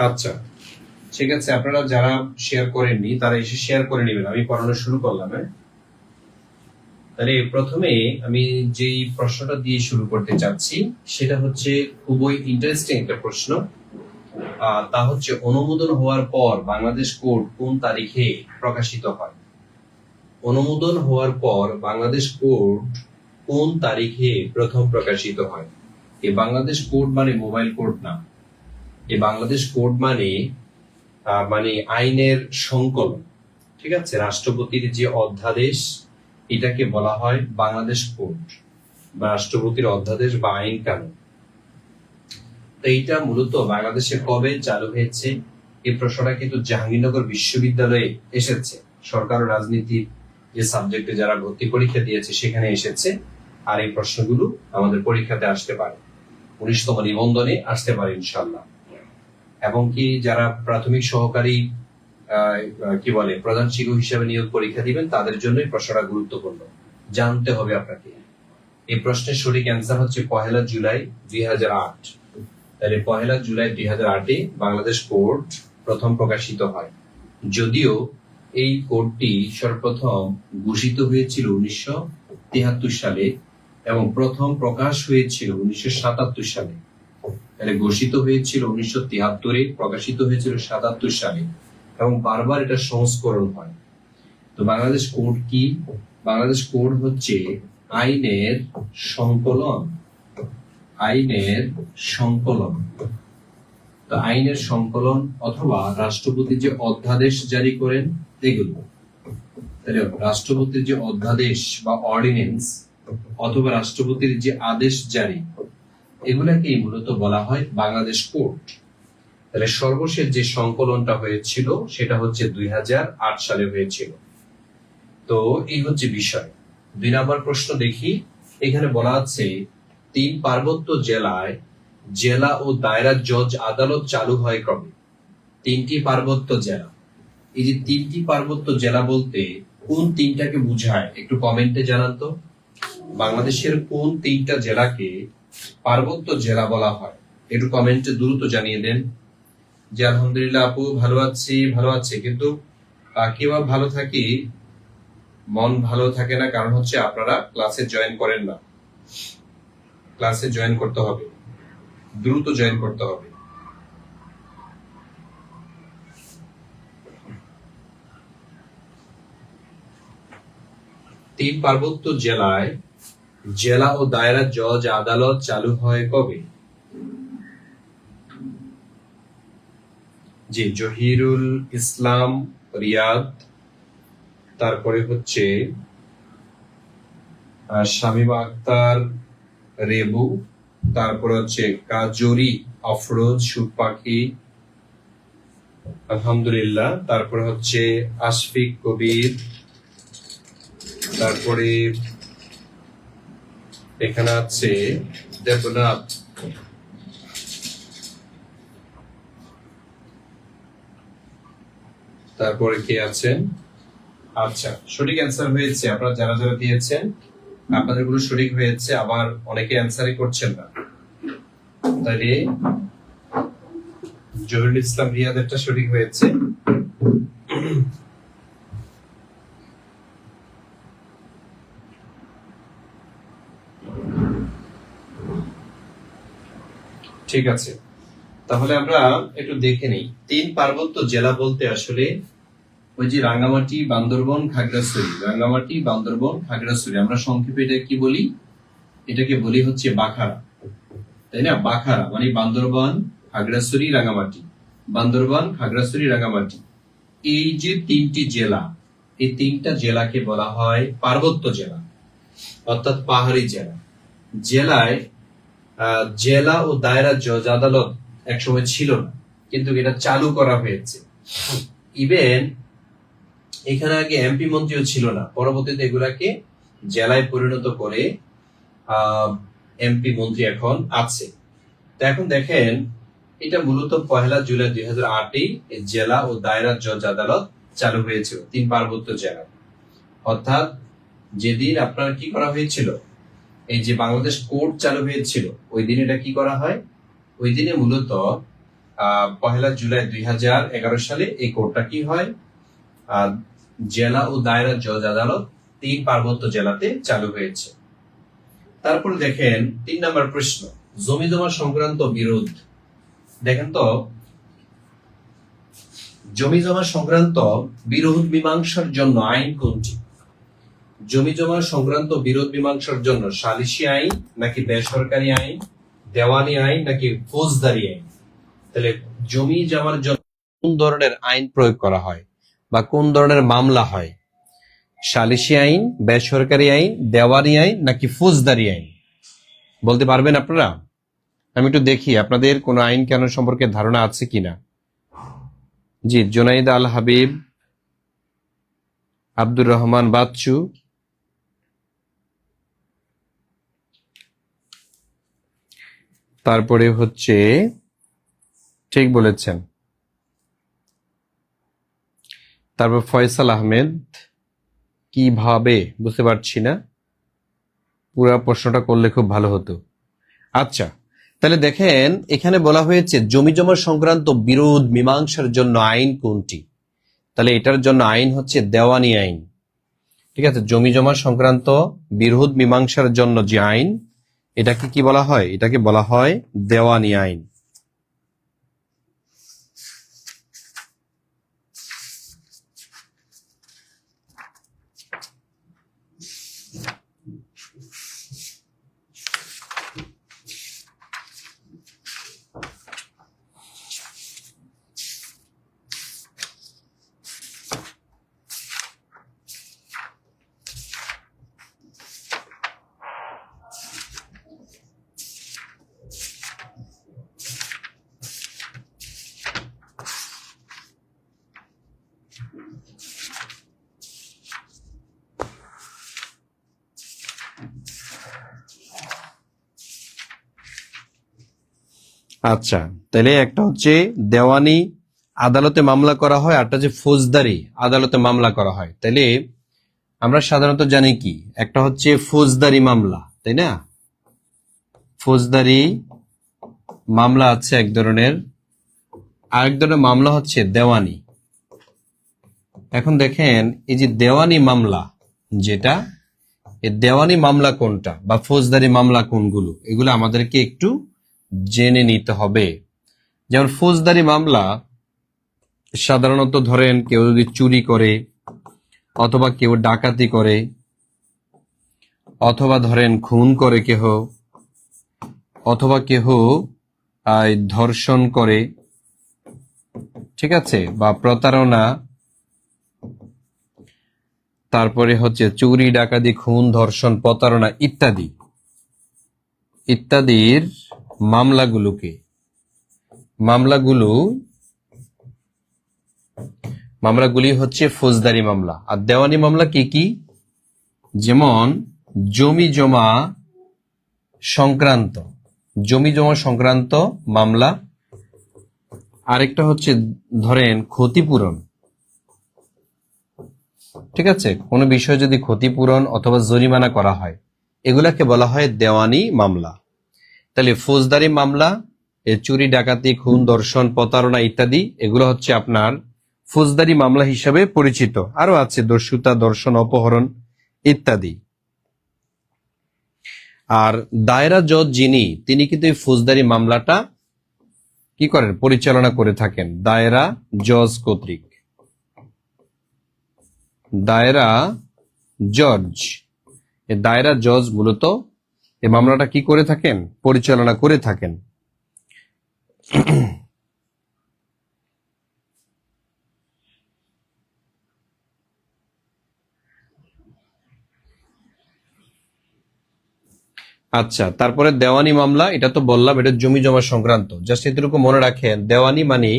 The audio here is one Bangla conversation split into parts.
আচ্ছা, ঠিক আছে, আপনারা যারা শেয়ার করেননি তারা এসে শেয়ার করে নেবেন। আমি পড়ানো শুরু করলাম। তাহলে প্রথমে আমি যেই প্রশ্নটা দিয়ে শুরু করতে চাচ্ছি সেটা হচ্ছে খুবই ইন্টারেস্টিং একটা প্রশ্ন। তা হচ্ছে, অনুমোদন হওয়ার পর বাংলাদেশ কোড কোন তারিখে প্রকাশিত হয়? অনুমোদন হওয়ার পর বাংলাদেশ কোড কোন তারিখে প্রথম প্রকাশিত হয়? এই বাংলাদেশ কোড মানে মোবাইল কোড না। এই বাংলাদেশ কোড মানে আইনের সংকলন। ঠিক আছে, রাষ্ট্রপতির যে অধ্যাদেশ এটাকে বলা হয় বাংলাদেশ কোড বা রাষ্ট্রপতির অধ্যাদেশ বা আইন কানুন। তো এইটা মূলত বাংলাদেশে কবে চালু হয়েছে এই প্রশ্নটা কিন্তু জাহাঙ্গীরনগর বিশ্ববিদ্যালয়ে এসেছে। সরকার ও রাজনীতির যে সাবজেক্টে যারা ভর্তি পরীক্ষা দিয়েছে সেখানে এসেছে। আর এই প্রশ্নগুলো আমাদের পরীক্ষাতে আসতে পারে, 19তম নিবন্ধনে আসতে পারে ইনশাল্লাহ। এবং কি যারা প্রাথমিক সহকারী প্রধান শিক্ষক হিসেবে নিয়োগ পরীক্ষা দিবেন তাদের জন্য এই প্রশ্নটা গুরুত্বপূর্ণ, জানতে হবে আপনাকে। এই প্রশ্নের সঠিক অ্যান্সার হচ্ছে 1 জুলাই 2008। তাহলে 1 জুলাই 2008 বাংলাদেশ কোড প্রথম প্রকাশিত হয়। যদিও এই কোডটি সর্বপ্রথম ঘোষিত হয়েছিল 1973 সালে এবং প্রথম প্রকাশ হয়েছিল 1977 সালে। তাহলে ঘোষিত হয়েছিল 1973-এ, প্রকাশিত হয়েছিল 77 সালে এবং বারবার এটা সংস্করণ হয়। তো বাংলাদেশ কোড কি? বাংলাদেশ কোড হচ্ছে আইনের সংকলন। আইনের সংকলন। তো আইনের সংকলন অথবা রাষ্ট্রপতি যে অধ্যাদেশ জারি করেন এগুলো। তাহলে রাষ্ট্রপতির যে অধ্যাদেশ বা অর্ডিন্যান্স অথবা রাষ্ট্রপতির যে আদেশ জারি, এগুলাকেই মূলত বলা হয় বাংলাদেশ কোড। তাহলে সর্বশেষ যে সংকলনটা হয়েছিল সেটা হচ্ছে 2008 সালে হয়েছিল। তো এই হচ্ছে বিষয়। 2 নম্বর প্রশ্ন দেখি। এখানে বলা আছে 3 পার্বত্য জেলায় জেলা ও দায়রা জজ আদালত চালু হয় কবে? 3টি পার্বত্য জেলা। এই যে 3টি পার্বত্য জেলা বলতে কোন 3টাকে বোঝায় একটু কমেন্টে জানান তো। বাংলাদেশের কোন 3টা জেলাকে পার্বত্য জেলা বলা হয় একটু কমেন্টে দ্রুত জানিয়ে দেন। যে আলহামদুলিল্লাহ আপু ভালো আছি, কিন্তু কিভাবে ভালো থাকি, মন ভালো থাকে না, কারণ হচ্ছে আপনারা ক্লাসে জয়েন করেন না। ক্লাসে জয়েন করতে হবে, দ্রুত জয়েন করতে হবে। তিন পার্বত্য জেলায় জেলা ও দায়রা জজ আদালত চালু হয় কবে? জি, জহিরুল ইসলাম রিয়াদ, তারপরে হচ্ছে শামীমা আক্তার রেবু, তারপরে হচ্ছে কাজরি আফরোজ সুখ পাখি, আলহামদুলিল্লাহ, তারপরে হচ্ছে আশফিক কবির, তারপরে এখানে আছে দেবনাথ, তারপরে কে আছেন? আচ্ছা, সঠিক অ্যান্সার হয়েছে। আপনারা যারা যারা দিয়েছেন আপনাদের গুলো সঠিক হয়েছে, আবার অনেকে অ্যান্সারই করছেন না। তাইলে জহিরুল ইসলাম রিয়াদেরটা সঠিক হয়েছে। ঠিক আছে, তাহলে আমরা একটু দেখে নেই। 3 পার্বত্য জেলা বলতে আসলে ওই যে রাঙ্গামাটি, বান্দরবন, খাগড়াছড়ি, রাঙ্গামাটি, বান্দরবন, খাগড়াছড়ি, আমরা সংক্ষেপে এটা কি বলি? এটাকে বলি হচ্ছে বাখারা, তাই না? বাখারা মানে বান্দরবান, খাগড়াছড়ি, রাঙ্গামাটি, বান্দরবান, খাগড়াছড়ি, রাঙ্গামাটি, এই যে 3টি জেলা, এই 3টা জেলাকে বলা হয় পার্বত্য জেলা, অর্থাৎ পাহাড়ি জেলা। জেলায় জেলা ও দায়রা জজ আদালত একসময় ছিল না, কিন্তু এটা চালু করা হয়েছে। ইভেন এখানে আগে এমপি মন্ত্রীও ছিল না, পরবর্তীতে এগুলাকে জেলায় পরিণত করে এমপি মন্ত্রী এখন আছে। তো এখন দেখেন, এটা মূলত 1 জুলাই 2008 জেলা ও দায়রা জজ আদালত চালু হয়েছিল 3 পার্বত্য জেলা। অর্থাৎ যেদিন আপনার কি করা হয়েছিল, এই যে বাংলাদেশ কোড চালু হয়েছিল ওই দিন এটা কি করা হয়, ওই দিনে মূলত 1 জুলাই 2011 সালে এই কোডটা কি হয়, জেলা ও দায়রা জজ আদালত 3 পার্বত্য জেলাতে চালু হয়েছে। তারপর দেখেন 3 নম্বর প্রশ্ন, জমি জমা সংক্রান্ত বিরোধ। দেখেন তো, জমি জমা সংক্রান্ত বিরোধ মীমাংসার জন্য আইন কোনটি? জমি জমা সংক্রান্ত বিরোধ মীমাংসার জন্য সালিসি আইন নাকি বেসরকারি আইন, দেওয়ানি আইন নাকি ফৌজদারি আইন? তাহলে জমি জমার জন্য কোন ধরনের আইন প্রয়োগ করা হয় বা কোন ধরনের মামলা হয়? সালিসি আইন, বেসরকারি আইন, দেওয়ানি আইন নাকি ফৌজদারি আইন? বলতে পারবেন আপনারা? আমি একটু দেখি আপনাদের কোনো আইন কানুন সম্পর্কে ধারণা আছে কিনা। জি, জুনাইদ আল হাবিব, আব্দুর রহমান বাচ্চু, তারপরে হচ্ছে ঠিক বলেছেন, তারপর ফয়সাল আহমেদ। কিভাবে বুঝতে পারছি না, পুরো প্রশ্নটা করলে খুব ভালো হতো। আচ্ছা, তাহলে দেখেন এখানে বলা হয়েছে জমি জমা সংক্রান্ত বিরোধ মীমাংসার জন্য আইন কোনটি? তাহলে এটার জন্য আইন হচ্ছে দেওয়ানি আইন। ঠিক আছে, জমি জমা সংক্রান্ত বিরোধ মীমাংসার জন্য যে আইন, এটাকে কি বলা হয়? এটাকে বলা হয় দেওয়ানি আইন। আচ্ছা, তাহলে একটা হচ্ছে দেওয়ানি আদালতে মামলা করা হয়, আরটা যে ফৌজদারি আদালতে মামলা করা হয়। তাইলে আমরা সাধারণত জানি কি, একটা হচ্ছে ফৌজদারি মামলা, তাই না? ফৌজদারি মামলা আছে এক ধরনের, আরেক ধরনের মামলা হচ্ছে দেওয়ানি। এখন দেখেন এই যে দেওয়ানি মামলা যেটা, এই দেওয়ানি মামলা কোনটা বা ফৌজদারি মামলা কোনগুলো, এগুলো আমাদেরকে একটু জেনে নিতে হবে। যেমন ফৌজদারি মামলা সাধারণত ধরেন কেউ যদি চুরি করে, অথবা কেউ ডাকাতি করে, অথবা ধরেন খুন করে কেহ, অথবা কেহ ধর্ষণ করে, ঠিক আছে, বা প্রতারণা, তারপরে হচ্ছে চুরি ডাকাতি খুন ধর্ষণ প্রতারণা ইত্যাদি ইত্যাদির মামলাগুলি হচ্ছে ফৌজদারি মামলা। আর দেওয়ানি মামলা কি কি? যেমন জমি জমা সংক্রান্ত মামলা, আরেকটা হচ্ছে ধরেন ক্ষতিপূরণ, ঠিক আছে, কোনো বিষয়ে যদি ক্ষতিপূরণ অথবা জরিমানা করা হয়, এগুলাকে বলা হয় দেওয়ানি মামলা। তাহলে ফৌজদারি মামলা, চুরি ডাকাতি খুন ধর্ষণ প্রতারণা ইত্যাদি, এগুলো হচ্ছে আপনার ফৌজদারি মামলা হিসাবে পরিচিত। আরো আছে দস্যুতা, ধর্ষণ, অপহরণ ইত্যাদি। আর দায়রা জজ যিনি, তিনি কিন্তু এই ফৌজদারি মামলাটা কি করেন? পরিচালনা করে থাকেন দায়রা জজ কর্তৃক। দায়রা জজ, এই দায়রা জজ মূলত এই মামলাটা কি করে থাকেন? পরিচালনা করে থাকেন। আচ্ছা, তারপরে দেওয়ানি মামলা, এটা তো বললাম এটা জমি জমা সংক্রান্ত। জাস্ট এতটুকু মনে রাখেন, দেওয়ানি মানে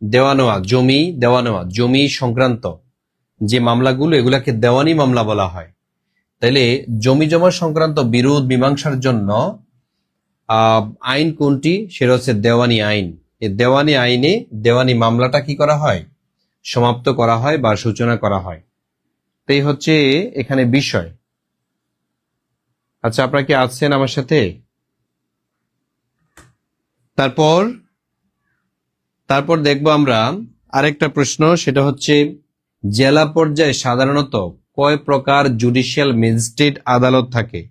দেওয়া নেওয়া, জমি দেওয়া নেওয়া, জমি সংক্রান্ত যে মামলাগুলো, এগুলাকে দেওয়ানি মামলা বলা হয়। তাইলে জমি জমা সংক্রান্ত বিরোধ মীমাংসার জন্য আইন কোনটি? সেটা হচ্ছে দেওয়ানি আইন। এই দেওয়ানি আইনে দেওয়ানি মামলাটা কি করা হয়? সমাপ্ত করা হয় বা সূচনা করা হয়। তো এই হচ্ছে এখানে বিষয়। আচ্ছা, আপনারা কি আছেন আমার সাথে? তারপর তারপর দেখবো আমরা আরেকটা প্রশ্ন, সেটা হচ্ছে জেলা পর্যায়ে সাধারণত কয় প্রকার জুডিশিয়াল ম্যাজিস্ট্রেট আদালত থাকে?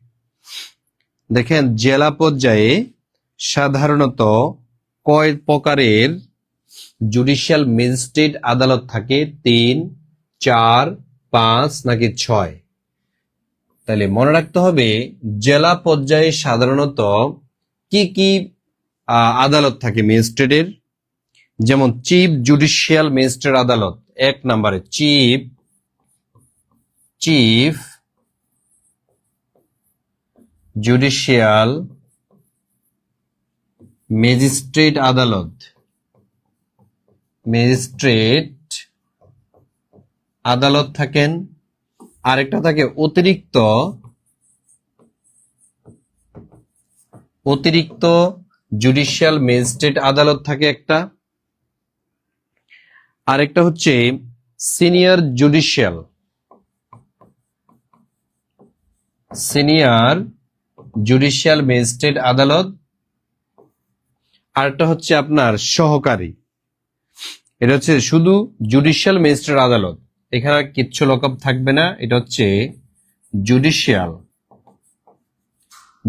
দেখেন, জেলা পর্যায়ে সাধারণত কয় প্রকারের জুডিশিয়াল ম্যাজিস্ট্রেট আদালত থাকে? 3, 4, 5 নাকি 6? তাহলে মনে রাখতে হবে জেলা পর্যায়ে সাধারণত কি কি আদালত থাকে ম্যাজিস্ট্রেটের। যেমন চিফ জুডিশিয়াল ম্যাজিস্ট্রেট আদালত 1 নম্বরে, চিফ জুডিশিয়াল ম্যাজিস্ট্রেট আদালত থাকেন। আরেকটা থাকে অতিরিক্ত জুডিশিয়াল ম্যাজিস্ট্রেট আদালত থাকে একটা। আরেকটা হচ্ছে সিনিয়র জুডিশিয়াল ম্যাজিস্ট্রেট আদালত। আরেকটা হচ্ছে আপনার সহকারী, এটা হচ্ছে শুধু জুডিশিয়াল ম্যাজিস্ট্রেট আদালত, এখানে কিচ্ছু লকআপ থাকবে না। এটা হচ্ছে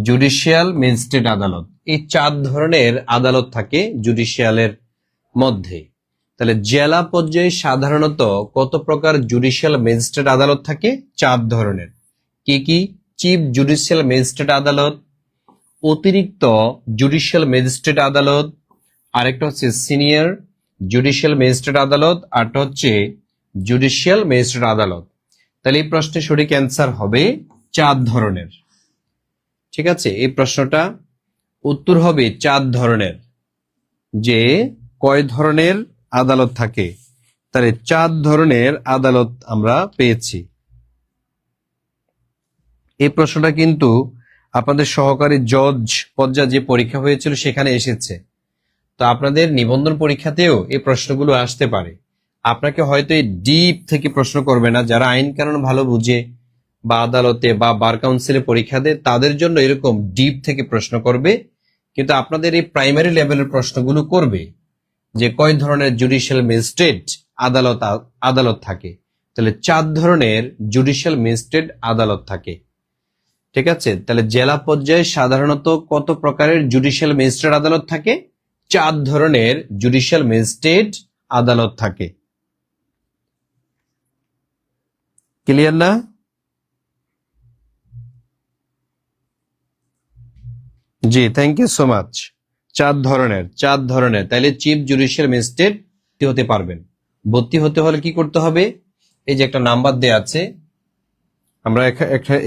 জুডিশিয়াল ম্যাজিস্ট্রেট আদালত। এই 4 ধরনের আদালত থাকে জুডিশিয়ালের মধ্যে। তাহলে জেলা পর্যায়ে সাধারণত কত প্রকার জুডিশিয়াল ম্যাজিস্ট্রেট আদালত থাকে? 4 ধরনের। কি কি? চিফ জুডিশিয়াল ম্যাজিস্ট্রেট আদালত, অতিরিক্ত জুডিশিয়াল ম্যাজিস্ট্রেট আদালত, আরেকটা হচ্ছে সিনিয়র জুডিশিয়াল ম্যাজিস্ট্রেট আদালত, আরটা হচ্ছে জুডিশিয়াল ম্যাজিস্ট্রেট আদালত। তাহলে এই প্রশ্নের সঠিক অ্যান্সার হবে 4 ধরনের। ঠিক আছে, এই প্রশ্নটা উত্তর হবে 4 ধরনের। যে কয় ধরনের আদালত থাকে? তাহলে 4 ধরনের আদালত আমরা পেয়েছি। এই প্রশ্নটা কিন্তু আপনাদের সহকারী জজ পর্যায়ে যে পরীক্ষা হয়েছিল সেখানে এসেছে। তো আপনাদের নিবন্ধন পরীক্ষাতেও এই প্রশ্নগুলো আসতে পারে। আপনাকে হয়তো এই ডিপ থেকে প্রশ্ন করবে না, যারা আইন কানুন ভালো বুঝে বা আদালতে বা বার কাউন্সিলে পরীক্ষা দেয় তাদের জন্য এরকম ডিপ থেকে প্রশ্ন করবে, কিন্তু আপনাদের এই প্রাইমারি লেভেলের প্রশ্নগুলো করবে যে কয় ধরনের জুডিশিয়াল ম্যাজিস্ট্রেট আদালত থাকে। তাহলে 4 ধরনের জুডিশিয়াল ম্যাজিস্ট্রেট আদালত থাকে। ঠিক আছে, তাহলে জেলা পর্যায়ে সাধারণত কত প্রকারের জুডিশিয়াল ম্যাজিস্ট্রেট আদালত থাকে? 4 ধরনের জুডিশিয়াল ম্যাজিস্ট্রেট আদালত থাকে। ক্লিয়ার না? জি, থ্যাংক ইউ সো মাচ। 4 ধরনের। তাহলে চিফ জুডিশিয়াল ম্যাজিস্ট্রেট হতে পারবেন। ভর্তি হতে হলে কি করতে হবে? এই যে একটা নাম্বার দেয়া আছে, আমরা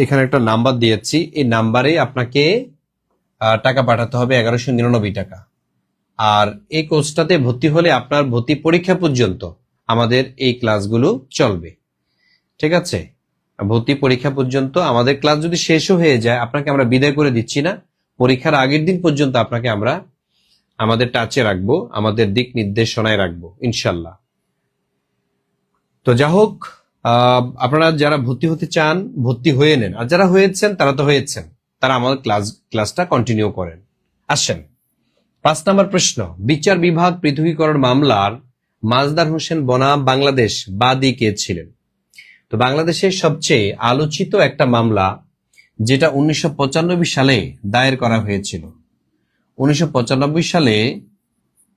এখানে একটা নাম্বার দিয়েছি, এই নাম্বারে আপনাকে টাকা পাঠাতে হবে 1199 টাকা। আর এই কোর্সটাতে ভর্তি হলে আপনার ভর্তি পরীক্ষা পর্যন্ত আমাদের এই ক্লাসগুলো চলবে। ঠিক আছে, ভর্তি পরীক্ষা পর্যন্ত আমাদের ক্লাস যদি শেষও হয়ে যায় আপনাকে আমরা বিদায় করে দিচ্ছি না, পরীক্ষার আগের দিন পর্যন্ত আপনাকে আমরা আমাদের টাচে রাখবো, আমাদের দিক নির্দেশনায় রাখবো ইনশাল্লাহ। তো যা হোক, আপনারা যারা ভর্তি হতে চান ভর্তি হয়ে নেন, আর যারা হয়েছেন তারা তো হয়েছেন, তারা আমাদের ক্লাসটা কন্টিনিউ করেন। আসেন 5 নম্বর প্রশ্ন, বিচার বিভাগ পৃথকীকরণ মামলার মাজদার হোসেন বনাম বাংলাদেশ বাদী কে ছিলেন? তো বাংলাদেশের সবচেয়ে আলোচিত একটা মামলা, যেটা 1995 সালে দায়ের করা হয়েছিল। 1995 সালে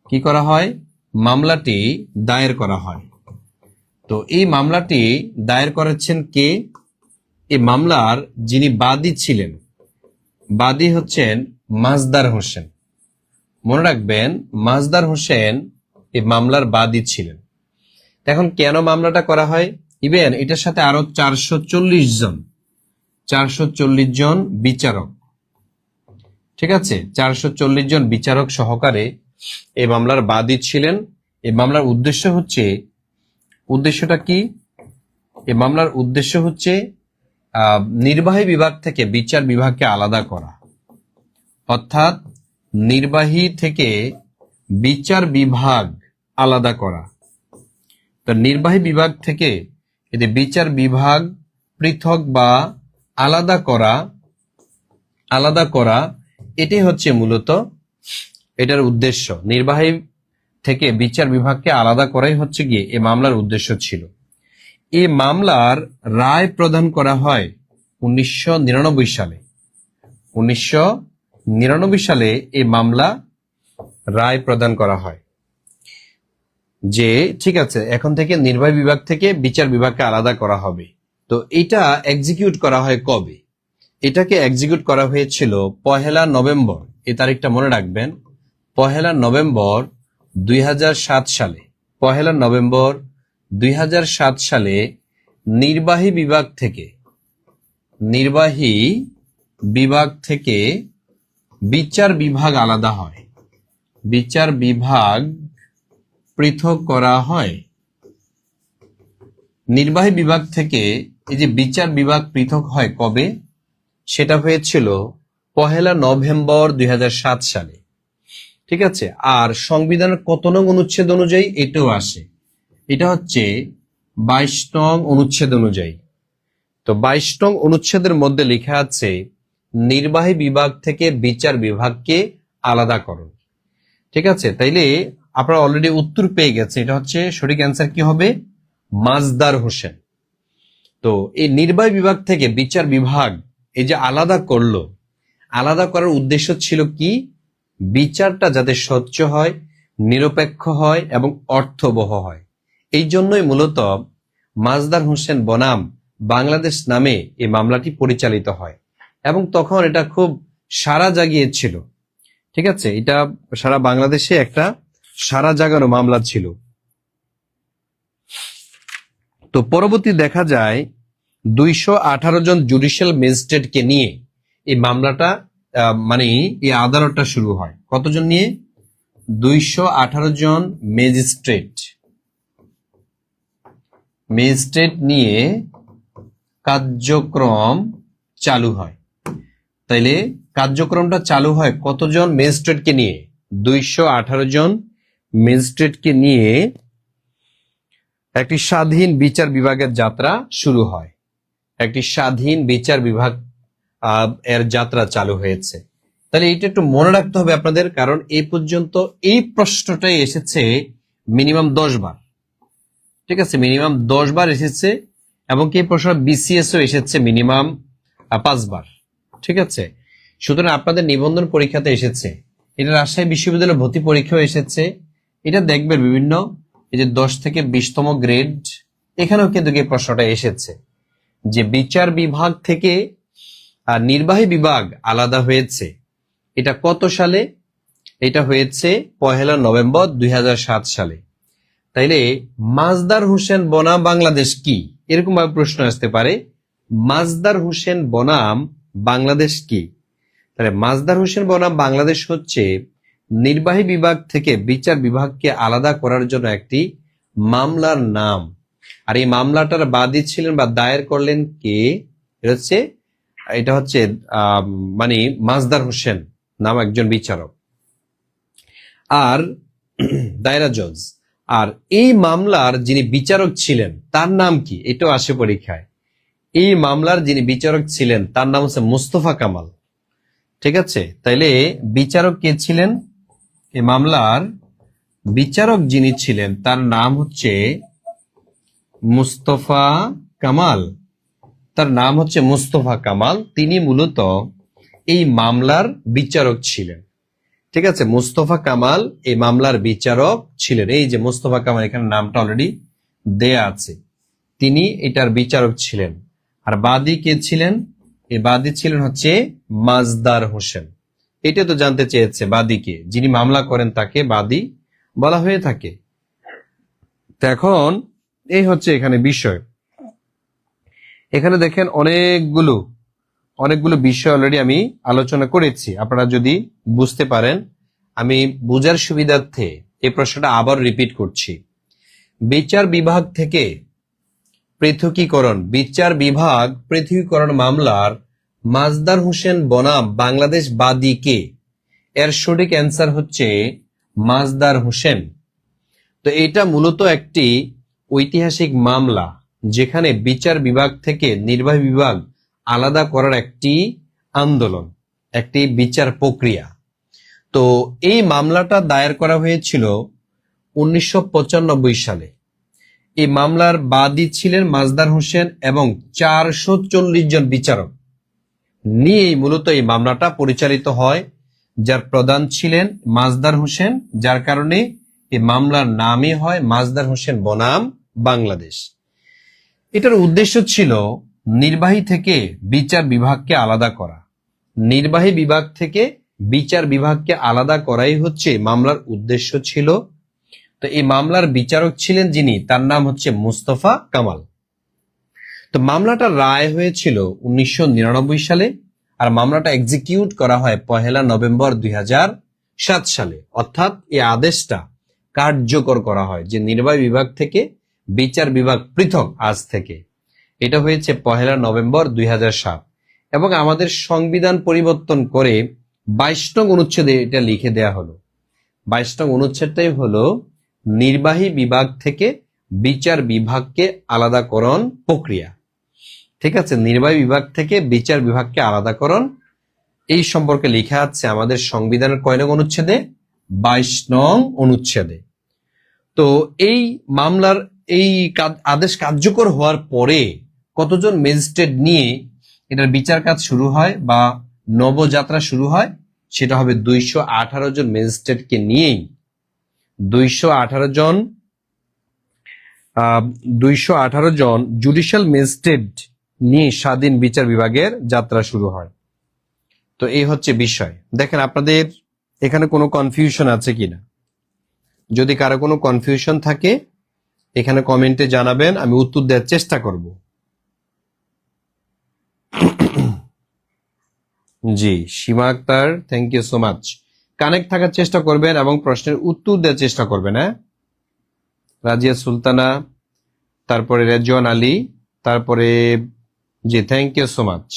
কি করা হয়? মামলাটি দায়ের করা হয়। তো এই মামলাটি দায়ের করেছেন কে? এই মামলার যিনি বাদী ছিলেন, বাদী হচ্ছেন মাজদার হোসেন। মনে রাখবেন, মাজদার হোসেন এই মামলার বাদী ছিলেন। এখন কেন মামলাটা করা হয়? ইভেন এটার সাথে আরো 440 জন বিচারক, ঠিক আছে, 440 জন বিচারক সহকারে এই মামলার বাদী ছিলেন। এই মামলার উদ্দেশ্যটা কি? এই মামলার উদ্দেশ্য হচ্ছে নির্বাহী বিভাগ থেকে বিচার বিভাগকে আলাদা করা, অর্থাৎ নির্বাহী থেকে বিচার বিভাগ আলাদা করা। তো নির্বাহী বিভাগ থেকে এতে বিচার বিভাগ পৃথক বা আলাদা করা, আলাদা করা, এটাই হচ্ছে মূলত এটার উদ্দেশ্য। নির্বাহী থেকে বিচার বিভাগকে আলাদা করাই হচ্ছে গিয়ে এই মামলার উদ্দেশ্য ছিল। এই মামলার রায় প্রদান করা হয় 1999 সালে। 1999 সালে এই মামলা রায় প্রদান করা হয় যে ঠিক আছে, এখন থেকে নির্বাহী বিভাগ থেকে বিচার বিভাগকে আলাদা করা হবে। তো এটা এক্সিকিউট করা হয় কবে? এটাকে এক্সিকিউট করা হয়েছিল 1 নভেম্বর। এই তারিখটা মনে রাখবেন, 1 নভেম্বর 2007 সালে। 1 নভেম্বর 2007 সালে নির্বাহী বিভাগ থেকে বিচার বিভাগ আলাদা হয়। বিচার বিভাগ পৃথক করা হয়। নির্বাহী বিভাগ থেকে এই যে বিচার বিভাগ পৃথক হয় কবে? সেটা হয়েছিল 1 নভেম্বর 2007 সালে। ঠিক আছে। আর সংবিধানের কত নং অনুচ্ছেদ অনুযায়ী এটাও আসে? এটা হচ্ছে 22 নং অনুচ্ছেদ অনুযায়ী। তো 22 নং অনুচ্ছেদের মধ্যে লেখা আছে নির্বাহী বিভাগ থেকে বিচার বিভাগকে আলাদা করো। ঠিক আছে, তাইলে আপনারা অলরেডি উত্তর পেয়ে গেছে। এটা হচ্ছে সঠিক অ্যান্সার কি হবে? মাজদার হোসেন। তো এই নির্বাহী বিভাগ থেকে বিচার বিভাগ এই যে আলাদা করলো, আলাদা করার উদ্দেশ্য ছিল কি? বিচারটা যাতে স্বচ্ছ হয়, নিরপেক্ষ হয় এবং অর্থবহ হয়। এই জন্যই মূলত মাজদার হোসেন বনাম বাংলাদেশ নামে এই মামলাটি পরিচালিত হয় এবং তখন এটা খুব সাড়া জাগিয়েছিল। ঠিক আছে, এটা সারা বাংলাদেশে একটা সাড়া জাগানো মামলা ছিল। তো পরবর্তী দেখা যায় 218 জন জুডিশিয়াল ম্যাজিস্ট্রেটকে নিয়ে এই মামলাটা মানে এই আদালতটা শুরু হয়। কতজন নিয়ে? 218 জন ম্যাজিস্ট্রেট নিয়ে কার্যক্রম চালু হয়। তাইলে কার্যক্রমটা চালু হয় কতজন ম্যাজিস্ট্রেটকে নিয়ে? 218 জন ম্যাজিস্ট্রেটকে নিয়ে একটি স্বাধীন বিচার বিভাগের যাত্রা শুরু হয়। একটি স্বাধীন বিচার বিভাগ এর যাত্রা চালু হয়েছে। তাহলে এটা একটু মনে রাখতে হবে আপনাদের, কারণ এই পর্যন্ত এই প্রশ্নটাই এসেছে মিনিমাম 10 বার। ঠিক আছে, মিনিমাম 10 বার এসেছে এবং এই প্রশ্ন বিসিএসও এসেছে মিনিমাম 5 বার। ঠিক আছে, সুতরাং আপনাদের নিবন্ধন পরীক্ষাতে এসেছে, এটা রাজশাহী বিশ্ববিদ্যালয় ভর্তি পরীক্ষাও এসেছে। এটা দেখবেন বিভিন্ন এই যে 10 থেকে 20তম গ্রেড, এখানেও কিন্তু এই প্রশ্নটা এসেছে যে বিচার বিভাগ থেকে নির্বাহী বিভাগ আলাদা হয়েছে। এটা কত সালে? এটা হয়েছে 1 নভেম্বর 2007 সালে। তাইলে মাজদার হোসেন বনাম বাংলাদেশ কি? এরকম ভাবে প্রশ্ন আসতে পারে, মাজদার হোসেন বনাম বাংলাদেশ কি? তাহলে মাজদার হোসেন বনাম বাংলাদেশ হচ্ছে নির্বাহী বিভাগ থেকে বিচার বিভাগকে আলাদা করার জন্য একটি মামলার নাম। আর এই মামলাটার বাদী ছিলেন বা দায়ের করলেন কে? এটা হচ্ছে মানে মাজদার হোসেন নাম একজন বিচারক আর দায়রা জজ। আর এই মামলার যিনি বিচারক ছিলেন তার নাম কি? এটাও আসে পরীক্ষায়। এই মামলার যিনি বিচারক ছিলেন তার নাম হচ্ছে মুস্তফা কামাল। ঠিক আছে, তাইলে বিচারক কে ছিলেন? এই মামলার বিচারক যিনি ছিলেন তার নাম হচ্ছে মুস্তফা কামাল। তার নাম হচ্ছে মুস্তফা কামাল। তিনি মূলত এই মামলার বিচারক ছিলেন। ঠিক আছে, মুস্তফা কামাল এই মামলার বিচারক ছিলেন। এই যে মুস্তফা কামাল, এখানে নামটা অলরেডি দেয়া আছে, তিনি এটার বিচারক ছিলেন। আর বাদী কে ছিলেন? এই বাদী ছিলেন হচ্ছে মাজদার হোসেন। এটা তো জানতে চেয়েছে বাদীকে, যিনি মামলা করেন তাকে বাদী বলা হয়ে থাকে। তো এখন এই হচ্ছে এখানে বিষয়। এখানে দেখেন অনেকগুলো বিষয় অলরেডি আমি আলোচনা করেছি। আপনারা যদি বুঝতে পারেন, আমি বুঝার সুবিধার্থে এই প্রশ্নটা আবার রিপিট করছি। বিচার বিভাগ থেকে পৃথকীকরণ, বিচার বিভাগ পৃথকীকরণ মামলার মাজদার হোসেন বনাম বাংলাদেশ বাদী কে? এর সঠিক অ্যান্সার হচ্ছে মাজদার হোসেন। তো এটা মূলত একটি ঐতিহাসিক মামলা, যেখানে বিচার বিভাগ থেকে নির্বাহী বিভাগ আলাদা করার একটি আন্দোলন। একটি বিচার প্রক্রিয়া। তো এই মামলাটা দায়ের করা হয়েছিল 1995 সালে। এই মামলার বাদী ছিলেন মাজদার হোসেন এবং 440 জন বিচারক নিয়েই মূলত এই মামলাটা পরিচালিত হয়, যার প্রধান ছিলেন মাজদার হোসেন, যার কারণে এই মামলার নামই হয় মাজদার হোসেন বনাম বাংলাদেশ। এটার উদ্দেশ্য ছিল নির্বাহী থেকে বিচার বিভাগকে আলাদা করা। নির্বাহী বিভাগ থেকে বিচার বিভাগকে আলাদা করাই হচ্ছে মামলার উদ্দেশ্য ছিল। তো এই মামলার বিচারক ছিলেন যিনি, তার নাম হচ্ছে মুস্তফা কামাল। তো মামলাটা রায় হয়েছিল 1999 সালে, আর মামলাটা এক্সিকিউট করা হয় 1 নভেম্বর 2007 সালে। অর্থাৎ এই আদেশটা কার্যকর করা হয় যে নির্বাহী বিভাগ থেকে বিচার বিভাগ পৃথক আজ থেকে। এটা হয়েছে 1 নভেম্বর 2007, এবং আমাদের সংবিধান পরিবর্তন করে 22 নং অনুচ্ছেদে এটা লিখে দেয়া হলো। 22 নং অনুচ্ছেদটাই হলো নির্বাহী বিভাগ থেকে বিচার বিভাগকে আলাদাকরণ প্রক্রিয়া। ঠিক আছে, নির্বাহী বিভাগ থেকে বিচার বিভাগকে আলাদাকরণ এই সম্পর্কে লেখা আছে আমাদের সংবিধানের কয় নং অনুচ্ছেদে? 22 নং অনুচ্ছেদে। তো এই মামলার এই আদেশ কার্যকর হওয়ার পরে কতজন ম্যাজিস্ট্রেট নিয়ে এটার বিচার কাজ শুরু হয় বা নবযাত্রা শুরু হয়? সেটা হবে 218 জন ম্যাজিস্ট্রেটকে নিয়েই 218 জন জুডিশিয়াল ম্যাজিস্ট্রেট নিয়ে স্বাধীন বিচার বিভাগের যাত্রা শুরু হয়। তো এই হচ্ছে বিষয়। দেখেন আপনাদের এখানে কোনো কনফিউশন আছে কিনা, যদি কারো কোনো কনফিউশন থাকে এখানে কমেন্টে জানাবেন, আমি উত্তর দেওয়ার চেষ্টা করব। জি Seema Akter, thank you so much. Connect থাকার চেষ্টা করবেন এবং প্রশ্নের উত্তর দেওয়ার চেষ্টা করবেন। হ্যাঁ, রাজিয়া সুলতানা, তারপরে রেজওয়ান আলী, তারপরে জি থ্যাংক ইউ সো মাচ।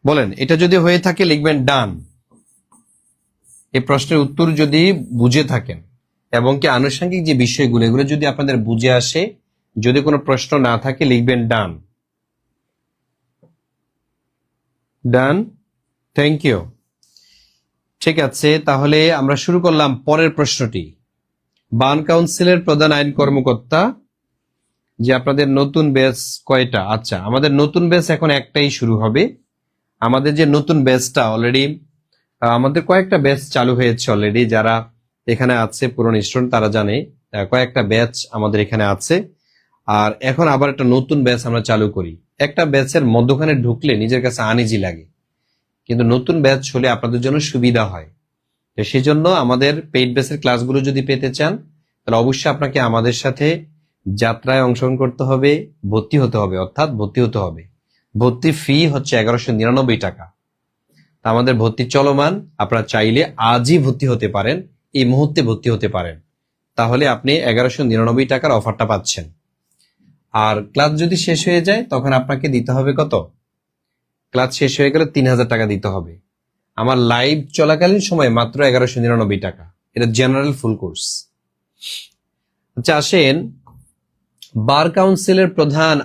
বলেন এটা যদি হয়ে থাকে লিখবেন ডান। এই প্রশ্নের উত্তর যদি বুঝে থাকেন এবং কি আনুষঙ্গিক যে বিষয়গুলো এগুলো যদি আপনাদের বুঝে আসে, যদি কোনো প্রশ্ন না থাকে লিখবেন ডান। ডান, থ্যাংক ইউ। ঠিক আছে, তাহলে আমরা শুরু করলাম পরের প্রশ্নটি। বার্ন কাউন্সিলের প্রধান আইন কর্মকর্তা, যে আপনাদের নতুন ব্যাচ কয়টা? আচ্ছা, আমাদের নতুন ব্যাচ এখন একটাই শুরু হবে। আমাদের যে নতুন ব্যাচটা অলরেডি আমাদের কয়েকটা ব্যাচ চালু হয়েছে অলরেডি, যারা এখানে আছে পুরনো স্টুডেন্ট তারা জানে কয়েকটা ব্যাচ আমাদের এখানে আছে। আর এখন আবার একটা নতুন ব্যাচ আমরা চালু করি। একটা ব্যাচের মধ্যখানে ঢুকলে নিজের কাছে আনইজি লাগে, কিন্তু নতুন ব্যাচ হলে আপনাদের জন্য সুবিধা হয়। তো সেই জন্য আমাদের পেইড ব্যাচের ক্লাসগুলো যদি পেতে চান তাহলে অবশ্যই আপনাকে আমাদের সাথে যাত্রায় অংশগ্রহণ করতে হবে, ভর্তি হতে হবে, অর্থাৎ ভর্তি হতে হবে। ভর্তি ফি হচ্ছে 1199 টাকা। আমাদের ভর্তি চলমান, আপনারা চাইলে আজই ভর্তি হতে পারেন, এই মুহূর্তে ভর্তি হতে পারেন, তাহলে আপনি 1199 টাকার অফারটা পাচ্ছেন। আর ক্লাস যদি শেষ হয়ে যায় তখন আপনাকে দিতে হবে কত? ক্লাস শেষ হয়ে গেলে 3000 টাকা দিতে হবে। আমার লাইভ চলাকালীন সময় মাত্র 1199 টাকা। এটা জেনারেল ফুল কোর্স। আচ্ছা আসেন, বার কাউন্সিলের প্রধান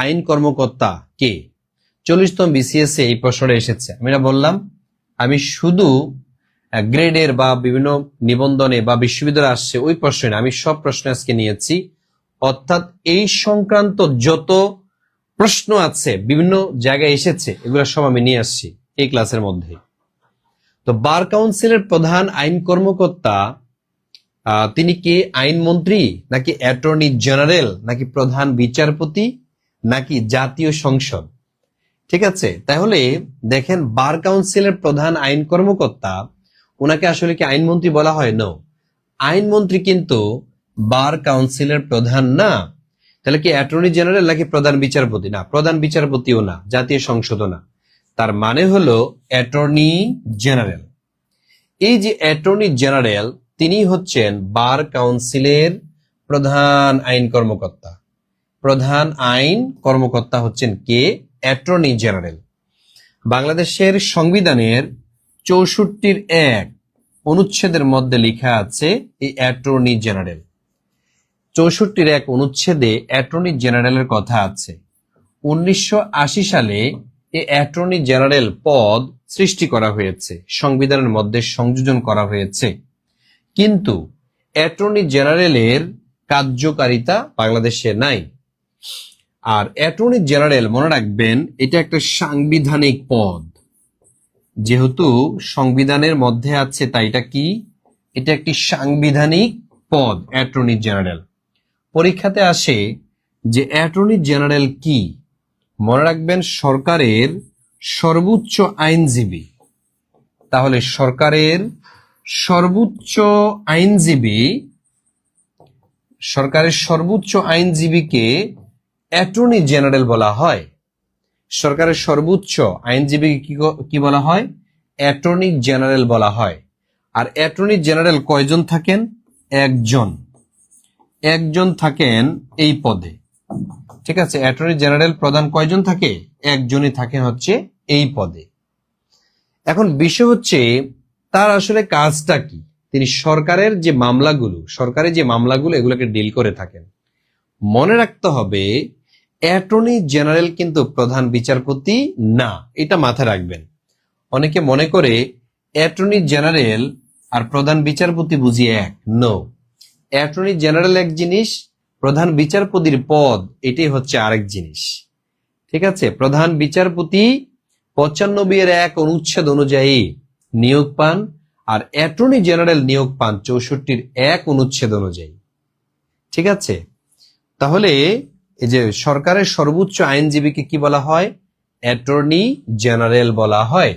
আইন কর্মকর্তা কে? 40তম বিসিএস এই প্রশ্নটা এসেছে। আমি এটা বললাম, আমি শুধু গ্রেডের বা বিভিন্ন নিবন্ধনে বা বিশ্ববিদ্যালয়ে আসছে ওই প্রশ্ন না, আমি সব প্রশ্ন আজকে নিয়েছি। অর্থাৎ এই সংক্রান্ত যত প্রশ্ন আছে বিভিন্ন জায়গায় এসেছে এগুলো সব আমি নিয়ে আসছি এই ক্লাসের মধ্যে। তো বার কাউন্সিলের প্রধান আইন কর্মকর্তা তিনি কি আইনমন্ত্রী, নাকি অ্যাটর্নি জেনারেল, নাকি প্রধান বিচারপতি, নাকি জাতীয় সংসদ? ঠিক আছে, তাহলে দেখেন বার কাউন্সিলের প্রধান আইন কর্মকর্তা, ওনাকে আসলে কি আইনমন্ত্রী বলা হয়? নো, আইনমন্ত্রী কিন্তু বার কাউন্সিলের প্রধান না। তাহলে কি অ্যাটর্নি জেনারেল নাকি প্রধান বিচারপতি? না, প্রধান বিচারপতিও না, জাতীয় সংসদও না। তার মানে হলো অ্যাটর্নি জেনারেল। এই যে অ্যাটর্নি জেনারেল তিনি হচ্ছেন বার কাউন্সিলের প্রধান আইন কর্মকর্তা। প্রধান আইন কর্মকর্তা হচ্ছেন কে? Attorney general. বাংলাদেশের সংবিধানের 64-1 অনুচ্ছেদের মধ্যে লেখা আছে এই অ্যাটর্নি জেনারেল। 64 এক অনুচ্ছেদে অ্যাটর্নি জেনারেলের কথা আছে। 1980 সালে এই অ্যাটর্নি জেনারেল পদ সৃষ্টি করা হয়েছে, সংবিধানের মধ্যে সংযোজন করা হয়েছে। কিন্তু অ্যাটর্নি জেনারেলের কার্যকারিতা বাংলাদেশে নাই। আর অ্যাটর্নি জেনারেল মনে রাখবেন, এটা একটা সাংবিধানিক পদ। যেহেতু সংবিধানের মধ্যে আছে, তাই এটা কি? এটা একটি সাংবিধানিক পদ, অ্যাটর্নি জেনারেল। পরীক্ষাতে আসে যে অ্যাটর্নি জেনারেল কি? মনে রাখবেন, সরকারের সর্বোচ্চ আইনজীবী। তাহলে সরকারের সর্বোচ্চ আইনজীবীকে অ্যাটর্নি জেনারেল বলা হয়। সরকারের সর্বোচ্চ আইনজীবীকে কি বলা হয়? অ্যাটর্নি জেনারেল বলা হয়। আর অ্যাটর্নি জেনারেল কয়জন থাকেন? একজন থাকেন এই পদে। ঠিক আছে, অ্যাটর্নি জেনারেল প্রধান কয়জন থাকে? একজনই থাকেন হচ্ছে এই পদে। এখন বিষয় হচ্ছে তার আসলে কাজটা কি? তিনি সরকারের যে মামলাগুলো এগুলোকে ডিল করে থাকেন। মনে রাখতে হবে, অ্যাটর্নি জেনারেল কিন্তু প্রধান বিচারপতি না, এটা মাথায় রাখবেন। অনেকে মনে করে অ্যাটর্নি জেনারেল আর প্রধান বিচারপতি বুঝি এক। নো, অ্যাটর্নি জেনারেল এক জিনিস, প্রধান বিচারপতির পদ এটাই হচ্ছে আরেক জিনিস। ঠিক আছে, প্রধান বিচারপতি 95 অনুচ্ছেদ অনুযায়ী নিয়োগ পান, আর অ্যাটর্নি জেনারেল নিয়োগ পান 64 অনুচ্ছেদ অনুযায়ী। ঠিক আছে, তাহলে এই যে সরকারের সর্বোচ্চ আইনজীবীকে কি বলা হয়? অ্যাটর্নি জেনারেল বলা হয়।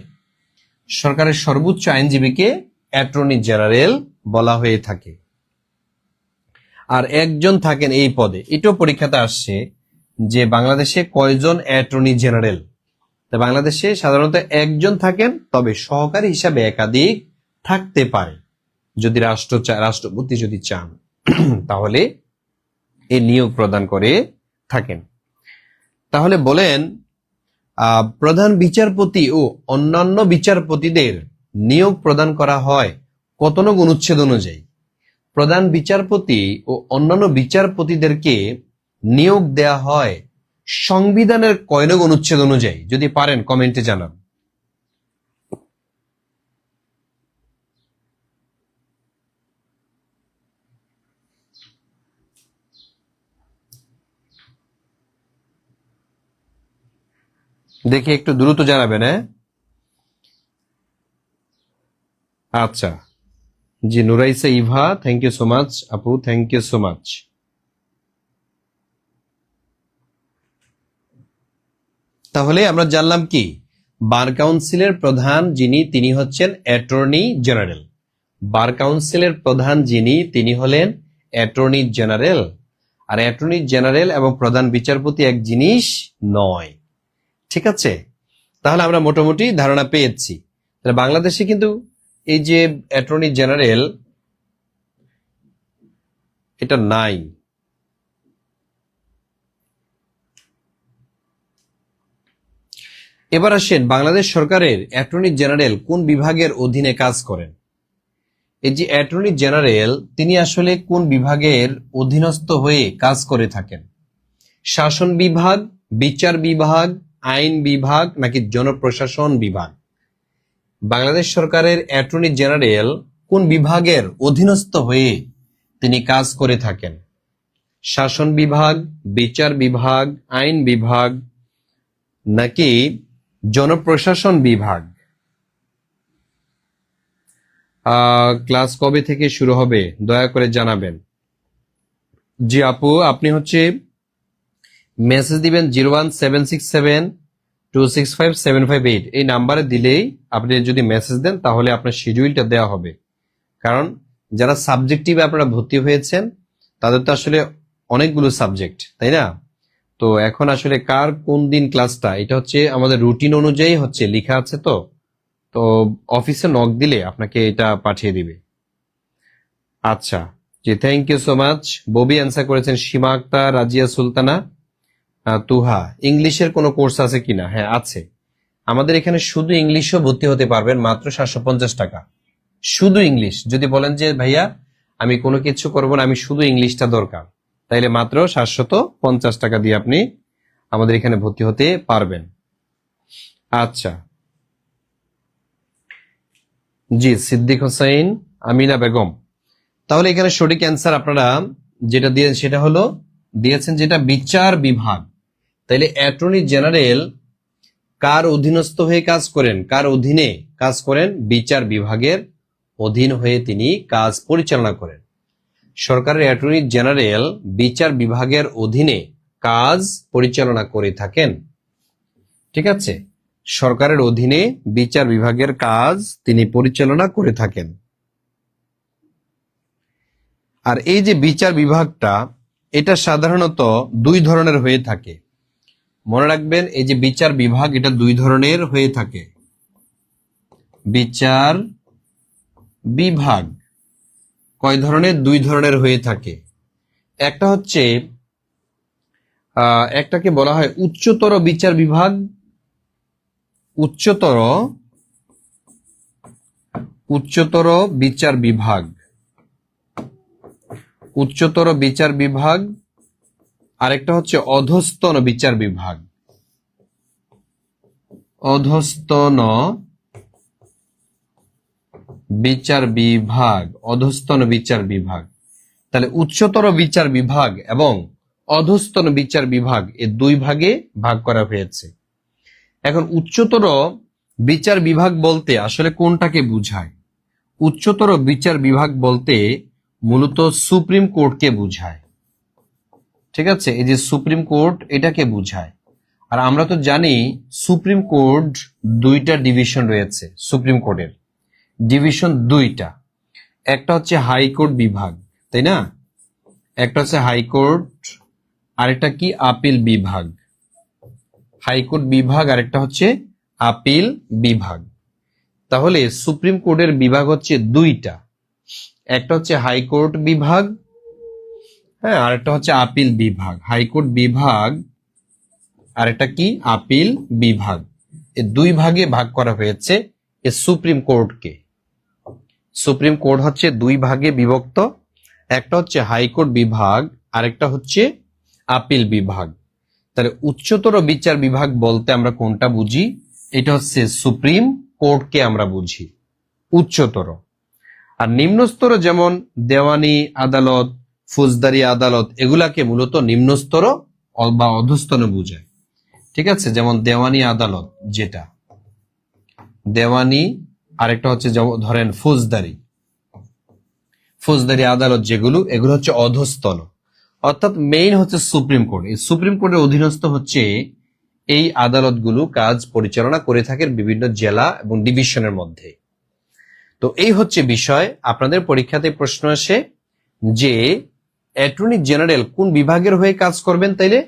সরকারের সর্বোচ্চ আইনজীবীকে অ্যাটর্নি জেনারেল বলা হয়ে থাকে। আর একজন থাকেন এই পদে। এটাও পরীক্ষাতে আসছে যে বাংলাদেশে কয়জন অ্যাটর্নি জেনারেল। বাংলাদেশে সাধারণত একজন থাকেন, তবে সহকারী হিসাবে একাধিক থাকতে পারে। যদি রাষ্ট্রপতি যদি চান তাহলে এই নিয়োগ প্রদান করে থাকেন। তাহলে বলেন, প্রধান বিচারপতি ও অন্যান্য বিচারপতিদের নিয়োগ প্রদান করা হয় কত নং অনুচ্ছেদ অনুযায়ী? প্রধান বিচারপতি ও অন্যান্য বিচারপতিদেরকে নিয়োগ দেয়া হয় সংবিধানের কয় নং অনুচ্ছেদ অনুযায়ী? যদি পারেন কমেন্টে জানান। দেখি একটু দ্রুত জানাবেন। আচ্ছা, জি, Nuraisa Eva, thank you so much আপু, থ্যাংক ইউ সো মাচ। তাহলে আমরা জানলাম কি, বার কাউন্সিলের প্রধান যিনি তিনি হচ্ছেন অ্যাটর্নি জেনারেল। বার কাউন্সিলের প্রধান যিনি তিনি হলেন অ্যাটর্নি জেনারেল। আর অ্যাটর্নি জেনারেল এবং প্রধান বিচারপতি এক জিনিস নয়। ঠিক আছে, তাহলে আমরা মোটামুটি ধারণা পেয়েছি। তাহলে বাংলাদেশে কিন্তু এই যে অ্যাটর্নি জেনারেল এটা নাই। এবার আসেন, বাংলাদেশ সরকারের অ্যাটর্নি জেনারেল কোন বিভাগের অধীনে কাজ করেন? এই যে অ্যাটর্নি জেনারেল তিনি আসলে কোন বিভাগের অধীনস্থ হয়ে কাজ করে থাকেন? শাসন বিভাগ, বিচার বিভাগ, আইন বিভাগ নাকি জনপ্রশাসন বিভাগ? বাংলাদেশ সরকারের অ্যাটর্নি জেনারেল কোন বিভাগের অধীনস্থ হয়ে তিনি কাজ করে থাকেন? শাসন বিভাগ, বিচার বিভাগ, আইন বিভাগ নাকি জনপ্রশাসন বিভাগ? ক্লাস কবে থেকে শুরু হবে দয়া করে জানাবেন। জি আপু, আপনি হচ্ছে মেসেজ দিবেন 01767265758 এই নাম্বারে দিলেই আপনি যদি মেসেজ দেন তাহলে আপনার শিডিউলটা দেওয়া হবে। কারণ যারা সাবজেক্টিভে আপনারা ভর্তি হয়েছেন তাদের তো আসলে অনেকগুলো সাবজেক্ট, তাই না? তো এখন আসলে কার কোন দিন ক্লাসটা এটা হচ্ছে আমাদের রুটিন অনুযায়ী হচ্ছে লেখা আছে। তো অফিসে নক দিলে আপনাকে এটা পাঠিয়ে দিবে। আচ্ছা, জি, thank you so much. Bobby answer করেছেন, সীমা আক্তার, রাজিয়া সুলতানা, তুহা। ইংলিশের কোনো কোর্স আছে কিনা? হ্যাঁ আছে, আমাদের এখানে শুধু ইংলিশও ভর্তি হতে পারবেন মাত্র 750 টাকা। শুধু ইংলিশ। যদি বলেন যে ভাইয়া আমি কোনো কিছু করবো না, আমি শুধু ইংলিশটা দরকার, তাইলে মাত্র 750 টাকা দিয়ে আপনি আমাদের এখানে ভর্তি হতে পারবেন। আচ্ছা, জি সিদ্দিক হোসেন, আমিনা বেগম। তাহলে এখানে সঠিক অ্যান্সার আপনারা যেটা দিয়ে সেটা হলো দিয়েছেন যেটা বিচার বিভাগ। তাইলে অ্যাটর্নি জেনারেল কার অধীনস্থ হয়ে কাজ করেন, কার অধীনে কাজ করেন? বিচার বিভাগের অধীন হয়ে তিনি কাজ পরিচালনা করেন। সরকারের অ্যাটর্নি জেনারেল বিচার বিভাগের অধীনে কাজ পরিচালনা করে থাকেন। ঠিক আছে, সরকারের অধীনে বিচার বিভাগের কাজ তিনি পরিচালনা করে থাকেন। আর এই যে বিচার বিভাগটা, এটা সাধারণত দুই ধরনের হয়ে থাকে। মনে রাখবেন, এই যে বিচার বিভাগ এটা দুই ধরনের হয়ে থাকে। বিচার বিভাগ কয় ধরনের? দুই ধরনের হয়ে থাকে। একটা হচ্ছে একটাকে বলা হয় উচ্চতর বিচার বিভাগ, উচ্চতর বিচার বিভাগ, উচ্চতর বিচার বিভাগ। আরেকটা হচ্ছে অধস্তন বিচার বিভাগ, অধস্তন বিচার বিভাগ, অধস্তন বিচার বিভাগ। তাহলে উচ্চতর বিচার বিভাগ এবং অধস্তন বিচার বিভাগ এই দুই ভাগে ভাগ করা হয়েছে। এখন উচ্চতর বিচার বিভাগ বলতে আসলে কোনটাকে বুঝায়? উচ্চতর বিচার বিভাগ বলতে মূলত সুপ্রিম কোর্টকে বুঝায়। ঠিক আছে, এই যে সুপ্রিম কোর্ট এটাকে বুঝায়। আর আমরা তো জানি সুপ্রিম কোর্ট দুইটা ডিভিশন রয়েছে। সুপ্রিম কোর্টের ডিভিশন দুইটা, একটা হচ্ছে হাইকোর্ট বিভাগ, তাই না? একটা হচ্ছে হাইকোর্ট, আরেকটা কি আপিল বিভাগ। হাইকোর্ট বিভাগ আরেকটা হচ্ছে আপিল বিভাগ। তাহলে সুপ্রিম কোর্টের বিভাগ হচ্ছে দুইটা, একটা হচ্ছে হাইকোর্ট বিভাগ, হ্যাঁ, আরেকটা হচ্ছে আপিল বিভাগ। হাইকোর্ট বিভাগ আরেকটা কি আপিল বিভাগ। এই দুই ভাগে ভাগ করা হয়েছে এই সুপ্রিম কোর্টকে। সুপ্রিম কোর্ট হচ্ছে দুই ভাগে বিভক্ত, একটা হচ্ছে হাইকোর্ট বিভাগ, আরেকটা হচ্ছে আপিল বিভাগ। তাহলে উচ্চতর বিচার বিভাগ বলতে আমরা কোনটা বুঝি? এটা হচ্ছে সুপ্রিম কোর্টকে আমরা বুঝি উচ্চতর। আর নিম্নস্তর যেমন দেওয়ানি আদালত, ফৌজদারি আদালত, এগুলাকে মূলত নিম্নস্তর বা অধস্তন বুঝায়। ঠিক আছে, যেমন দেওয়ানি আদালত যেটা, দেওয়ানি, আরেকটা হচ্ছে ধরেন ফৌজদারি আদালত যেগুলো, এগুলো হচ্ছে অধস্তন। অর্থাৎ মেইন হচ্ছে সুপ্রিম কোর্ট। এই সুপ্রিম কোর্টের অধীনস্থ হচ্ছে এই আদালতগুলো কাজ পরিচালনা করে থাকে বিভিন্ন জেলা এবং ডিভিশনের মধ্যে। তো এই হচ্ছে বিষয়। আপনাদের পরীক্ষাতে প্রশ্ন আসে যে অ্যাটর্নি জেনারেল কোন বিভাগের হয়ে কাজ করবেন? তাইলে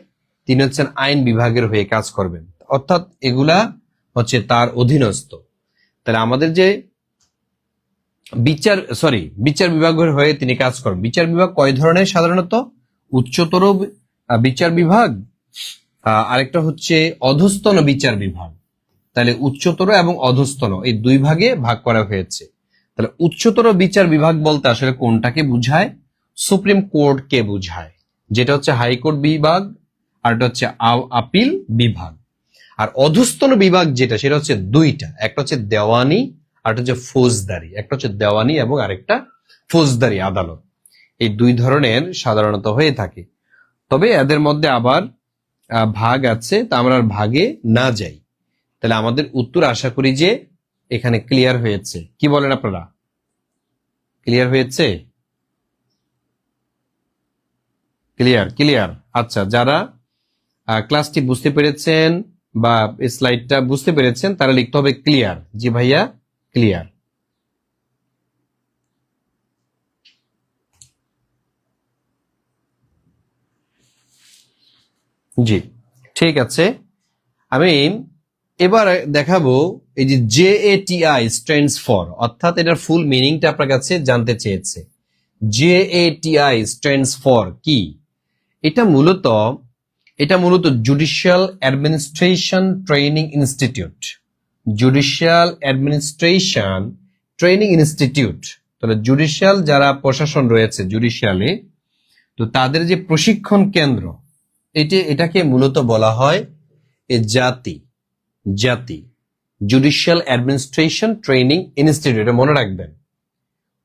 তিনি হচ্ছেন আইন বিভাগের হয়ে কাজ করবেন, অর্থাৎ এগুলা হচ্ছে তার অধীনস্থ। তাহলে আমাদের যে বিচার বিভাগের হয়ে তিনি কাজ করেন। বিচার বিভাগ কয় ধরনের? সাধারণত উচ্চতর বিচার বিভাগ, আরেকটা হচ্ছে অধস্তন বিচার বিভাগ। তাহলে উচ্চতর এবং অধস্তন এই দুই ভাগে ভাগ করা হয়েছে। তাহলে উচ্চতর বিচার বিভাগ বলতে আসলে কোনটাকে বুঝায়? সুপ্রিম কোর্টকে বুঝায়, যেটা হচ্ছে হাইকোর্ট বিভাগ, আর এটা হচ্ছে আপিল বিভাগ। আর অধস্তন বিভাগ যেটা, সেটা হচ্ছে দুইটা, একটা হচ্ছে দেওয়ানি আর একটা হচ্ছে ফৌজদারি। একটা হচ্ছে দেওয়ানি এবং আরেকটা ফৌজদারি আদালত। এই দুই ধরনের সাধারণত হয়ে থাকে। তবে এদের মধ্যে আবার ভাগ আছে, তা আমরা ভাগে না যাই। তাহলে আমাদের উত্তর আশা করি যে এখানে ক্লিয়ার হয়েছে। কি বলেন আপনারা? ক্লিয়ার হয়েছে? ক্লিয়ার। আচ্ছা, যারা ক্লাসটি বুঝতে পেরেছেন বা স্লাইডটা বুঝতে পেরেছেন তারা লিখতে হবে ক্লিয়ার। জি ভাইয়া, ক্লিয়ার। জি ঠিক আছে। আমি এবার দেখাবো এই যে JATI স্ট্যান্ডস ফর, অর্থাৎ এটার ফুল মিনিংটা আপনার কাছে জানতে চেয়েছে। JATI স্ট্যান্ডস ফর কি? এটা মূলত judicial administration training institute. Judicial administration training institute. তাহলে জুডিশিয়াল যারা প্রশাসন রয়েছে জুডিশিয়ালে, তো তাদের যে প্রশিক্ষণ কেন্দ্র এটাকে মূলত বলা হয় জাতি জুডিশিয়াল অ্যাডমিনিস্ট্রেশন ট্রেনিং ইনস্টিটিউট, এটা মনে রাখবেন।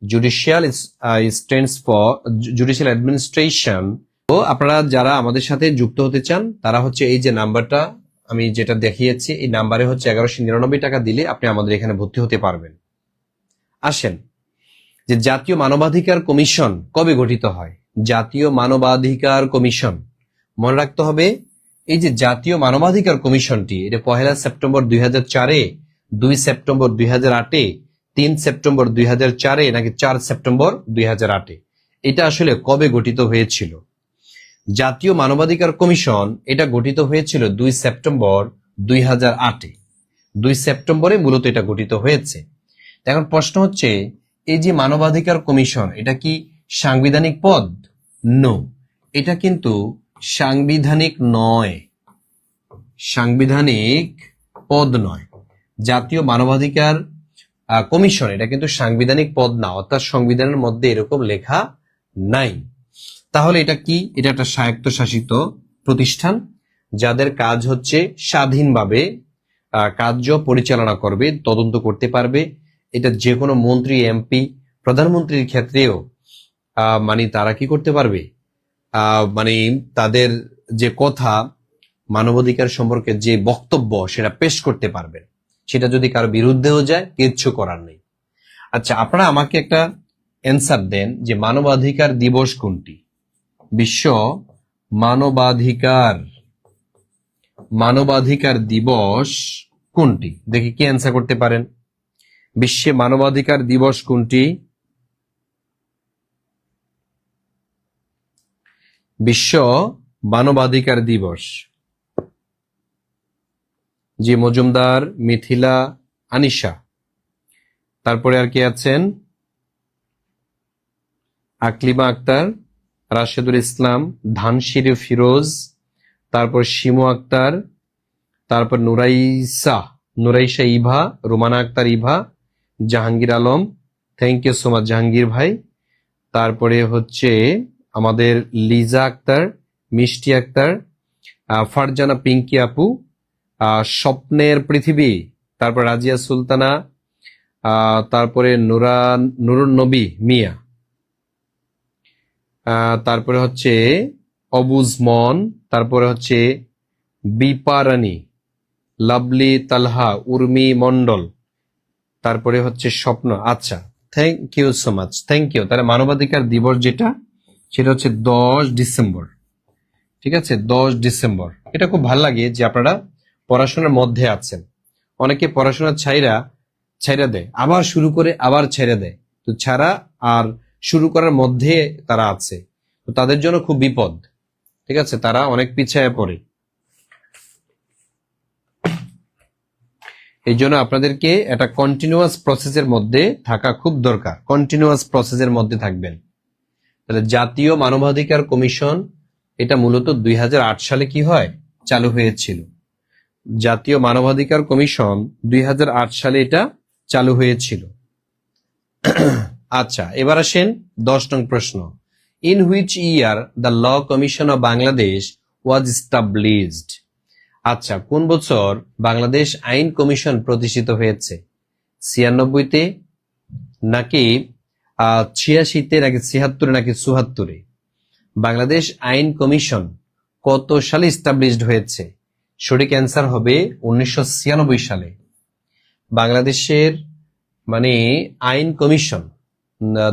Judicial stands for judicial administration. তো আপনারা যারা আমাদের সাথে যুক্ত হতে চান তারা হচ্ছে এই যে নাম্বারটা আমি যেটা দেখিয়েছি, এই নাম্বারে হচ্ছে 1199 টাকা দিলে আপনি আমাদের এখানে ভর্তি হতে পারবেন। আসেন, যে জাতীয় মানবাধিকার কমিশন কবে গঠিত হয়? জাতীয় মানবাধিকার কমিশন মনে রাখতে হবে, এই যে জাতীয় মানবাধিকার কমিশনটি এটা 1 সেপ্টেম্বর 2004-এ, 2 সেপ্টেম্বর 2008-এ, 3 সেপ্টেম্বর 2004-এ নাকি 4 সেপ্টেম্বর 2008-এ, এটা আসলে কবে গঠিত হয়েছিল? জাতীয় মানবাধিকার কমিশন এটা গঠিত হয়েছিল 2 সেপ্টেম্বর 2008-এ। 2 সেপ্টেম্বরে মূলত এটা গঠিত হয়েছে। এখন প্রশ্ন হচ্ছে, এই যে মানবাধিকার কমিশন এটা কি সাংবিধানিক পদ? নো, এটা কিন্তু সাংবিধানিক নয়, সাংবিধানিক পদ নয়। জাতীয় মানবাধিকার কমিশন এটা কিন্তু সাংবিধানিক পদ না, অর্থাৎ সংবিধানের মধ্যে এরকম লেখা নাই। তাহলে এটা কি? এটা একটা স্বায়ত্তশাসিত প্রতিষ্ঠান যাদের কাজ হচ্ছে স্বাধীনভাবে কার্য পরিচালনা করবে, তদন্ত করতে পারবে। এটা যে কোনো মন্ত্রী, এমপি, প্রধানমন্ত্রীর ক্ষেত্রেও মানে তারা কি করতে পারবে, মানে তাদের যে কথা মানবাধিকার সম্পর্কে যে বক্তব্য সেটা পেশ করতে পারবে। সেটা যদি কারো বিরুদ্ধেও যায় কিচ্ছু করার নেই। আচ্ছা, আপনারা আমাকে একটা অ্যান্সার দেন যে মানবাধিকার দিবস কোনটি? বিশ্ব মানবাধিকার দিবস কোনটি? দেখি কি অ্যান্সার করতে পারেন। বিশ্বে মানবাধিকার দিবস কোনটি? বিশ্ব মানবাধিকার দিবস। জি মজুমদার, মিথিলা, আনিশা, তারপরে আর কি আছেন? আকলিমা আক্তার, রাশেদুল ইসলাম, ধানশিরি ফিরোজ, তারপর শিমু আক্তার, তারপর Nuraisha Eva, Romana Akter Eva, Jahangir Alam, thank you so much Jahangir ভাই। তারপরে হচ্ছে আমাদের লিজা আক্তার, মিষ্টি আক্তার, ফারজানা পিঙ্কি আপু, স্বপ্নের পৃথিবী, তারপর রাজিয়া সুলতানা, তারপরে নুরুন নবী মিয়া, তারপরে হচ্ছে অবুজ মন, তারপরে হচ্ছে বিপারানি, লাভলি তালহা, উর্মি মন্ডল, তারপরে হচ্ছে স্বপ্ন। আচ্ছা, thank you so much, thank you. তাহলে মানবাধিকার দিবস যেটা সেটা হচ্ছে 10 ডিসেম্বর। ঠিক আছে, 10 ডিসেম্বর। এটা খুব ভালো লাগে যে আপনারা পড়াশোনার মধ্যে আছেন। অনেকে পড়াশোনা ছাইরা দেয়, আবার শুরু করে, আবার ছেড়ে দেয়। তো ছাড়া আর শুরু করার মধ্যে তারা আছে, তো তাদের জন্য খুব বিপদ। ঠিক আছে, তারা অনেক পিছায় পড়ে। এই জন্য আপনাদেরকে একটা কন্টিনিউয়াস প্রসেসের মধ্যে থাকা খুব দরকার। কন্টিনিউয়াস প্রসেসের মধ্যে থাকবেন। তাহলে জাতীয় মানবাধিকার কমিশন এটা মূলত 2008 সালে কি হয়, চালু হয়েছিল। জাতীয় মানবাধিকার কমিশন 2008 সালে এটা চালু হয়েছিল। আচ্ছা, এবার আসেন 10 নং প্রশ্ন। In which year the law commission of Bangladesh was established? আচ্ছা, কোন বছর বাংলাদেশ আইন কমিশন প্রতিষ্ঠিত হয়েছে? 96-তে নাকি 86-তে নাকি 76-এ নাকি 74-এ? বাংলাদেশ আইন কমিশন কত সালে এস্টাবলিশড হয়েছে? সঠিক অ্যান্সার হবে 1996 সালে। বাংলাদেশের মানে আইন কমিশন,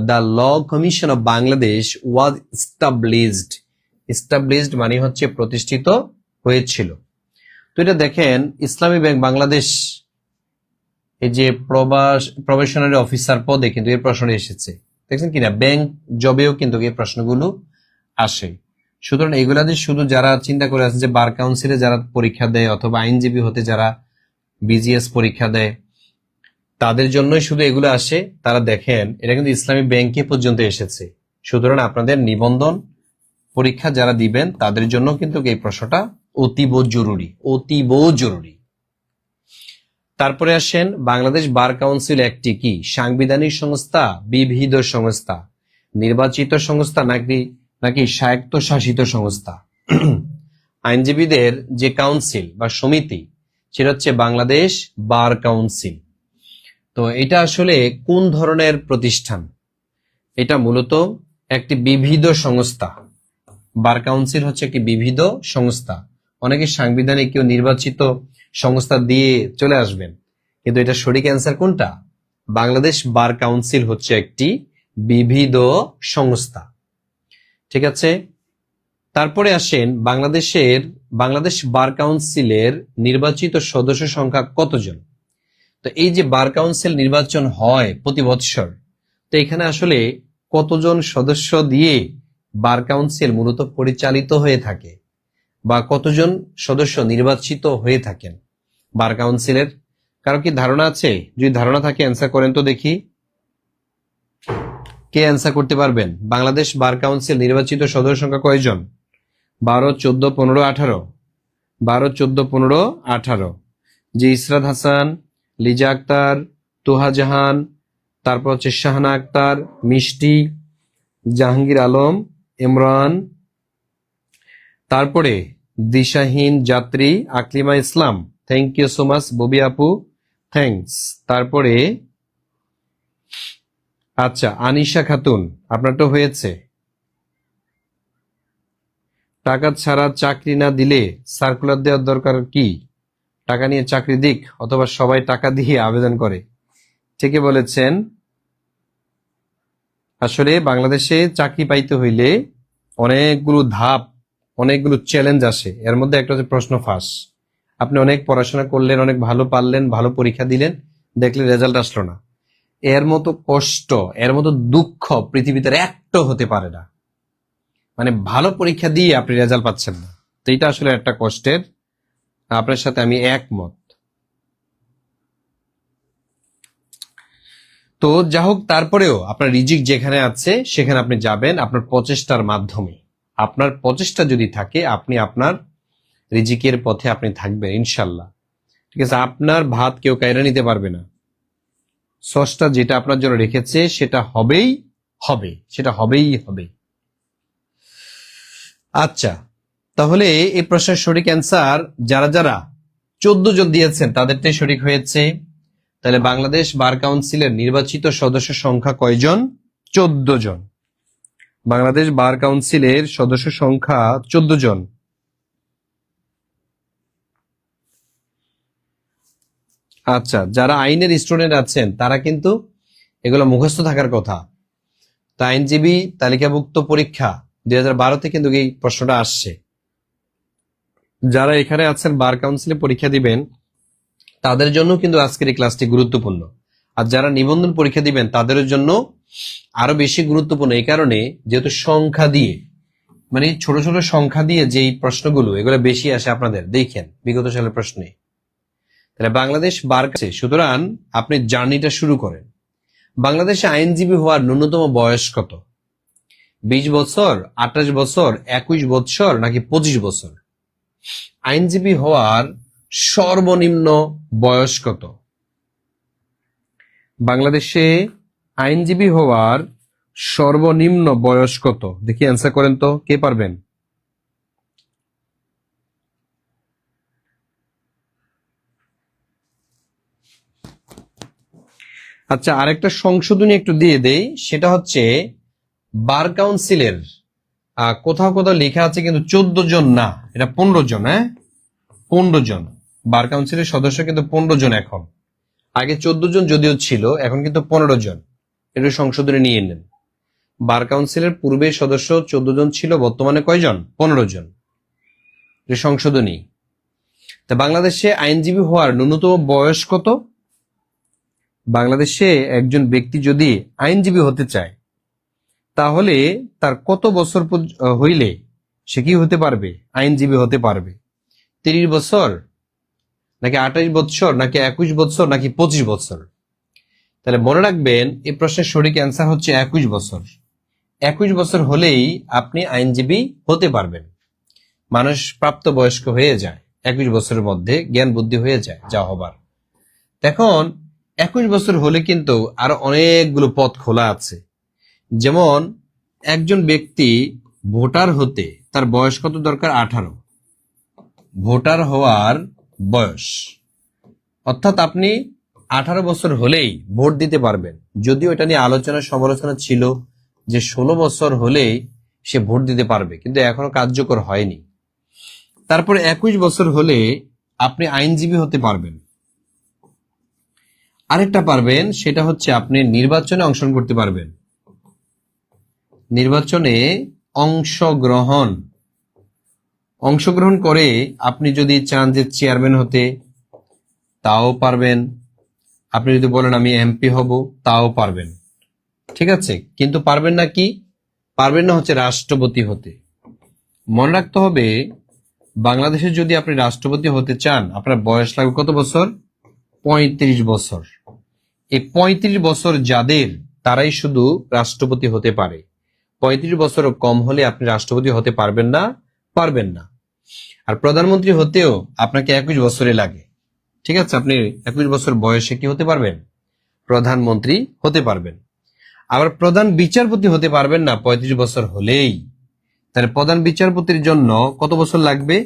the law commission of Bangladesh was established মানে হচ্ছে প্রতিষ্ঠিত হয়েছিল। তো এটা দেখেন, ইসলামী ব্যাংক বাংলাদেশ এই যে প্রবেশনারি অফিসার পদে কিন্তু এই প্রশ্নটা এসেছে, দেখছেন কিনা? ব্যাংক জবেও কিন্তু এই প্রশ্নগুলো আসে। সুতরাং এগুলা যে শুধু যারা চিন্তা করে আছে যে বার কাউন্সিলে যারা পরীক্ষা দেয় অথবা আইনজীবী হতে যারা বিজিএস পরীক্ষা দেয় তাদের জন্যই শুধু এগুলো আসে, তারা দেখেন এটা কিন্তু ইসলামী ব্যাংকে পর্যন্ত এসেছে। সুতরাং আপনাদের নিবন্ধন পরীক্ষা যারা দিবেন তাদের জন্য কিন্তু এই প্রশ্নটা অতীব জরুরি। তারপরে আসেন, বাংলাদেশ বার কাউন্সিল একটি কি সাংবিধানিক সংস্থা, বিবিধ সংস্থা, নির্বাচিত সংস্থা নাকি নাকি স্বায়ত্তশাসিত সংস্থা? আইনজীবীদের যে কাউন্সিল বা সমিতি, সেটা হচ্ছে বাংলাদেশ বার কাউন্সিল। তো এটা আসলে কোন ধরনের প্রতিষ্ঠান? এটা মূলত একটি বিবিধ সংস্থা। বার কাউন্সিল হচ্ছে একটি বিবিধ সংস্থা। অনেকে সাংবিধানিক কেউ নির্বাচিত সংস্থা দিয়ে চলে আসবেন, কিন্তু এটা সঠিক অ্যান্সার কোনটা? বাংলাদেশ বার কাউন্সিল হচ্ছে একটি বিবিধ সংস্থা। ঠিক আছে, তারপরে আসেন বাংলাদেশ বার কাউন্সিলের নির্বাচিত সদস্য সংখ্যা কতজন? তো এই যে বার কাউন্সিল নির্বাচন হয় প্রতি বৎসর, তো এখানে আসলে কতজন সদস্য দিয়ে বার কাউন্সিল মূলত পরিচালিত হয়ে থাকে, বা কতজন সদস্য নির্বাচিত হয়ে থাকেন বার কাউন্সিলের? কারো কি ধারণা আছে? যদি ধারণা থাকে অ্যান্সার করেন তো দেখি। কে অ্যান্সার করতে পারবেন? বাংলাদেশ বার কাউন্সিল নির্বাচিত সদস্য সংখ্যা কয়জন? 12, 14, 15, 18? 12, 14, 15, 18। যে ইসরাত হাসান, লিজা আক্তার, তোহা জাহান, তারপর হচ্ছে শাহানা আক্তার, মিষ্টি, জাহাঙ্গীর আলম, ইমরান, তারপরে দিশাহীন যাত্রী, Aklima Islam, thank you so much Bobby আপু, থ্যাঙ্কস। তারপরে আচ্ছা, আনিশা খাতুন, আপনারটা হয়েছে। টাকা ছাড়া চাকরি না দিলে সার্কুলার দেওয়ার দরকার কি? টাকা নিয়ে চাকরি দিক, অথবা সবাই টাকা দিয়ে আবেদন করে। ঠিকই বলেছেন। আসলে বাংলাদেশে চাকরি পাইতে হইলে অনেকগুলো ধাপ, অনেকগুলো চ্যালেঞ্জ আসে। এর মধ্যে একটা হচ্ছে প্রশ্ন ফাঁস। আপনি অনেক পড়াশোনা করলেন, অনেক ভালো পারলেন, ভালো পরীক্ষা দিলেন, দেখলে রেজাল্ট আসলো না। এর মতো কষ্ট, এর মতো দুঃখ পৃথিবীতে একটা হতে পারে না। মানে ভালো পরীক্ষা দিয়ে আপনি রেজাল্ট পাচ্ছেন না, তো এটা আসলে একটা কষ্টের। আপনার সাথে আমি একমত। তো যা হোক, তারপরেও আপনার রিজিক যেখানে আছে সেখানে আপনি যাবেন আপনার প্রচেষ্টার মাধ্যমে। আপনার প্রচেষ্টা যদি থাকে, আপনি আপনার রিজিকের পথে আপনি থাকবেন ইনশাল্লাহ। ঠিক আছে, আপনার ভাত কেউ কাইরা নিতে পারবে না। সসটা যেটা আপনার জন্য রেখেছে সেটা হবেই হবে, সেটা হবেই হবে। আচ্ছা, তাহলে এই প্রশ্নের সঠিক অ্যান্সার যারা যারা 14 জন দিয়েছেন তাদেরটাই সঠিক হয়েছে। তাহলে বাংলাদেশ বার কাউন্সিলের নির্বাচিত সদস্য সংখ্যা কয়জন? 14 জন। বাংলাদেশ বার কাউন্সিলের সদস্য সংখ্যা 14 জন। আচ্ছা, যারা আইনের স্টুডেন্ট আছেন তারা কিন্তু এগুলো মুখস্থ থাকার কথা। তা আইনজীবী তালিকাভুক্ত পরীক্ষা 2012-তে কিন্তু এই প্রশ্নটা আসছে। যারা এখানে আছেন বার কাউন্সিলে পরীক্ষা দিবেন, তাদের জন্য কিন্তু আজকের এই ক্লাসটি গুরুত্বপূর্ণ। আর যারা নিবন্ধন পরীক্ষা দিবেন তাদের জন্য আরো বেশি গুরুত্বপূর্ণ, এই কারণে যেহেতু সংখ্যা দিয়ে, মানে ছোট ছোট সংখ্যা দিয়ে যেই প্রশ্নগুলো এগুলো বেশি আসে আপনাদের, দেখেন বিগত সালের প্রশ্নে। তাহলে বাংলাদেশ বার কাছে, সুতরাং আপনি জার্নিটা শুরু করেন। বাংলাদেশে আইনজীবী হওয়ার ন্যূনতম বয়স কত? 20 বছর, 28 বছর, 21 বছর, নাকি 25 বছর? আইনজীবী হওয়ার সর্বনিম্ন বয়স কত? বাংলাদেশে আইনজীবী হওয়ার সর্বনিম্ন বয়স কত? দেখি অ্যান্সার করেন তো, কে পারবেন? আচ্ছা, আরেকটা সংশোধনী একটু দিয়ে দেই, সেটা হচ্ছে বার কাউন্সিলের কোথাও কোথাও লেখা আছে কিন্তু 14 জন না, এটা 15 জন। হ্যাঁ, 15 জন। বার কাউন্সিলের সদস্য কিন্তু 15 জন এখন। আগে 14 জন যদিও ছিল, এখন কিন্তু 15 জন। একটু সংশোধনী নিয়ে নেন। বার কাউন্সিলের পূর্বে সদস্য 14 জন ছিল, বর্তমানে কয়জন? 15 জন। সংশোধনী। তা বাংলাদেশে আইনজীবী হওয়ার ন্যূনতম বয়স কত? বাংলাদেশে একজন ব্যক্তি যদি আইনজীবী হতে চায়, তাহলে তার কত বছর হইলে সে কি হতে পারবে? আইনজীবী হতে পারবে। 30 বছর, নাকি 28 বছর, নাকি 21 বছর, নাকি 25 বছর? তাহলে মনে রাখবেন, এই প্রশ্নের সঠিক অ্যান্সার হচ্ছে 21 বছর। 21 বছর হলেই আপনি আইনজীবী হতে পারবেন। মানুষ প্রাপ্তবয়স্ক হয়ে যায় 21 বছরের মধ্যে, জ্ঞান বুদ্ধি হয়ে যায় যা হবার। এখন 21 বছর হলে কিন্তু আরো অনেকগুলো পথ খোলা আছে। যেমন একজন ব্যক্তি ভোটার হতে তার বয়স কত দরকার? 18। ভোটার হওয়ার বয়স, অর্থাৎ আপনি 18 বছর হলেই ভোট দিতে পারবেন। যদিও এটা নিয়ে আলোচনা সমালোচনা ছিল যে 16 বছর হলেই সে ভোট দিতে পারবে, কিন্তু এখনো কার্যকর হয়নি। তারপরে 21 বছর হলে আপনি আইনজীবী হতে পারবেন। আরেকটা পারবেন, সেটা হচ্ছে আপনি নির্বাচনে অংশগ্রহণ করতে পারবেন। নির্বাচনে অংশগ্রহণ করে আপনি যদি চান যে চেয়ারম্যান হতে, তাও পারবেন। আপনি যদি বলেন আমি এমপি হব, তাও পারবেন। ঠিক আছে, কিন্তু পারবেন না কি? পারবেন না হচ্ছে রাষ্ট্রপতি হতে। মনে রাখতে হবে, বাংলাদেশে যদি আপনি রাষ্ট্রপতি হতে চান, আপনার বয়স লাগবে কত বছর? 35 বছর। এই 35 বছর যাদের, তারাই শুধু রাষ্ট্রপতি হতে পারে। 35 বছরও কম হলে আপনি রাষ্ট্রপতি হতে পারবেন না। আর প্রধানমন্ত্রী হতেও আপনাকে 21 বছরে লাগে। ঠিক আছে, আপনি 21 বছর বয়সে কি হতে পারবেন? প্রধানমন্ত্রী হতে পারবেন। আবার প্রধান বিচারপতি হতে পারবেন না 35 বছর হলেই। তাহলে প্রধান বিচারপতির জন্য কত বছর লাগবে?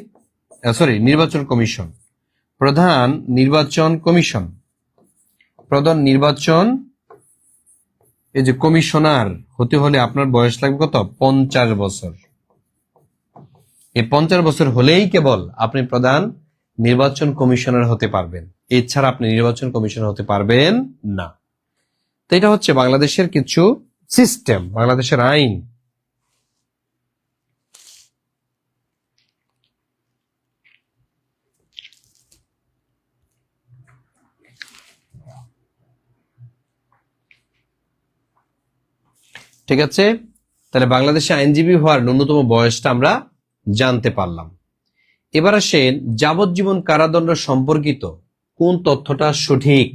নির্বাচন কমিশন, প্রধান নির্বাচন এই যে কমিশনার হতে হলে আপনার বয়স লাগবে কত? 50 বছর। এই 50 বছর হলেই কেবল আপনি প্রধান নির্বাচন কমিশনার হতে পারবেন, এছাড়া আপনি নির্বাচন কমিশনার হতে পারবেন না। তো এটা হচ্ছে বাংলাদেশের কিছু সিস্টেম, বাংলাদেশের আইন। ঠিক আছে, তাহলে বাংলাদেশে আইনজীবী হওয়ার ন্যূনতম বয়সটা আমরা জানতে পারলাম। এবার আসেন, যাবজ্জীবন কারাদণ্ড সম্পর্কিত কোন তথ্যটা সঠিক?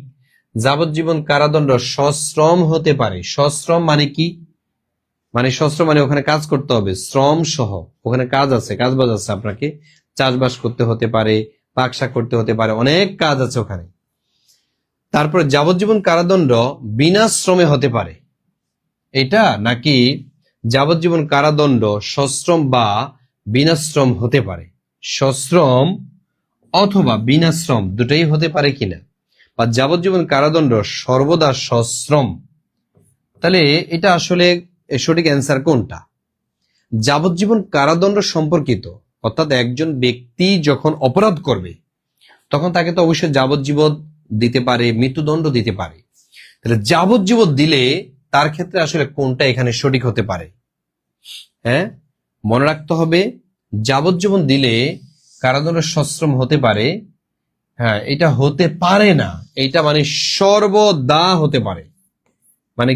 যাবজ্জীবন কারাদণ্ড সশ্রম হতে পারে। সশ্রম মানে কি? সশ্রম মানে ওখানে কাজ করতে হবে, শ্রম সহ। ওখানে কাজ আছে, কাজবাজ আছে, আপনাকে চাষবাস করতে হতে পারে, পাকশাক করতে হতে পারে, অনেক কাজ আছে ওখানে। তারপরে যাবজ্জীবন কারাদণ্ড বিনা শ্রমে হতে পারে, এটা নাকি যাবজ্জীবন কারাদণ্ড সশ্রম বা বিনাশ্রম হতে পারে? সশ্রম অথবা বিনাশ্রম দুটাই হতে পারে কিনা, বা যাবজ্জীবন কারাদণ্ড সর্বদা সশ্রম? তাহলে এটা আসলে সঠিক অ্যান্সার কোনটা? যাবজ্জীবন কারাদণ্ড সম্পর্কিত, অর্থাৎ একজন ব্যক্তি যখন অপরাধ করবে তখন তাকে তো অবশ্যই যাবজ্জীবন দিতে পারে, মৃত্যুদণ্ড দিতে পারে। তাহলে যাবজ্জীবন দিলে তার ক্ষেত্রে আসলে কোনটা এখানে সঠিক হতে পারে? হ্যাঁ, মনে রাখতে হবে, যাবজ্জীবন দিলে কারাদণ্ড সশ্রম হতে পারে। হ্যাঁ, এটা হতে পারে না, এটা সর্বদা হতে পারে।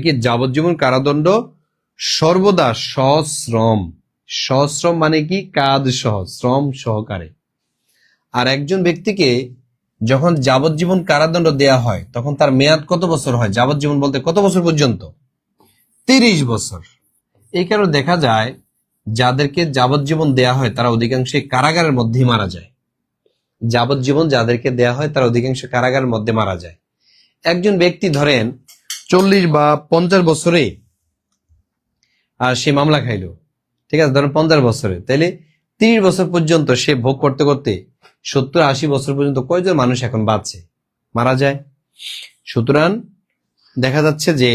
কি, যাবজ্জীবন কারাদণ্ড সর্বদা সশ্রম। সশ্রম মানে কি? কাজ সহ, শ্রম সহকারে। আর একজন ব্যক্তিকে যখন যাবজ্জীবন কারাদণ্ড দেয়া হয় তখন তার মেয়াদ কত বছর হয়? যাবজ্জীবন বলতে কত বছর পর্যন্ত? 30 বছর। এই কারণে দেখা যায় যাদেরকে যাবজ্জীবন দেয়া হয় তারা অধিকাংশই কারাগারের মধ্যেই মারা যায়। যাবজ্জীবন যাদেরকে দেয়া হয় তারা অধিকাংশ কারাগারের মধ্যে মারা যায়। একজন ব্যক্তি ধরেন 40 বা 50 বছরে সে মামলা খাইলো, ঠিক আছে, ধরেন 50 বছরে, তাইলে 30 বছর পর্যন্ত সে ভোগ করতে করতে 70-80 বছর পর্যন্ত কয়জন মানুষ এখন বাঁচে? মারা যায়। সুতরাং দেখা যাচ্ছে যে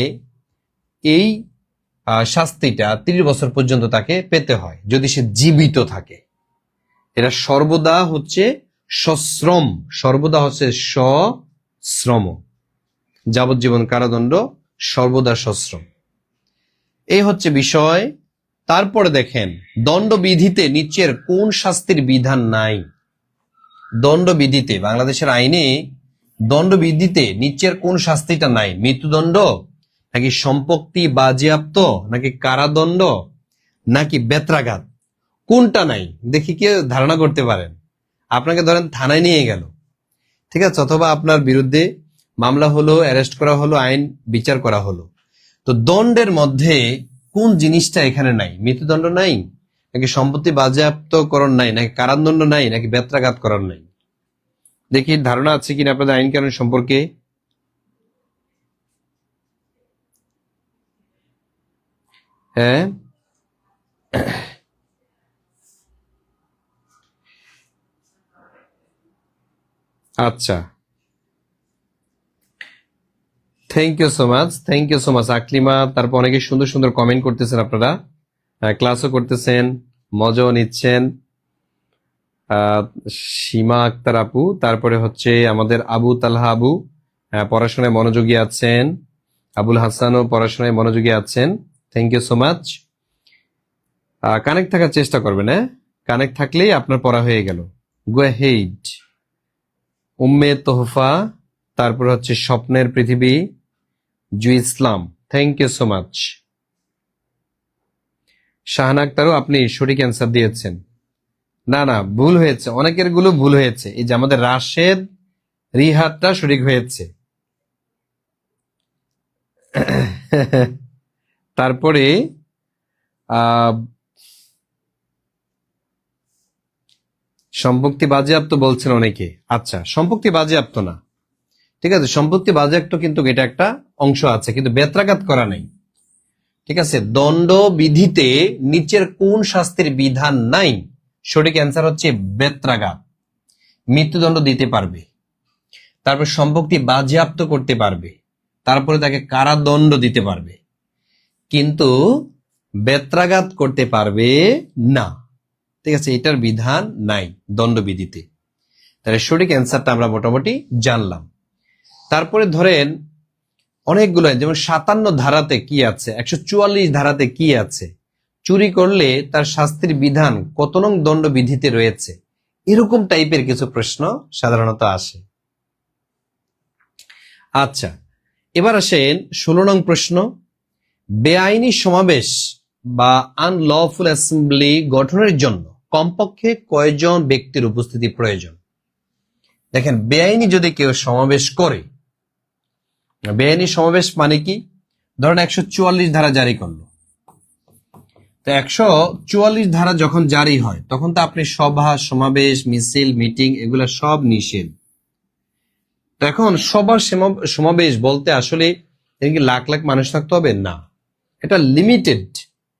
এই শাস্তিটা 30 বছর পর্যন্ত তাকে পেতে হয় যদি সে জীবিত থাকে। এটা সর্বদা হচ্ছে সশ্রম, সর্বদা হচ্ছে সশ্রম। যাবজ্জীবন কারাদণ্ড সর্বদা সশ্রম, এই হচ্ছে বিষয়। তারপরে দেখেন, দণ্ডবিধিতে নিচের কোন শাস্তির বিধান নাই? দণ্ডবিধিতে, বাংলাদেশের আইনে দণ্ডবিধিতে নিচের কোন শাস্তিটা নাই? মৃত্যুদণ্ড, নাকি সম্পত্তি বাজেয়াপ্ত, নাকি কারাদণ্ড, নাকি বেত্রাঘাত? কোনটা নাই দেখি, কে ধারণা করতে পারেন? আপনাকে ধরেন থানায় নিয়ে গেল, ঠিক আছে, অথবা আপনার বিরুদ্ধে মামলা হলো, অ্যারেস্ট করা হলো, আইন বিচার করা হলো, তো দণ্ডের মধ্যে কোন জিনিসটা এখানে নাই? মৃত্যুদণ্ড নাই, নাকি সম্পত্তি বাজেয়াপ্তকরণ নাই, নাকি কারাদণ্ড নাই, নাকি বেত্রাঘাত করার নাই? দেখি ধারণা আছে কিনা আপনাদের আইন কানুন সম্পর্কে। হ্যাঁ, আচ্ছা, thank you so much Aklima. তারপর অনেকে সুন্দর সুন্দর কমেন্ট করতেছেন, আপনারা ক্লাসও করতেছেন, মজাও নিচ্ছেন। আহ, সীমা আক্তার আপু, তারপরে হচ্ছে আমাদের আবু তালহা আবু পড়াশোনায় মনোযোগী আছেন, আবুল হাসানও পড়াশোনায় মনোযোগী আছেন। Thank you so much. Connect থাকার চেষ্টা করবেন, হ্যাঁ, কানেক্ট থাকলেই আপনার পড়া হয়ে গেল। গো হেড উম্মে তোহফা, তারপর হচ্ছে স্বপ্নের পৃথিবী, Ju Islam, thank you so much. Shahana আক্তারও আপনি সঠিক অ্যান্সার দিয়েছেন। না না, ভুল হয়েছে, অনেকের গুলো ভুল হয়েছে। এই যে আমাদের রাশেদ রিহাতটা সঠিক হয়েছে। তারপরে আহ সম্পত্তি বাজেয়াপ্ত বলছেন অনেকে। আচ্ছা, সম্পত্তি বাজেয়াপ্ত না, ঠিক আছে, সম্পত্তি বাজেয়াপ্ত কিন্তু এটা একটা অংশ আছে, কিন্তু বেত্রাঘাত করা নাই। ঠিক আছে, দণ্ড বিধিতে নিচের কোন শাস্তির বিধান নাই? সঠিক অ্যান্সার হচ্ছে বেত্রাঘাত। মৃত্যুদণ্ড দিতে পারবে, তারপর সম্পত্তি বাজেয়াপ্ত করতে পারবে, তারপরে তাকে কারাদণ্ড দিতে পারবে, কিন্তু বেত্রাঘাত করতে পারবে না। ঠিক আছে, এটার বিধান নাই দণ্ডবিধিতে। তাহলে সঠিক অ্যান্সারটা আমরা মোটামুটি জানলাম। তারপরে ধরেন অনেকগুলো, যেমন 57 ধারাতে কি আছে, 144 ধারাতে কি আছে, চুরি করলে তার শাস্তির বিধান কত নং দণ্ডবিধিতে রয়েছে, এরকম টাইপের কিছু প্রশ্ন সাধারণত আসে। আচ্ছা, এবার আসেন 16 নং প্রশ্ন। বেআইনি সমাবেশ বা আনলফুল অ্যাসেম্বলি গঠনের জন্য কমপক্ষে কয়জন ব্যক্তির উপস্থিতি প্রয়োজন? দেখেন, বেআইনি যদি কেউ সমাবেশ করে, বেআইনি সমাবেশ মানে কি? ধরেন 144 ধারা জারি করলো, তো 144 ধারা যখন জারি হয় তখন তো আপনি সভা সমাবেশ মিছিল মিটিং এগুলা সব নিষেধ। তো এখন সভা সমাবেশ বলতে আসলে লাখ লাখ মানুষ থাকতে হবে না, এটা লিমিটেড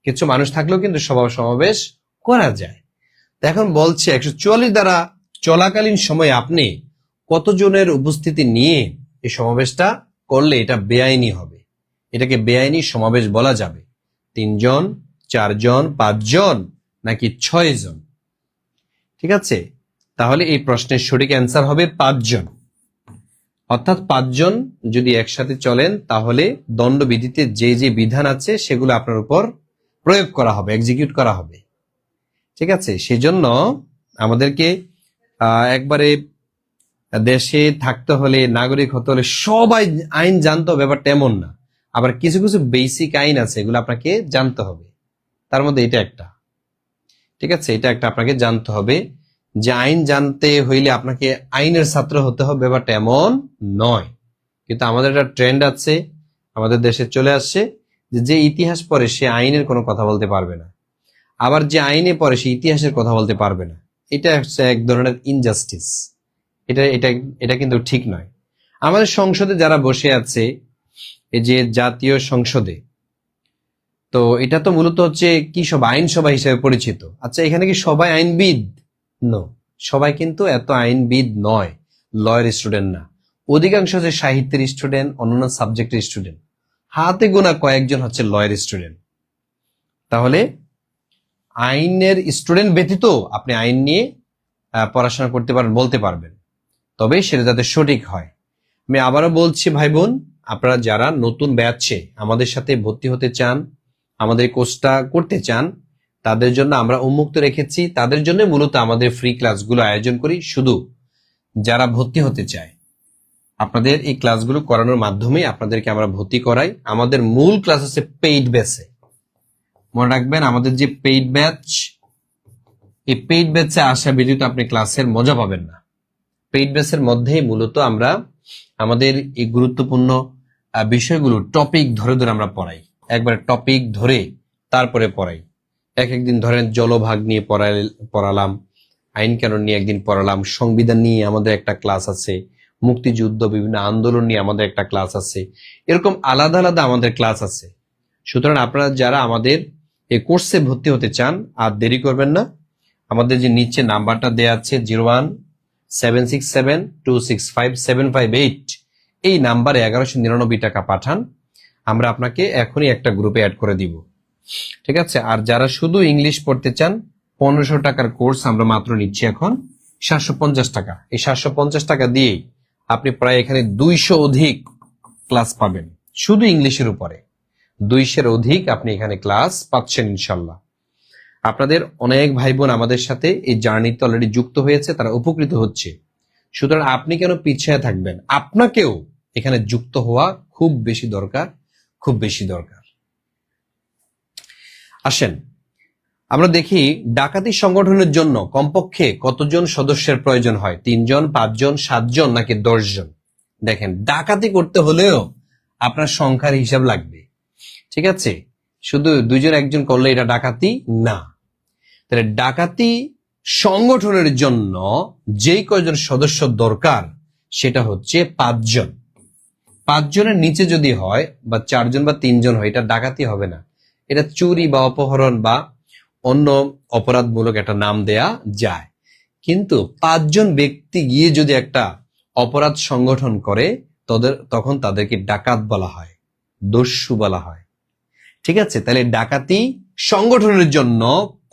কিছু মানুষ থাকলেও কিন্তু সভা সমাবেশ করা যায়। তো এখন বলছে 144 ধারা চলাকালীন সময়ে আপনি কতজনের উপস্থিতি নিয়ে এই সমাবেশটা করলে এটা বেআইনি হবে, এটাকে বেআইনি সমাবেশ বলা যাবে? 3 জন, 4 জন, 5 জন, নাকি 6 জন? ঠিক আছে, তাহলে এই প্রশ্নের সঠিক অ্যান্সার হবে 5 জন। অর্থাৎ 5 জন যদি একসাথে চলেন তাহলে দণ্ডবিধিতে যে যে বিধান আছে সেগুলো আপনার উপর প্রয়োগ করা হবে, এক্সিকিউট করা হবে। ঠিক আছে, সেজন্য আমাদেরকে একবারে দেশে থাকতে হলে, নাগরিক হতে হলে সবাই আইন জানতে হবে ব্যাপারটা এমন না। আবার কিছু কিছু বেসিক আইন আছে, এগুলো আপনাকে জানতে হবে। তার মধ্যে এটা একটা, ঠিক আছে, এটা একটা আপনাকে জানতে হবে যে আইন জানতে হইলে আপনাকে আইনের ছাত্র হতে হবে, ব্যাপারটা এমন নয়। কিন্তু আমাদের একটা ট্রেন্ড আছে, আমাদের দেশে চলে আসছে যে ইতিহাস পড়ে সে আইনের কোনো কথা বলতে পারবে না, আবার যে আইনে পড়ে সে ইতিহাসের কথা বলতে পারবে না। এটা হচ্ছে এক ধরনের ইনজাস্টিস। এটা এটা এটা কিন্তু ঠিক নয়। আমাদের সংসদে যারা বসে আছে, এই যে জাতীয় সংসদে, তো এটা তো মূলত হচ্ছে কি সব আইনসভা হিসেবে পরিচিত। আচ্ছা, এখানে কি সবাই আইনবিদ? নো, সবাই কিন্তু এত আইনবিদ নয়, লয়ের স্টুডেন্ট না। অধিকাংশ হচ্ছে সাহিত্যের স্টুডেন্ট, অন্যান্য সাবজেক্টের স্টুডেন্ট, হাতে গোনা কয়েকজন হচ্ছে লয়ের স্টুডেন্ট। তাহলে আইনের স্টুডেন্ট ব্যতীত আপনি আইন নিয়ে পড়াশোনা করতে পারেন, বলতে পারবেন, তবে সেটা যাতে সঠিক হয়। আমি আবারও বলছি ভাই বোন, আপনারা যারা নতুন ব্যাচে আমাদের সাথে ভর্তি হতে চান, আমাদের কোর্সটা করতে চান, তাদের জন্য আমরা উন্মুক্ত রেখেছি। তাদের জন্য মূলত আমাদের ফ্রি ক্লাসগুলো আয়োজন করি, শুধু যারা ভর্তি হতে চায়। আপনাদের এই ক্লাসগুলো করানোর মাধ্যমে আপনাদেরকে আমরা ভর্তি করাই। আমাদের মূল ক্লাস হচ্ছে পেইড ব্যাচে, মনে রাখবেন আমাদের যে পেইড ব্যাচ, এই পেইড ব্যাচে আসা ব্যতীত আপনি ক্লাসের মজা পাবেন না। পেইড ব্যাচের মধ্যেই মূলত আমরা আমাদের এই গুরুত্বপূর্ণ বিষয়গুলো টপিক ধরে ধরে আমরা পড়াই, একবার টপিক ধরে তারপরে পড়াই। একদিন ধরেন জলভাগ নিয়ে পড়ালাম, আইন কানুন নিয়ে একদিন পড়ালাম, সংবিধান নিয়ে আমাদের একটা ক্লাস আছে, মুক্তিযুদ্ধ বিভিন্ন আন্দোলন নিয়ে আমাদের একটা ক্লাস আছে, এরকম আলাদা আলাদা আমাদের ক্লাস আছে। সুতরাং আপনারা যারা আমাদের এই কোর্সে ভর্তি হতে চান আর দেরি করবেন না, আমাদের যে নিচে নাম্বারটা দেয়া আছে 767265758 এই নাম্বারে 1199 টাকা পাঠান, আমরা আপনাকে এখনই একটা গ্রুপে অ্যাড করে দিব। ঠিক আছে? আর যারা শুধু ইংলিশ পড়তে চান, 1500 টাকার কোর্স আমরা মাত্র নিচ্ছি এখন 750 টাকা। এই 750 টাকা দিয়েই আপনি প্রায় এখানে 200 অধিক ক্লাস পাবেন, শুধু ইংলিশের উপরে 200 অধিক আপনি এখানে ক্লাস পাচ্ছেন ইনশাল্লাহ। আপনাদের অনেক ভাই বোন আমাদের সাথে এই জার্নিতে অলরেডি যুক্ত হয়েছে, তারা উপকৃত হচ্ছে। সুতরাং আপনি কেন পিছিয়ে থাকবেন? আপনাকেও এখানে যুক্ত হওয়া খুব বেশি দরকার, খুব বেশি দরকার। আসেন আমরা দেখি ডাকাতি সংগঠনের জন্য কমপক্ষে কতজন সদস্যের প্রয়োজন হয়? 3 জন, 5 জন, 7 জন নাকি 10 জন? দেখেন, ডাকাতি করতে হলেও আপনার সংখ্যার হিসাব লাগবে। ঠিক আছে? শুধু 2 জন 1 জন করলে এটা ডাকাতি না। তাহলে ডাকাতি সংগঠনের জন্য যেই কয়জন সদস্য দরকার সেটা হচ্ছে 5 জন। 5 জনের নিচে যদি হয় বা 4 জন বা 3 জন হয়, এটা ডাকাতি হবে না, এটা চুরি বা অপহরণ বা অন্য অপরাধমূলক একটা নাম দেয়া যায়। কিন্তু 5 জন ব্যক্তি গিয়ে যদি একটা অপরাধ সংগঠন করে তখন তাদেরকে ডাকাত বলা হয়, দস্যু বলা হয়। ঠিক আছে? তাহলে ডাকাতি সংগঠনের জন্য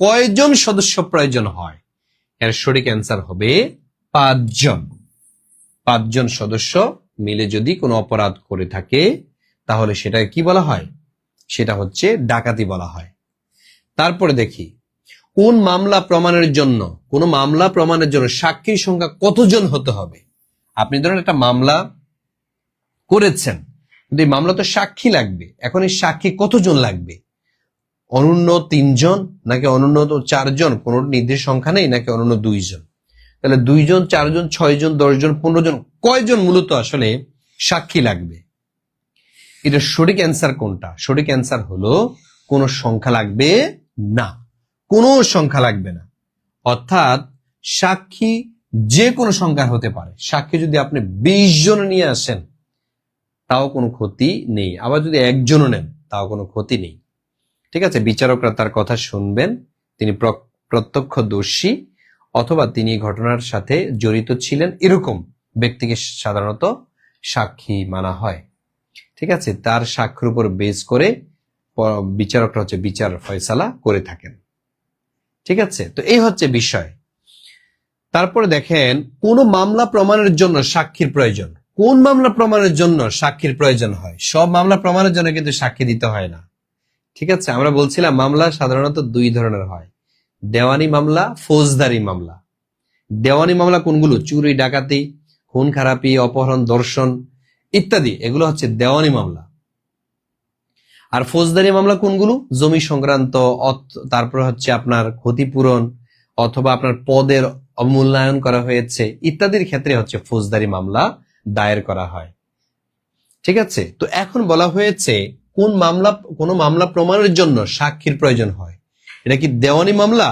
কয়জন সদস্য প্রয়োজন হয়? এর সঠিক অ্যান্সার হবে 5 জন। 5 জন সদস্য মিলে যদি কোনো অপরাধ করে থাকে তাহলে সেটা কি বলা হয়? সেটা হচ্ছে ডাকাতি বলা হয়। তারপরে দেখি কোন মামলা প্রমাণের জন্য, কোন মামলা প্রমাণের জন্য সাক্ষীর সংখ্যা কতজন হতে হবে? আপনি ধরেন একটা মামলা করেছেন, কিন্তু এই মামলা তো সাক্ষী লাগবে। এখন এই সাক্ষী কতজন লাগবে? অনন্য 3 জন নাকি অনন্য 4 জন? কোন নির্দিষ্ট সংখ্যা নেই, নাকি অনন্য 2 জন? তাহলে 2 জন, 4 জন, 6 জন, 10 জন, 15 জন, কয়জন মূলত আসলে সাক্ষী লাগবে? এটা সঠিক অ্যান্সার কোনটা? সঠিক অ্যান্সার হলো কোন সংখ্যা লাগবে না, কোনো সংখ্যা লাগবে না। অর্থাৎ সাক্ষী যে কোনো সংখ্যা হতে পারে। সাক্ষী যদি আপনি 20 জন নিয়ে আসেন তাও কোনো ক্ষতি নেই, আবার যদি 1 জনও নেন তাও কোনো ক্ষতি নেই। ঠিক আছে? বিচারকরা তার কথা শুনবেন, তিনি প্রত্যক্ষদর্শী অথবা তিনি ঘটনার সাথে জড়িত ছিলেন এরকম ব্যক্তিকে সাধারণত সাক্ষী মানা হয়। ঠিক আছে? তার সাক্ষ্যের উপর বেস করে বিচারকরা হচ্ছে বিচার ফয়সালা করে থাকেন। ঠিক আছে? তো এই হচ্ছে বিষয়। তারপরে দেখেন কোন মামলা প্রমাণের জন্য সাক্ষীর প্রয়োজন। কোন মামলা প্রমাণের জন্য সাক্ষীর প্রয়োজন হয়? সব মামলা প্রমাণের জন্য কিন্তু সাক্ষী দিতে হয় না। ঠিক আছে? আমরা বলছিলাম মামলা সাধারণত 2 ধরনের হয়, দেওয়ানি মামলা, ফৌজদারি মামলা। দেওয়ানি মামলা কোনগুলো? চুরি, ডাকাতি, খুন খারাপি, অপহরণ, ধর্ষণ ইত্যাদি, এগুলো হচ্ছে দেওয়ানি মামলা। আর ফৌজদারি মামলা কোনগুলো? জমি সংক্রান্ত, তারপর হচ্ছে আপনার ক্ষতিপূরণ অথবা আপনার পদের অবমূল্যায়ন করা হয়েছে ইত্যাদির ক্ষেত্রে হচ্ছে ফৌজদারি মামলা দায়ের করা হয়। ঠিক আছে? তো এখন বলা হয়েছে কোন মামলা প্রমাণের জন্য সাক্ষীর প্রয়োজন হয়। এটা কি দেওয়ানি মামলা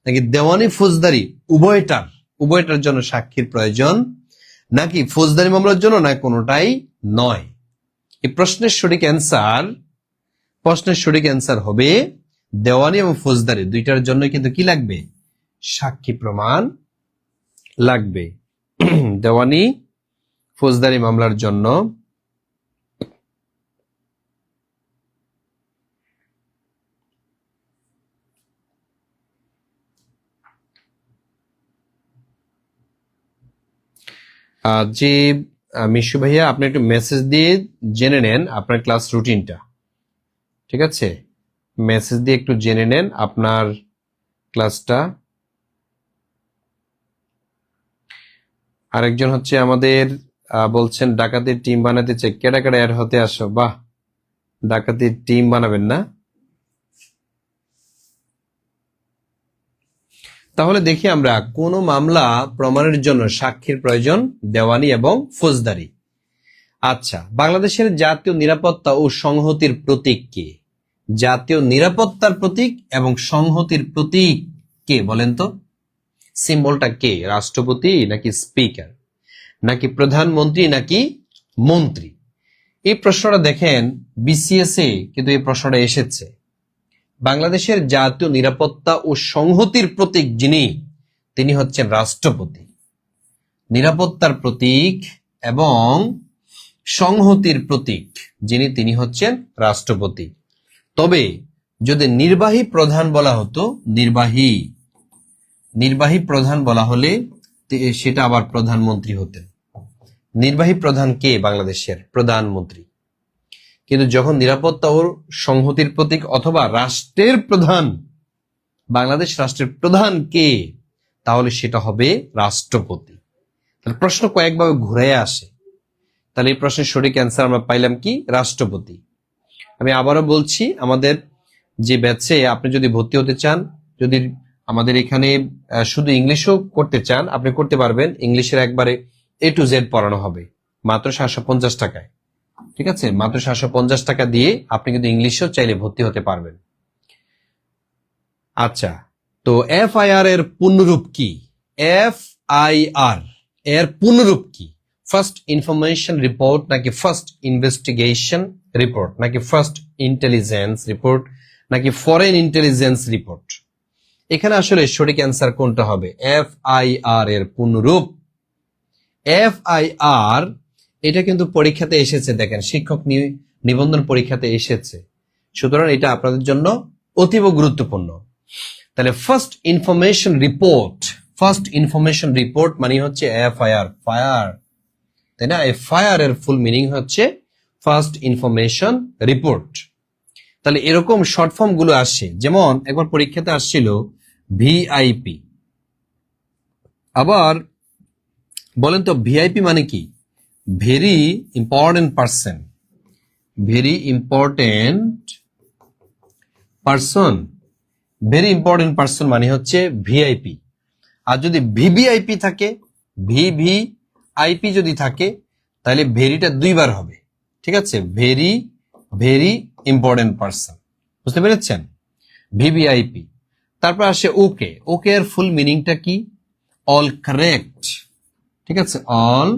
নাকি দেওয়ানি ফৌজদারি উভয়টার জন্য সাক্ষীর প্রয়োজন, নাকি ফৌজদারি মামলার জন্য, না কোনোটাই নয়? এই প্রশ্নের সঠিক অ্যান্সার হবে দেওয়ানি এবং ফৌজদারি দুইটার জন্য কিন্তু কি লাগবে? সাক্ষী প্রমাণ লাগবে। দেওয়ানি ফৌজদারি মামলার জন্য জি মিশু ভাইয়া, আপনি একটু মেসেজ দিয়ে জেনে নেন আপনার ক্লাস রুটিনটা। ঠিক আছে? মেসেজ দিয়ে একটু জেনে নেন আপনার ক্লাসটা। আরেকজন হচ্ছে আমাদের বলছেন ডাকাতির টিম বানাতে চাই, কেডা কেডা এর হতে আসো? বাহ, ডাকাতির টিম বানাবেন না? তাহলে দেখি আমরা কোন মামলা প্রমাণের জন্য সাক্ষীর প্রয়োজন, দেওয়ানি এবং ফৌজদারি। আচ্ছা, বাংলাদেশের জাতীয় নিরাপত্তা ও সংহতির প্রতীক কে? জাতীয় নিরাপত্তার প্রতীক এবং সংহতির প্রতীক কে বলেন তো? সিম্বলটা কে? রাষ্ট্রপতি নাকি স্পিকার নাকি প্রধানমন্ত্রী নাকি মন্ত্রী? এই প্রশ্নটা দেখেন বিসিএস এ কিন্তু এই প্রশ্নটা এসেছে। বাংলাদেশের জাতীয় নিরাপত্তা ও সংহতির প্রতীক যিনি, তিনি হচ্ছেন রাষ্ট্রপতি। নিরাপত্তার প্রতীক এবং সংহতির প্রতীক তিনি হচ্ছেন রাষ্ট্রপতি। তবে যদি নির্বাহী প্রধান বলা হতো, নির্বাহী প্রধান বলা হলে সেটা আবার প্রধানমন্ত্রী হতেন। নির্বাহী প্রধান কে? বাংলাদেশের প্রধানমন্ত্রী। কিন্তু যখন নিরাপত্তা ও সংহতির প্রতীক অথবা রাষ্ট্রের প্রধান, বাংলাদেশ রাষ্ট্রের প্রধান কে, তাহলে সেটা হবে রাষ্ট্রপতি। তাহলে প্রশ্ন কয়েকভাবে ঘুরে আসে। তাহলে এই প্রশ্নের সঠিক অ্যান্সার আমরা পাইলাম কি? রাষ্ট্রপতি। আমি আবারও বলছি, আমাদের যে ব্যাচে আপনি যদি ভর্তি হতে চান, যদি আমাদের এখানে শুধু ইংলিশও করতে চান, আপনি করতে পারবেন। ইংলিশের একবারে A to Z পড়ানো হবে মাত্র 750 টাকায়। ঠিক আছে, মাত্র 750 টাকা দিয়ে আপনি কিন্তু ইংলিশও চাইলে ভর্তি হতে পারবেন। আচ্ছা, তো FIR এর পূর্ণরূপ কি? FIR এর পূর্ণরূপ কি? ফার্স্ট ইনফরমেশন রিপোর্ট নাকি ফার্স্ট ইনভেস্টিগেশন রিপোর্ট নাকি ফার্স্ট ইন্টেলিজেন্স রিপোর্ট নাকি ফরেন ইন্টেলিজেন্স রিপোর্ট? এখানে আসলে সঠিক অ্যান্সার কোনটা হবে? FIR এর পূর্ণরূপ। FIR এটা কিন্তু পরীক্ষাতে এসেছে, দেখেন শিক্ষক নিবন্ধন পরীক্ষাতে এসেছে, সুতরাং এটা আপনাদের জন্য অতীব গুরুত্বপূর্ণ। তাহলে ফার্স্ট ইনফরমেশন রিপোর্ট মানে হচ্ছে FIR, ফায়ার, তাই না? FIR এর ফুল মিনিং হচ্ছে ফার্স্ট ইনফরমেশন রিপোর্ট। তাহলে এরকম শর্ট ফর্ম গুলো আসে, যেমন একবার পরীক্ষাতে আসছিল VIP। আবার বলেন তো ভিআইপি মানে কি? Very important person, very important person, very important person মানে হচ্ছে ভিআইপি। আর যদি ভিভিআইপি থাকে, ভিভিআইপি যদি থাকে, তাহলে ভেরিটা দুইবার হবে। ঠিক আছে, ভেরি ভেরি ইম্পর্টেন্ট পার্সন, বুঝতে পেরেছেন? ভিভিআইপি। তারপর আসে ওকে। ওকে এর ফুল মিনিংটা কি? All correct. ঠিক আছে, অল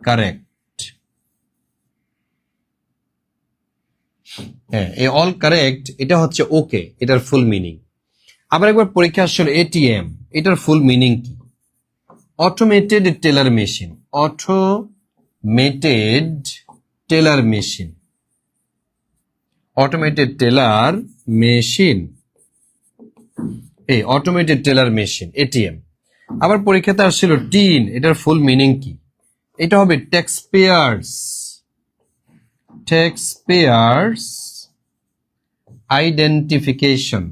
কারেক্ট। হ্যাঁ, এই অল কারেক্ট এটা হচ্ছে ওকে, এটার ফুল মিনিং। আবার একবার পরীক্ষা আসলে ATM, এটার ফুল মিনিং কি? Automated teller machine, automated teller machine, automated teller machine, এই অটোমেটেড টেলার মেশিন ATM। আবার পরীক্ষাতে আসছিল টিন, এটার ফুল মিনিং কি? এটা হবে tax pairs, tax pairs identification,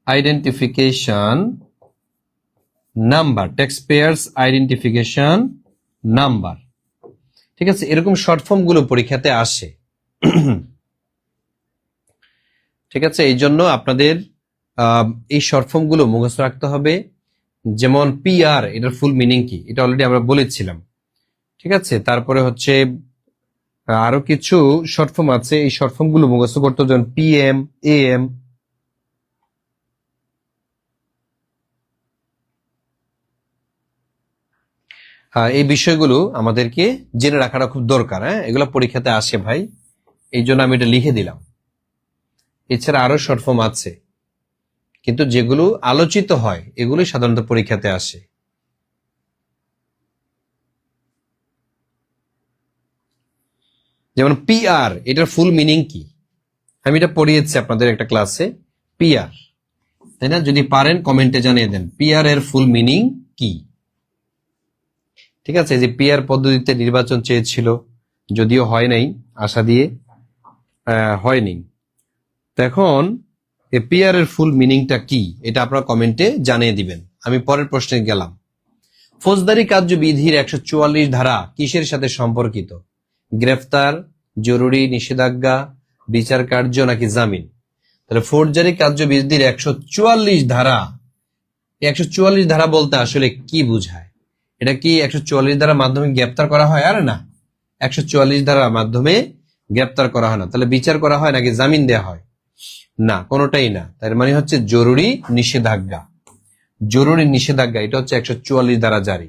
identification number, tax pairs identification number. ঠিক আছে, এরকম শর্ট ফর্ম গুলো পরীক্ষাতে আসে। ঠিক আছে, এই জন্য আপনাদের এই শর্ট ফর্ম গুলো মুখস্থ রাখতে হবে। যেমন PR, এটার ফুল মিনিং কি? এটা অলরেডি আমরা বলেছিলাম। ঠিক আছে, তারপরে হচ্ছে আরো কিছু শর্ট ফর্ম আছে, এই শর্ট ফর্ম গুলো মুখস্থ করতে, যেমন PM, AM। এই বিষয়গুলো আমাদেরকে জেনে রাখাটা খুব দরকার। হ্যাঁ, এগুলো পরীক্ষাতে আসে ভাই, এই জন্য আমি এটা লিখে দিলাম। এছাড়া আরো শর্ট ফর্ম আছে, কিন্তু যেগুলো আলোচিত হয় এগুলোই সাধারণত পরীক্ষাতে আসে। যেমন PR, এটার ফুল মিনিং কি? আমি এটা পড়িয়েছি আপনাদের একটা ক্লাসে, PR, তাই না? যদি পারেন কমেন্টে জানিয়ে দেন PR এর ফুল মিনিং কি। ঠিক আছে, যে PR পদ্ধতিতে নির্বাচন চেয়েছিল, যদিও হয় নাই, আশা দিয়ে হয়নি। তো এখন PR এর ফুল মিনিংটা কি, এটা আপনারা কমেন্টে জানিয়ে দিবেন। আমি পরের প্রশ্নে গেলাম। ফৌজদারি কার্যবিধির 144 ধারা কিসের সাথে সম্পর্কিত? গ্রেফতার, জরুরি নিষেধাজ্ঞা, বিচার কার্য নাকি জামিন? তাহলে ফৌজদারি কার্যবিধির 144 ধারা, 144 ধারা বলতে আসলে কি বোঝায়? এটা কি 144 ধারার মাধ্যমে গ্রেফতার করা হয়? আরে না, 144 ধারার মাধ্যমে গ্রেফতার করা হয় না। তাহলে বিচার করা হয় নাকি জামিন দেওয়া হয়? না, কোনোটাই না। তার মানে হচ্ছে জরুরি নিষেধাজ্ঞা, জরুরি নিষেধাজ্ঞা, এটা হচ্ছে 144 ধারা জারি।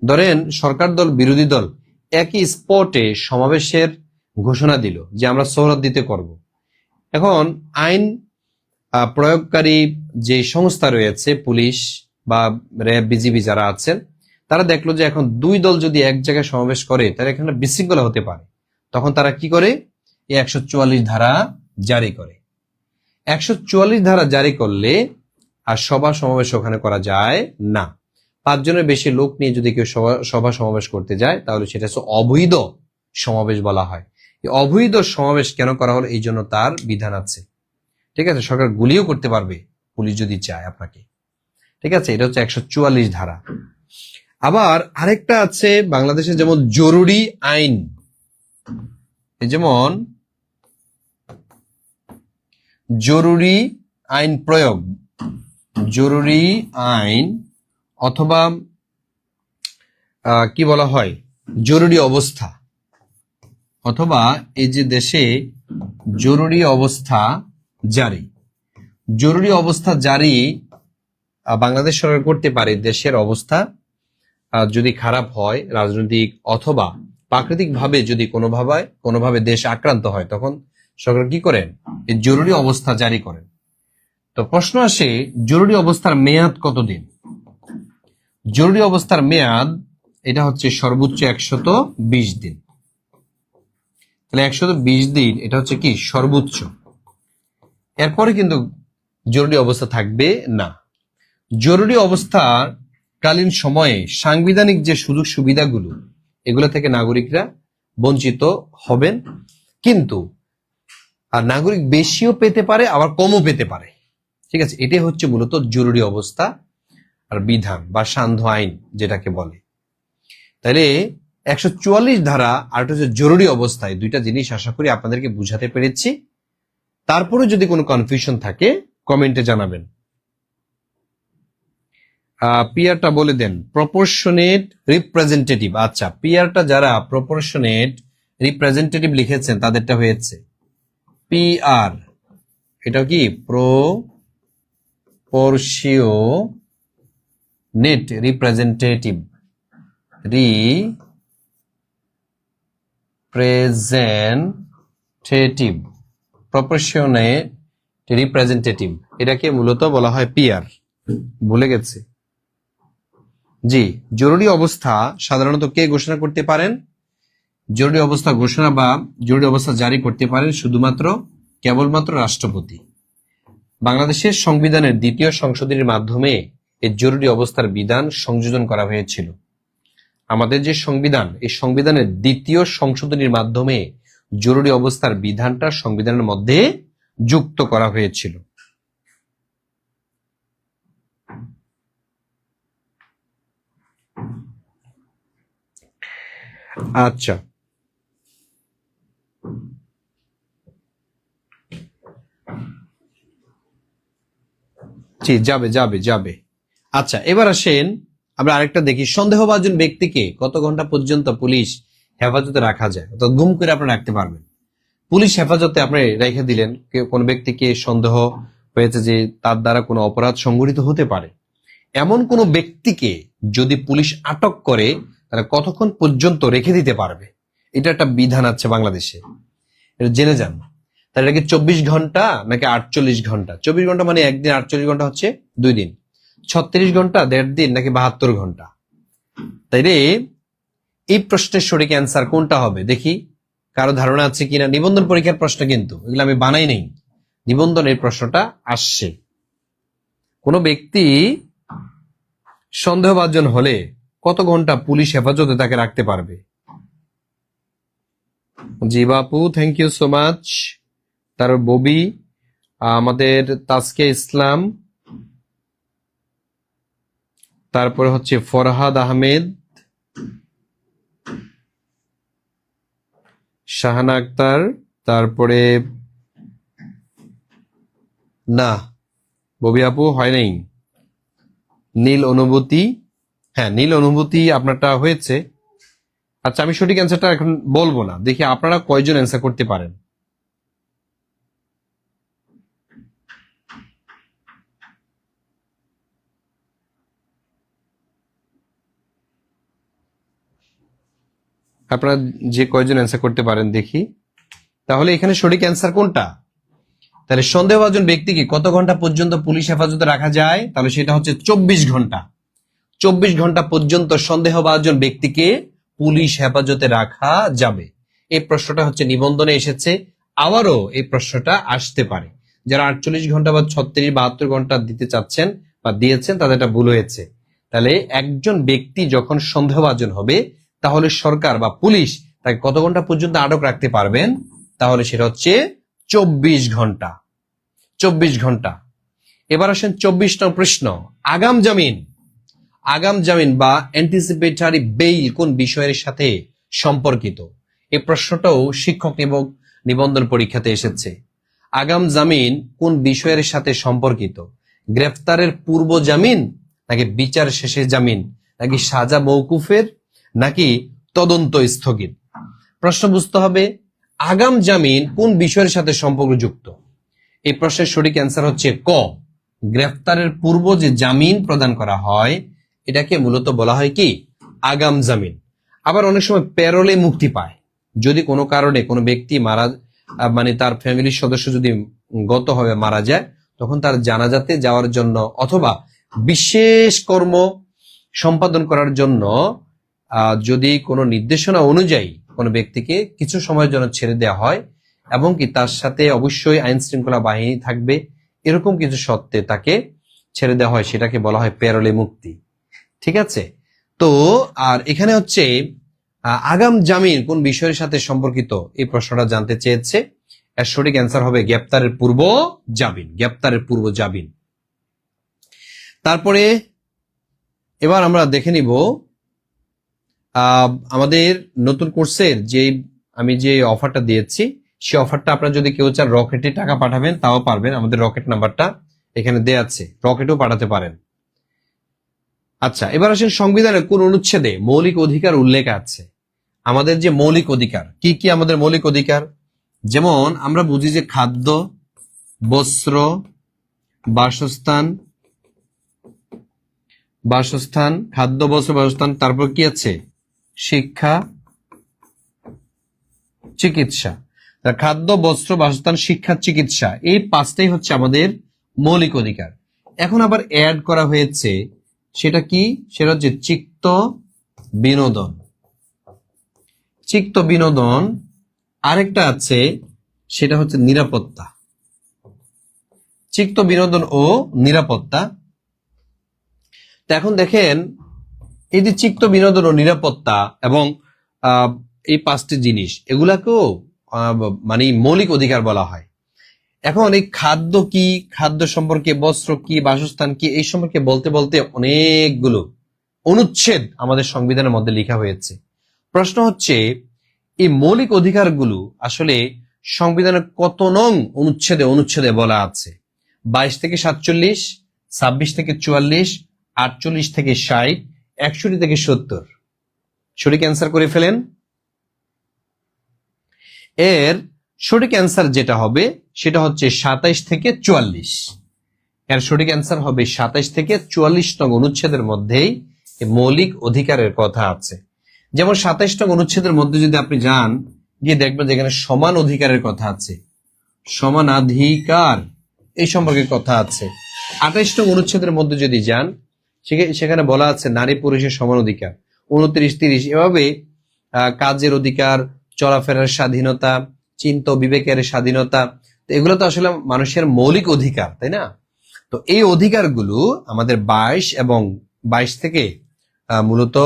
ধরেন সরকার দল বিরোধী দল একই স্পটে সমাবেশের ঘোষণা দিল যে আমরা সোহরাওয়ার্দীতে করব। এখন আইন প্রয়োগকারী যে সংস্থা রয়েছে, পুলিশ বা র্যাব বিজিবি যারা আছেন, তারা দেখলো যে এখন দুই দল যদি এক জায়গায় সমাবেশ করে তাহলে এখানে বিশৃঙ্খলা হতে পারে। তখন তারা কি করে, এই 144 ধারা জারি করে। 144 ধারা জারি করলে আর সভা সমাবেশ ওখানে করা যায় না। 5 জনের বেশি লোক নিয়ে যদি কেউ সভা সমাবেশ করতে যায় তাহলে সেটা হচ্ছে অবৈধ সমাবেশ বলা হয়। এই অবৈধ সমাবেশ কেন করা হলো, এই জন্য তার বিধান আছে। ঠিক আছে, সরকার গুলিও করতে পারবে পুলিশ যদি চায় আপনাকে। ঠিক আছে, এটা হচ্ছে 144 ধারা। আবার আরেকটা আছে বাংলাদেশে, যেমন জরুরি আইন, যেমন জরুরি আইন প্রয়োগ, জরুরি আইন অথবা কি বলা হয়, জরুরি অবস্থা, অথবা এই যে দেশে জরুরি অবস্থা জারি, জরুরি অবস্থা জারি বাংলাদেশ সরকার করতে পারে। দেশের অবস্থা যদি খারাপ হয়, রাজনৈতিক অথবা প্রাকৃতিক ভাবে যদি কোনোভাবে দেশ আক্রান্ত হয়, তখন সরকার কি করেন, এই জরুরি অবস্থা জারি করেন। তো প্রশ্ন আসে, জরুরি অবস্থার মেয়াদ কতদিন? জরুরি অবস্থার মেয়াদ এটা হচ্ছে সর্বোচ্চ 120 দিন। তাহলে 120 দিন এটা হচ্ছে কি সর্বোচ্চ, এরপরে কিন্তু জরুরি অবস্থা থাকবে না। জরুরি অবস্থার কালীন সময়ে সাংবিধানিক যে সুযোগ সুবিধাগুলো, এগুলো থেকে নাগরিকরা বঞ্চিত হবেন, কিন্তু আর নাগরিক বেশিও পেতে পারে আবার কমও পেতে পারে। ঠিক আছে, এটাই হচ্ছে মূলত জরুরি অবস্থা আর বিধান বা সান্ধ্য আইন যেটাকে বলে। তাহলে 144 ধারা আর হচ্ছে জরুরি অবস্থায়, দুইটা জিনিস আশা করি আপনাদেরকে বুঝাতে পেরেছি। তারপরে যদি কোনো কনফিউশন থাকে কমেন্টে জানাবেন। পিয়ারটা বলে দেন, প্রপোর্শনেট রিপ্রেজেন্টেটিভ। আচ্ছা, পিয়ারটা যারা প্রপোর্শনেট রিপ্রেজেন্টেটিভ লিখেছেন তাদেরটা হয়েছে পিআর। এটা কি প্রপোর্শনেট রিপ্রেজেন্টেটিভ, প্রপোর্শনেট রিপ্রেজেন্টেটিভ, এটাকে মূলত বলা হয় পিআর। ভুলে গেছে? জি, জরুরি অবস্থা সাধারণত কে ঘোষণা করতে পারেন? জরুরি অবস্থা ঘোষণা বা জরুরি অবস্থা জারি করতে পারেন শুধুমাত্র কেবলমাত্র রাষ্ট্রপতি। বাংলাদেশের সংবিধানের 2য় সংশোধনীর মাধ্যমে এই জরুরি অবস্থার বিধান সংযোজন করা হয়েছিল। আমাদের যে সংবিধান, এই সংবিধানের 2য় সংশোধনীর মাধ্যমে জরুরি অবস্থার বিধানটা সংবিধানের মধ্যে যুক্ত করা হয়েছিল। আচ্ছা, জি, যাবে যাবে যাবে। আচ্ছা, এবার আসেন আমরা আরেকটা দেখি, সন্দেহভাজন ব্যক্তিকে কত ঘন্টা পর্যন্ত পুলিশ হেফাজতে রাখা যায়, অর্থাৎ গুম করে আপনি রাখতে পারবেন। পুলিশ হেফাজতে আপনি রেখে দিলেন, কোন ব্যক্তিকে সন্দেহ হয়েছে যে তার দ্বারা কোনো অপরাধ সংঘটিত হতে পারে, এমন কোন ব্যক্তিকে যদি পুলিশ আটক করে তারা কতক্ষণ পর্যন্ত রেখে দিতে পারবে, এটা একটা বিধান আছে বাংলাদেশে, এটা জেনে যান। তাহলে এটা কি 24 ঘন্টা নাকি 48 ঘন্টা? 24 ঘন্টা মানে একদিন, 48 ঘন্টা হচ্ছে 2 দিন, 36 ঘন্টা 1.5 দিন নাকি 72 ঘন্টা? তাইলে এই প্রশ্নের সঠিক অ্যান্সার কোনটা হবে দেখি, কারো ধারণা আছে কিনা? নিবন্ধন পরীক্ষার প্রশ্ন কিন্তু, এগুলো আমি বানাই নেই, নিবন্ধনের প্রশ্নটা আসছে। কোন ব্যক্তি সন্দেহভাজন হলে কত ঘন্টা পুলিশ হেফাজতে তাকে রাখতে পারবে? জি বাপু, থ্যাংক ইউ সো মাচ। তার ববি, আমাদের তাসকে ইসলাম, তারপরে হচ্ছে ফরহাদ আহমেদ, শাহানা আক্তার, তারপরে না ববি আপু হয় নাই। নীল অনুভূতি, হ্যাঁ নীল অনুভূতি আপনারটা হয়েছে। আচ্ছা, আমি সঠিক অ্যান্সারটা এখন বলবো না, দেখি আপনারা কয়জন অ্যান্সার করতে পারেন। আপনারা যে কয়জন অ্যান্সার করতে পারেন দেখি, তাহলে এখানে সঠিক অ্যান্সার কোনটা? তাহলে সন্দেহভাজন ব্যক্তিকে কত ঘন্টা পর্যন্ত পুলিশ হেফাজতে রাখা যায়? তাহলে সেটা হচ্ছে 24 ঘন্টা। 24 ঘন্টা পর্যন্ত সন্দেহভাজন ব্যক্তিকে পুলিশ হেফাজতে রাখা যাবে। এই প্রশ্নটা হচ্ছে নিবন্ধনে এসেছে, আবারও এই প্রশ্নটা আসতে পারে। যারা 48 ঘন্টা বা 36-72 ঘন্টা দিতে চাচ্ছেন বা দিয়েছেন তাদের এটা ভুল হয়েছে। তাহলে একজন ব্যক্তি যখন সন্দেহভাজন হবে তাহলে সরকার বা পুলিশ তাকে কত ঘন্টা পর্যন্ত আটক রাখতে পারবেন? তাহলে সেটা হচ্ছে 24 ঘন্টা। 24 ঘন্টা। এবার আসেন 24 নং প্রশ্ন, আগাম জামিন। আগাম জামিন বা অ্যান্টিসিপেটরি বেইল কোন বিষয়ের সাথে সম্পর্কিত? এই প্রশ্নটাও শিক্ষক নিবন্ধন পরীক্ষাতে এসেছে। আগাম জামিন কোন বিষয়ের সাথে সম্পর্কিত? গ্রেফতারের পূর্ব জামিন, নাকি বিচার শেষে জামিন, নাকি সাজা মওকুফের, নাকি তদন্ত স্থগিত? প্রশ্ন বুঝতে হবে আগাম জামিন কোন বিষয়ের সাথে সম্পর্কযুক্ত। এই প্রশ্নের সঠিক অ্যান্সার হচ্ছে ক, গ্রেফতারের পূর্ব যে জামিন প্রদান করা হয় এটাকে মূলত বলা হয় কি? আগাম জামিন। আবার অনেক সময় প্যারোলে মুক্তি পায়। যদি কোনো কারণে কোনো ব্যক্তি মানে তার ফ্যামিলির সদস্য যদি গতভাবে মারা যায়, তখন তার জানাজাতে যাওয়ার জন্য অথবা বিশেষ কর্ম সম্পাদন করার জন্য যদি কোনো নির্দেশনা অনুযায়ী কোনো ব্যক্তিকে কিছু সময়ের জন্য ছেড়ে দেওয়া হয় এবং কি তার সাথে অবশ্যই আইন শৃঙ্খলা বাহিনী থাকবে, এরকম কিছু সত্ত্বে তাকে ছেড়ে দেওয়া হয়, সেটাকে বলা হয় প্যারোলে মুক্তি। ঠিক আছে? তো আর এখানে হচ্ছে আগাম জামিন কোন বিষয়ের সাথে সম্পর্কিত, এই প্রশ্নটা জানতে চেয়েছে। এর সঠিক অ্যান্সার হবে গ্রেপ্তারের পূর্ব জামিন। গ্রেপ্তারের পূর্ব জামিন। তারপরে এবার আমরা দেখে নিব আমাদের নতুন কোর্সের আমি যে অফারটা দিয়েছি, সেই অফারটা আপনারা যদি কেউ চান রকেটে টাকা পাঠাবেন তাও পারবেন। আমাদের রকেট নাম্বারটা এখানে দেয়া আছে, রকেটও পাঠাতে পারেন। আচ্ছা, এবার আসেন সংবিধানের কোন অনুচ্ছেদে মৌলিক অধিকার উল্লেখ আছে? আমাদের যে মৌলিক অধিকার, কি কি আমাদের মৌলিক অধিকার? যেমন আমরা বুঝি যে খাদ্য, বস্ত্র, বাসস্থান, খাদ্য, বস্ত্র, বাসস্থান, তারপর কি আছে? শিক্ষা, চিকিৎসা। খাদ্য, বস্ত্র, বাসস্থান, শিক্ষা, চিকিৎসা, এই পাঁচটাই হচ্ছে আমাদের মৌলিক অধিকার। এখন আবার অ্যাড করা হয়েছে, সেটা কি? সেটা হচ্ছে চিত্ত বিনোদন। চিত্ত বিনোদন। আরেকটা আছে, সেটা হচ্ছে নিরাপত্তা। চিত্ত বিনোদন ও নিরাপত্তা। তো এখন দেখেন, এই যে চিত্ত বিনোদন ও নিরাপত্তা এবং এই পাঁচটি জিনিস, এগুলাকেও মানে মৌলিক অধিকার বলা হয়। এখন এই খাদ্য কি, খাদ্য সম্পর্কে, বস্ত্র কি, বাসস্থান কি, এই সম্পর্কে বলতে বলতে অনেকগুলো অনুচ্ছেদ আমাদের সংবিধানের মধ্যে লেখা হয়েছে। প্রশ্ন হচ্ছে এই মৌলিক অধিকারগুলো আসলে সংবিধানের কত নং অনুচ্ছেদে অনুচ্ছেদে বলা আছে? 22 থেকে 47, 26 থেকে 44, 48 থেকে 60, 61 থেকে 70। সঠিক অ্যান্সার করে ফেলেন। এর সঠিক অ্যান্সার যেটা হবে সেটা হচ্ছে 27 থেকে 44। এর সঠিক অ্যান্সার হবে 27 থেকে 44 নং অনুচ্ছেদের মধ্যেই মৌলিক অধিকারের কথা আছে। যেমন 27 নং অনুচ্ছেদের মধ্যে যদি আপনি যান, গিয়ে দেখবেন যেখানে সমান অধিকারের কথা আছে, সমানাধিকার এই সম্পর্কে কথা আছে। 28 নং অনুচ্ছেদের মধ্যে যদি যান, সেখানে বলা আছে নারী পুরুষের সমান অধিকার। 29, 30 এভাবে কাজের অধিকার, চলাফেরার স্বাধীনতা, চিন্তা বিবেকের স্বাধীনতা, তো এগুলো তো আসলে মানুষের মৌলিক অধিকার, তাই না? তো এই অধিকারগুলো আমাদের 22 থেকে মূলত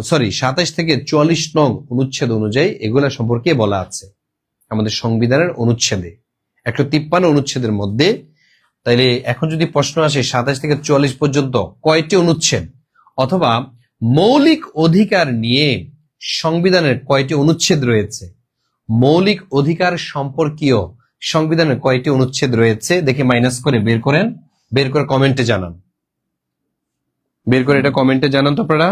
27 থেকে 44 নং অনুচ্ছেদ অনুযায়ী এগুলা সম্পর্কে বলা আছে আমাদের সংবিধানের অনুচ্ছেদে, 153 অনুচ্ছেদের মধ্যে। তাইলে এখন যদি প্রশ্ন আসে 27 থেকে 44 পর্যন্ত কয়টি অনুচ্ছেদ, অথবা মৌলিক অধিকার নিয়ে সংবিধানের কয়টি অনুচ্ছেদ রয়েছে, মৌলিক অধিকার সম্পর্কীয় সংবিধানের কয়টি অনুচ্ছেদ রয়েছে, দেখে মাইনাস করে বের করেন, বের করে কমেন্টে জানান, বের করে এটা কমেন্টে জানান তো আপনারা।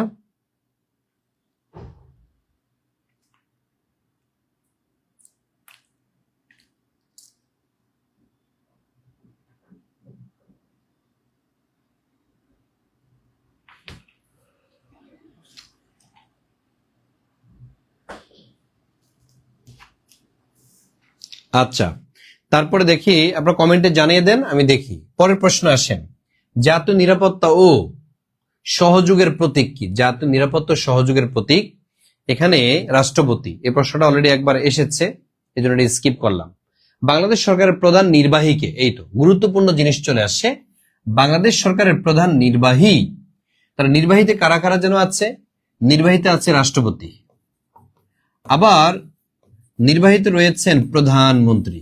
আচ্ছা, তারপরে দেখি আপনারা কমেন্টে জানিয়ে দেন, আমি দেখি। পরের প্রশ্ন আসেন, জাতীয় নিরাপত্তা ও সহযোগের প্রতীক কি? জাতীয় নিরাপত্তা ও সহযোগের প্রতীক এখানে রাষ্ট্রপতি। এই প্রশ্নটা অলরেডি একবার এসেছে, এই জন্য এটা স্কিপ করলাম। বাংলাদেশ সরকারের প্রধান নির্বাহীকে, এই তো গুরুত্বপূর্ণ জিনিস চলে আসছে। বাংলাদেশ সরকারের প্রধান নির্বাহী, তার নির্বাহীতে কারা কারা যেন আছে? নির্বাহীতে আছে রাষ্ট্রপতি, আবার নির্বাহীতে রয়েছেন প্রধানমন্ত্রী,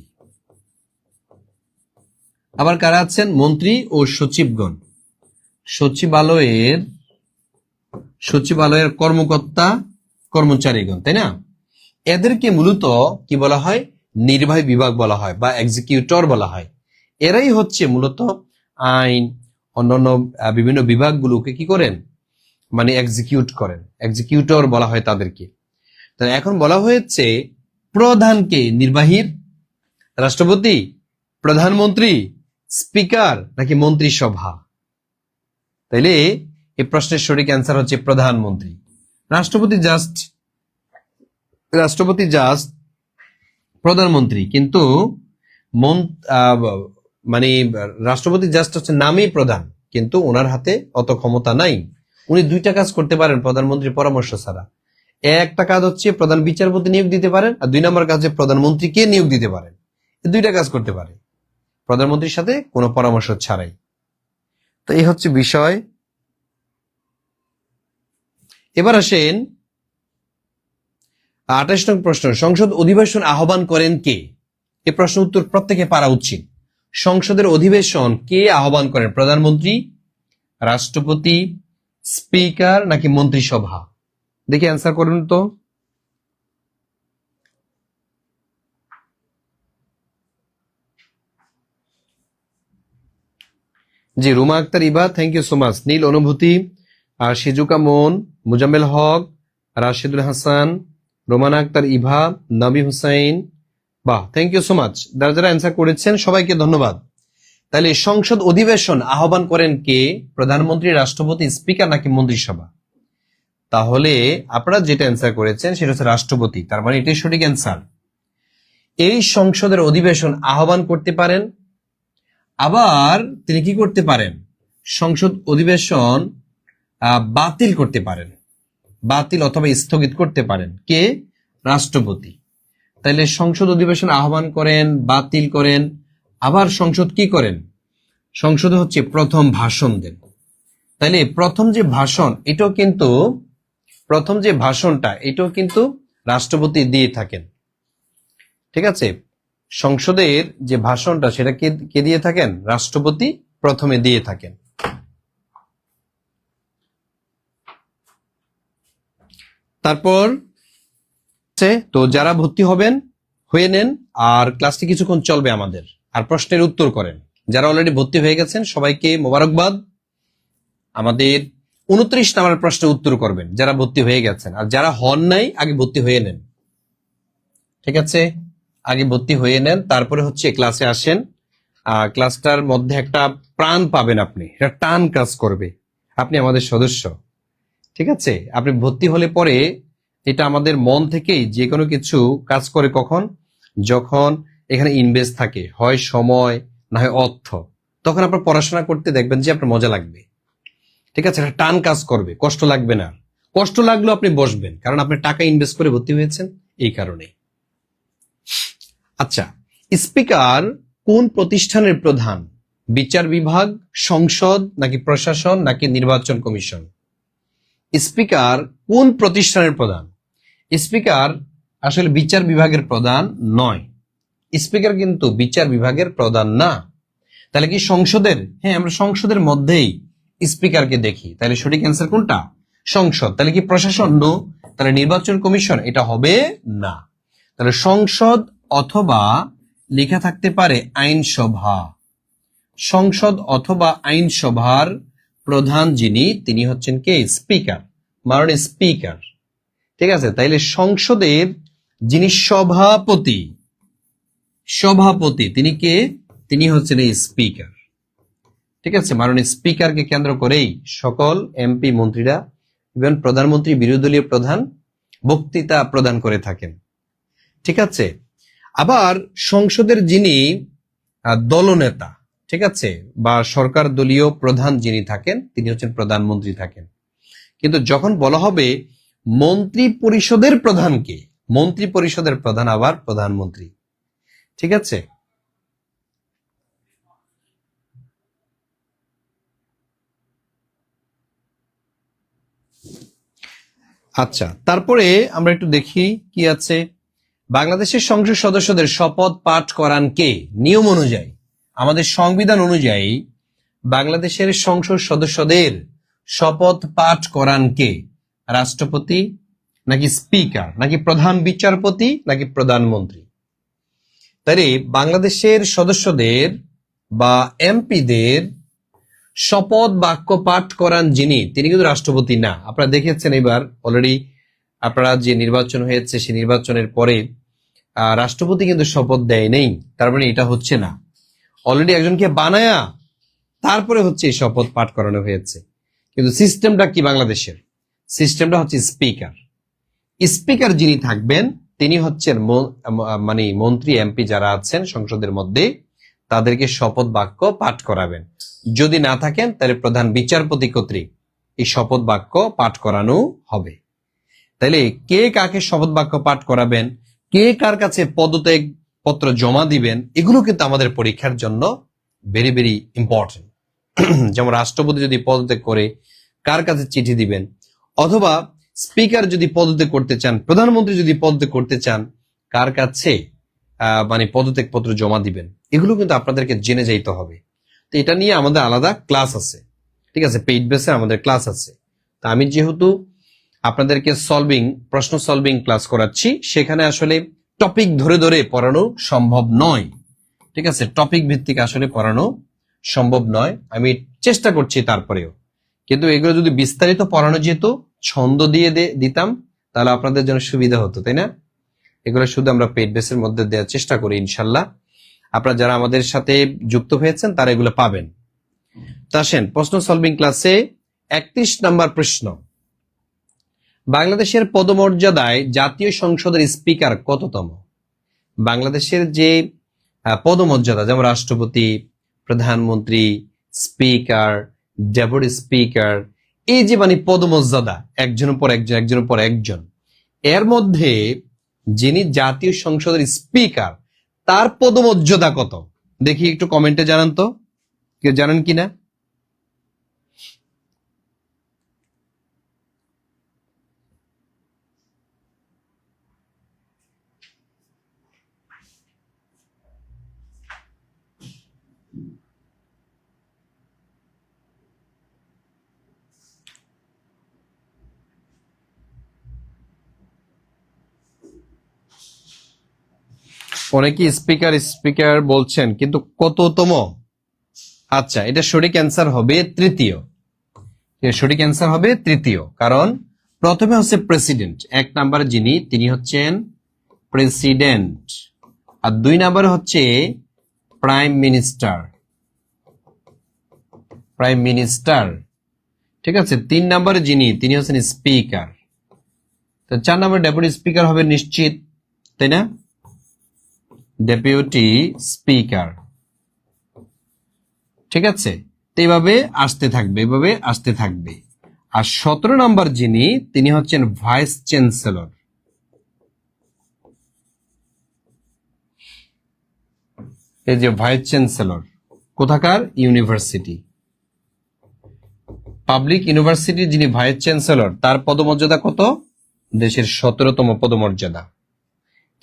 আবার কারা আছেন? মন্ত্রী ও সচিবগণ, সচিবালয়ের কর্মকর্তা কর্মচারীগণ, তাই না? এদেরকে মূলত কি বলা হয়? নির্বাহী বিভাগ বলা হয় বা এক্সিকিউটর বলা হয়। এরাই হচ্ছে মূলত আইন অন্যান্য বিভিন্ন বিভাগগুলোকে কি করেন? মানে এক্সিকিউট করেন, এক্সিকিউটর বলা হয় তাদেরকে। তো এখন বলা হয়েছে প্রধানকে, নির্বাহীর রাষ্ট্রপতি, প্রধানমন্ত্রী, স্পিকার নাকি মন্ত্রিসভা? তাইলে এই প্রশ্নের সঠিক অ্যান্সার হচ্ছে প্রধানমন্ত্রী। রাষ্ট্রপতি জাস্ট প্রধানমন্ত্রী, কিন্তু মানে রাষ্ট্রপতি জাস্ট হচ্ছে নামেই প্রধান, কিন্তু ওনার হাতে অত ক্ষমতা নাই। উনি দুইটা কাজ করতে পারেন প্রধানমন্ত্রীর পরামর্শ ছাড়া। একটা কাজ হচ্ছে প্রধান বিচারপতি নিয়োগ দিতে পারেন, আর 2 নম্বর কাজ হচ্ছে প্রধানমন্ত্রীকে নিয়োগ দিতে পারেন। এই দুইটা কাজ করতে পারে প্রধানমন্ত্রীর সাথে কোনো পরামর্শ ছাড়াই। তো এই হচ্ছে বিষয়। এবার আসেন 28 নং প্রশ্ন, সংসদ অধিবেশন আহ্বান করেন কে? এই প্রশ্ন উত্তর প্রত্যেকে পারা উচিত। সংসদের অধিবেশন কে আহ্বান করেন? প্রধানমন্ত্রী, রাষ্ট্রপতি, স্পিকার নাকি মন্ত্রিসভা? দেখি অ্যান্সার করুন তো। জি, রুমা আক্তার ইবা, থ্যাংক ইউ সো মাচ। নীল অনুভূতি, আর সিজুকা মন, মুজাম্মেল হক, রাশিদুল হাসান, রোমানা আক্তার ইভা, নবী হুসাইন, বাহ, থ্যাংক ইউ সো মাচ। যারা যারা অ্যান্সার করেছেন সবাইকে ধন্যবাদ। তাহলে সংসদ অধিবেশন আহ্বান করেন কে? প্রধানমন্ত্রী, রাষ্ট্রপতি, স্পিকার নাকি মন্ত্রিসভা? তাহলে আপনারা যেটা অ্যান্সার করেছেন সেটা হচ্ছে রাষ্ট্রপতি, তার মানে এটাই সঠিক অ্যান্সার। এই সংসদের অধিবেশন আহ্বান করতে পারেন, আবার তিনি কি করতে পারেন? সংসদ অধিবেশন বাতিল করতে পারেন, বাতিল অথবা স্থগিত করতে পারেন কে? রাষ্ট্রপতি। তাইলে সংসদ অধিবেশন আহ্বান করেন, বাতিল করেন, আবার সংসদ কি করেন? সংসদে হচ্ছে প্রথম ভাষণ দেন। তাইলে প্রথম যে ভাষণটা এটাও কিন্তু রাষ্ট্রপতি দিয়ে থাকেন। ঠিক আছে, সংসদের যে ভাষণটা সেটা কে দিয়ে থাকেন? রাষ্ট্রপতি প্রথমে দিয়ে থাকেন। তারপর তো যারা ভর্তি হবেন হয়ে নেন, আর ক্লাসটি কিছুক্ষণ চলবে আমাদের, আর প্রশ্নের উত্তর করেন। যারা অলরেডি ভর্তি হয়ে গেছেন সবাইকে মোবারকবাদ। আমাদের 29 নম্বরের প্রশ্নের উত্তর করবেন যারা ভর্তি হয়ে গেছেন, আর যারা হন নাই আগে ভর্তি হয়ে নেন। ঠিক আছে, আগে ভর্তি হয়ে নেন, তারপরে হচ্ছে ক্লাসে আসেন। ক্লাসটার মধ্যে একটা প্রাণ পাবেন, আপনি এটা টান কাজ করবে, আপনি আমাদের সদস্য। ঠিক আছে, আপনি ভর্তি হলে পরে এটা আমাদের মন থেকেই যে কোনো কিছু কাজ করে। কখন? যখন এখানে ইনভেস্ট থাকে, হয় সময় না হয় অর্থ, তখন আপনার পড়াশোনা করতে দেখবেন যে আপনার মজা লাগবে। ঠিক আছে, এটা টান কাজ করবে, কষ্ট লাগবে না। কষ্ট লাগলেও আপনি বসবেন, কারণ আপনি টাকা ইনভেস্ট করে ভর্তি হয়েছেন এই কারণে। আচ্ছা, স্পিকার কোন প্রতিষ্ঠানের প্রধান? বিচার বিভাগ, সংসদ নাকি প্রশাসন নাকি নির্বাচন কমিশন? স্পিকার কোন প্রতিষ্ঠানের প্রধান? স্পিকার আসলে বিচার বিভাগের প্রধান নয়, স্পিকার কিন্তু বিচার বিভাগের প্রধান না। তাহলে কি সংসদের? হ্যাঁ, আমরা সংসদের মধ্যেই স্পিকারকে দেখি। তাহলে সঠিক অ্যান্সার কোনটা? সংসদ। তাহলে কি প্রশাসন? নো। তাহলে নির্বাচন কমিশন? এটা হবে না। তাহলে সংসদ অথবা লেখা থাকতে পারে আইনসভা। সংসদ অথবা আইনসভার প্রধান যিনি, তিনি হচ্ছেন কে? স্পিকার, মাননীয় স্পিকার। ঠিক আছে, তাইলে সংসদের যিনি সভাপতি তিনি কে? তিনি হচ্ছেন এই স্পিকার। ঠিক আছে, মাননীয় স্পিকারকে কেন্দ্র করেই সকল এমপি মন্ত্রীরা, ইভেন প্রধানমন্ত্রী, বিরোধী দলীয় প্রধান বক্তৃতা প্রদান করে থাকেন। ঠিক আছে, আবার সংসদের যিনি দলনেতা, ঠিক আছে, বা সরকার দলীয় প্রধান যিনি থাকেন তিনি হচ্ছেন প্রধানমন্ত্রী থাকেন। কিন্তু যখন বলা হবে মন্ত্রী পরিষদের প্রধানকে, মন্ত্রী পরিষদের প্রধান আবার প্রধানমন্ত্রী, ঠিক আছে। আচ্ছা, তারপরে আমরা একটু দেখি কি আছে। বাংলাদেশের সংসদ সদস্যদের শপথ পাঠ করান কে? নিয়ম অনুযায়ী, আমাদের সংবিধান অনুযায়ী বাংলাদেশের সংসদ সদস্যদের শপথ পাঠ করান কে? রাষ্ট্রপতি, নাকি স্পিকার, নাকি প্রধান বিচারপতি, নাকি প্রধানমন্ত্রী? তাই বাংলাদেশের সদস্যদের বা এমপিদের শপথ বাক্য পাঠ করান যিনি, তিনি কিন্তু রাষ্ট্রপতি না। আপনারা দেখেছেন এবার অলরেডি আপনারা যে নির্বাচন হয়েছে সেই নির্বাচনের পরে রাষ্ট্রপতি কিন্তু শপথ দেয় নেই, তার মানে এটা হচ্ছে না, অলরেডি একজনকে বানায়া তারপরে হচ্ছে এই শপথ পাঠ করানো হয়েছে। কিন্তু সিস্টেমটা কি বাংলাদেশের? সিস্টেমটা হচ্ছে স্পিকার। স্পিকার যিনি থাকবেন তিনি হচ্ছেন মানে মন্ত্রী এমপি যারা আছেন সংসদের মধ্যে তাদেরকে শপথ বাক্য পাঠ করাবেন। যদি না থাকেন তাহলে প্রধান বিচারপতি কর্তৃক এই শপথ বাক্য পাঠ করানো হবে। তাইলে কে কাকে শপথ বাক্য পাঠ করাবেন, কে কার কাছে পদত্যাগ পত্র জমা দিবেন, এগুলো কিন্তু আমাদের পরীক্ষার জন্য ভেরি ভেরি ইম্পর্টেন্ট। যেমন রাষ্ট্রপতি যদি পদত্যাগ করে কার কাছে চিঠি দিবেন, অথবা স্পিকার যদি পদত্যাগ করতে চান, প্রধানমন্ত্রী যদি পদত্যাগ করতে চান কার কাছে মানে পদত্যাগ পত্র জমা দিবেন, এগুলো কিন্তু আপনাদেরকে জেনে যাইতে হবে। তো এটা নিয়ে আমাদের আলাদা ক্লাস আছে, ঠিক আছে, পেইড বেসে আমাদের ক্লাস আছে। তা আমি যেহেতু আপনাদেরকে প্রশ্ন সলভিং ক্লাস করাচ্ছি, সেখানে আসলে টপিক ধরে ধরে পড়ানো সম্ভব নয়, ঠিক আছে, টপিক ভিত্তিক আসলে পড়ানো সম্ভব নয়। আমি চেষ্টা করছি তারপরেও, কিন্তু এগুলো যদি বিস্তারিত পড়ানো যেত, ছন্দ দিয়ে দিতাম, তাহলে আপনাদের জন্য সুবিধা হতো, তাই না? এগুলো শুধু আমরা পেইড বেসের মধ্যে দেওয়ার চেষ্টা করি ইনশাল্লাহ। আপনারা যারা আমাদের সাথে যুক্ত হয়েছেন তারা এগুলো পাবেন। তা আসেন প্রশ্ন সলভিং ক্লাসে 31 নম্বর প্রশ্ন, বাংলাদেশের পদমর্যাদায় জাতীয় সংসদের স্পিকার কততম? বাংলাদেশের যে পদমর্যাদা, যেমন রাষ্ট্রপতি, প্রধানমন্ত্রী, স্পিকার, ডেপুটি স্পিকার, এই যে মানে পদমর্যাদা একজনের পর একজন, একজনের পর একজন, এর মধ্যে যিনি জাতীয় সংসদের স্পিকার তার পদমর্যাদা কত? দেখি একটু কমেন্টে জানান তো, কেউ জানেন কিনা? অনেকে স্পিকার স্পিকার বলছেন, কিন্তু কততম? আচ্ছা, এটা সঠিক অ্যান্সার হবে তৃতীয়। সঠিক অ্যান্সার হবে তৃতীয়, কারণ প্রথমে হচ্ছে প্রেসিডেন্ট, 1 নম্বরে যিনি তিনি হচ্ছেন প্রেসিডেন্ট, আর 2 নম্বরে হচ্ছে প্রাইম মিনিস্টার, প্রাইম মিনিস্টার, ঠিক আছে। 3 নম্বরে যিনি তিনি হচ্ছেন স্পিকার, তো 4 নম্বরে ডেপুটি স্পিকার হবে নিশ্চিত, তাই না? ডেপুটি স্পিকার, ঠিক আছে। তো এইভাবে আসতে থাকবে, এইভাবে আসতে থাকবে। আর 17 নম্বর যিনি তিনি হচ্ছেন ভাইস চ্যান্সেলর, এই যে ভাইস চ্যান্সেলর কোথাকার? ইউনিভার্সিটি, পাবলিক ইউনিভার্সিটি যিনি ভাইস চ্যান্সেলর তার পদমর্যাদা কত? দেশের 17তম পদমর্যাদা,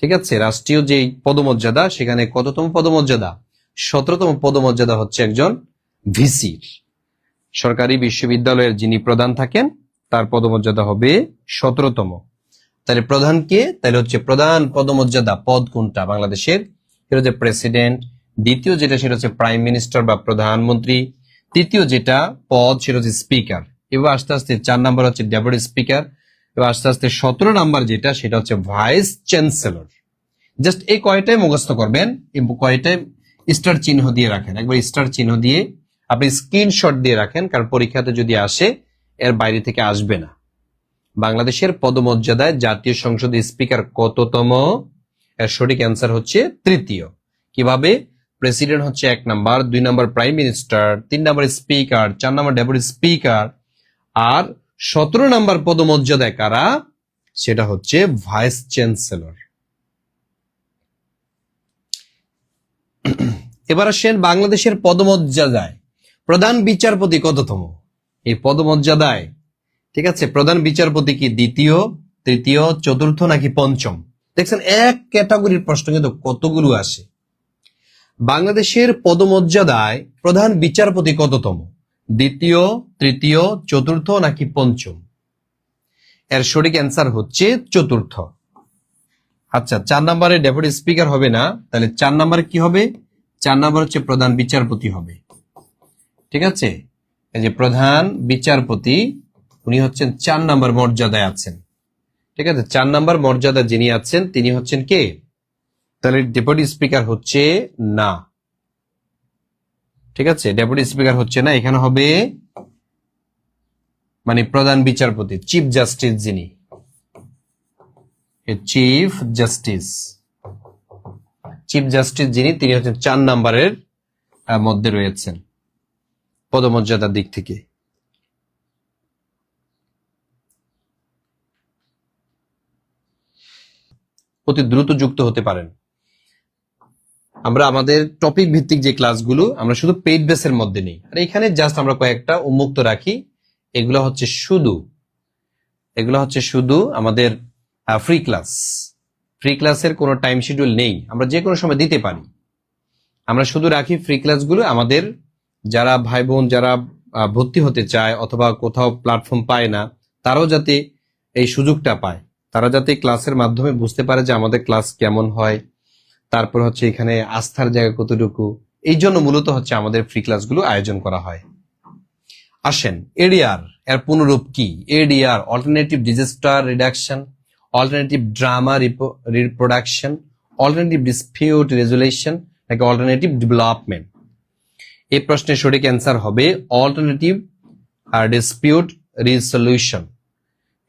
ঠিক আছে। রাষ্ট্রীয় যে পদমর্যাদা সেখানে কততম পদমর্যাদা? 17তম পদমর্যাদা হচ্ছে একজন ভিসির, সরকারি বিশ্ববিদ্যালয়ের যিনি প্রধান থাকেন তার পদমর্যাদা হবে 17তম। তাহলে প্রধান কে? তাহলে হচ্ছে প্রধান পদমর্যাদা পদ কোনটা বাংলাদেশের? সেটা হচ্ছে প্রেসিডেন্ট। দ্বিতীয় যেটা সেটা হচ্ছে প্রাইম মিনিস্টার বা প্রধানমন্ত্রী। তৃতীয় যেটা পদ সেটা হচ্ছে স্পিকার। এবার আস্তে আস্তে 4 নাম্বার হচ্ছে ডেপুটি স্পিকার। এবার আস্তে আস্তে 17 নাম্বার যেটা সেটা হচ্ছে ভাইস চ্যান্সেলর। জাস্ট এই কয়টাই মুখস্থ করবেন, এই কয়টাই স্টার চিহ্ন দিয়ে রাখেন, একবার স্টার চিহ্ন দিয়ে আপনি স্ক্রিনশট দিয়ে রাখেন, কারণ পরীক্ষাতে যদি আসে এর বাইরে থেকে আসবে না। বাংলাদেশের পদমর্যাদায় জাতীয় সংসদের স্পিকার কততম এর সঠিক অ্যান্সার হচ্ছে তৃতীয়। কিভাবে? প্রেসিডেন্ট হচ্ছে 1 number, 2 number prime minister, 3 number speaker, 4 number deputy speaker, আর 17 নাম্বার পদমর্যাদায় কারা? সেটা হচ্ছে ভাইস চ্যান্সেলর। এবার আসেন বাংলাদেশের পদমর্যাদায় প্রধান বিচারপতি কততম? এই পদমর্যাদায়, ঠিক আছে, প্রধান বিচারপতি কি দ্বিতীয়, তৃতীয়, চতুর্থ নাকি পঞ্চম? দেখছেন এক ক্যাটাগরির প্রশ্ন কিন্তু কতগুলো আসে। বাংলাদেশের পদমর্যাদায় প্রধান বিচারপতি কততম? দ্বিতীয়, তৃতীয়, চতুর্থ নাকি পঞ্চম? এর সঠিক অ্যান্সার হচ্ছে চতুর্থ। আচ্ছা, 4 নম্বরে ডেপুটি স্পিকার হবে না, তাহলে 4 নম্বরে কি হবে? 4 নম্বর হচ্ছে প্রধান বিচারপতি হবে। ঠিক আছে, এই যে প্রধান বিচারপতি, উনি হচ্ছেন 4 নম্বর মর্যাদায় আছেন। ঠিক আছে, 4 নম্বর মর্যাদা যিনি আছেন তিনি হচ্ছেন কে? তাহলে ডেপুটি স্পিকার হচ্ছে না। ঠিক আছে, ডেপুটি স্পিকার হচ্ছে না, এখানে হবে মানে প্রধান বিচারপতি, চিফ জাস্টিস যিনি, চিফ জাস্টিস, চিফ জাস্টিস যিনি, তিনি হচ্ছেন 4 নম্বরের মধ্যে রয়েছেন পদমর্যাদার দিক থেকে। অতি দ্রুত যুক্ত হতে পারেন। আমরা আমাদের টপিক ভিত্তিক যে ক্লাসগুলো আমরা শুধু পেইড বেসের মধ্যে নেই, আর এখানে জাস্ট আমরা কয়েকটা উন্মুক্ত রাখি। এগুলো হচ্ছে শুধু আমাদের ফ্রি ক্লাস। ফ্রি ক্লাসের কোনো টাইম শিডিউল নেই, আমরা যে কোনো সময় দিতে পারি। আমরা শুধু রাখি ফ্রি ক্লাসগুলো আমাদের যারা ভাই বোন যারা ভর্তি হতে চায় অথবা কোথাও প্ল্যাটফর্ম পায় না, তারাও যাতে এই সুযোগটা পায়, তারা যাতে ক্লাসের মাধ্যমে বুঝতে পারে যে আমাদের ক্লাস কেমন হয়, তারপর হচ্ছে এখানে আস্থার জায়গা কতটুকু, এই জন্য মূলত হচ্ছে আমাদের ফ্রি ক্লাসগুলো আয়োজন করা হয়। আসেন, এডিআর এর পুনরূপ কি? ADR alternative disaster reduction, alternative drama reproduction, alternative dispute resolution নাকি অল্টারনেটিভ ডেভেলপমেন্ট? এই প্রশ্নের সঠিক অ্যান্সার হবে অল্টারনেটিভ ডিসপিউট রিসলিউশন।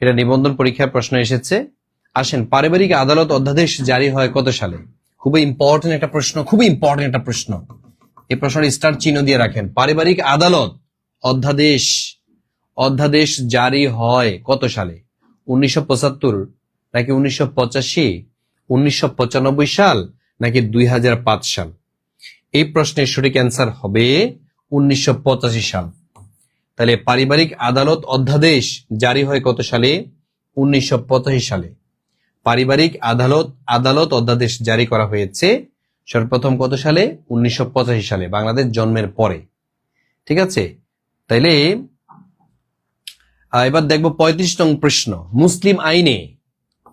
এটা নিবন্ধন পরীক্ষার প্রশ্ন এসেছে। আসেন, পারিবারিক আদালত অধ্যাদেশ জারি হয় কত সালে? খুবই ইম্পর্টেন্ট একটা প্রশ্ন, এই প্রশ্নটা স্টার চিহ্ন দিয়ে রাখেন। পারিবারিক আদালত অধ্যাদেশ জারি হয় কত সালে? 1975 নাকি 1985, 1995 সাল নাকি 2005 সাল? এই প্রশ্নের সঠিক অ্যান্সার হবে 1985 সাল। তাহলে পারিবারিক আদালত অধ্যাদেশ জারি হয় কত সালে? 1985 সালে। পারিবারিক আদালত অধ্যাদেশ জারি করা হয়েছে সর্বপ্রথম কত সালে? 1985 সালে, বাংলাদেশ জন্মের পরে। ঠিক আছে, তাইলে এবার দেখবো 35 নং প্রশ্ন। মুসলিম আইনে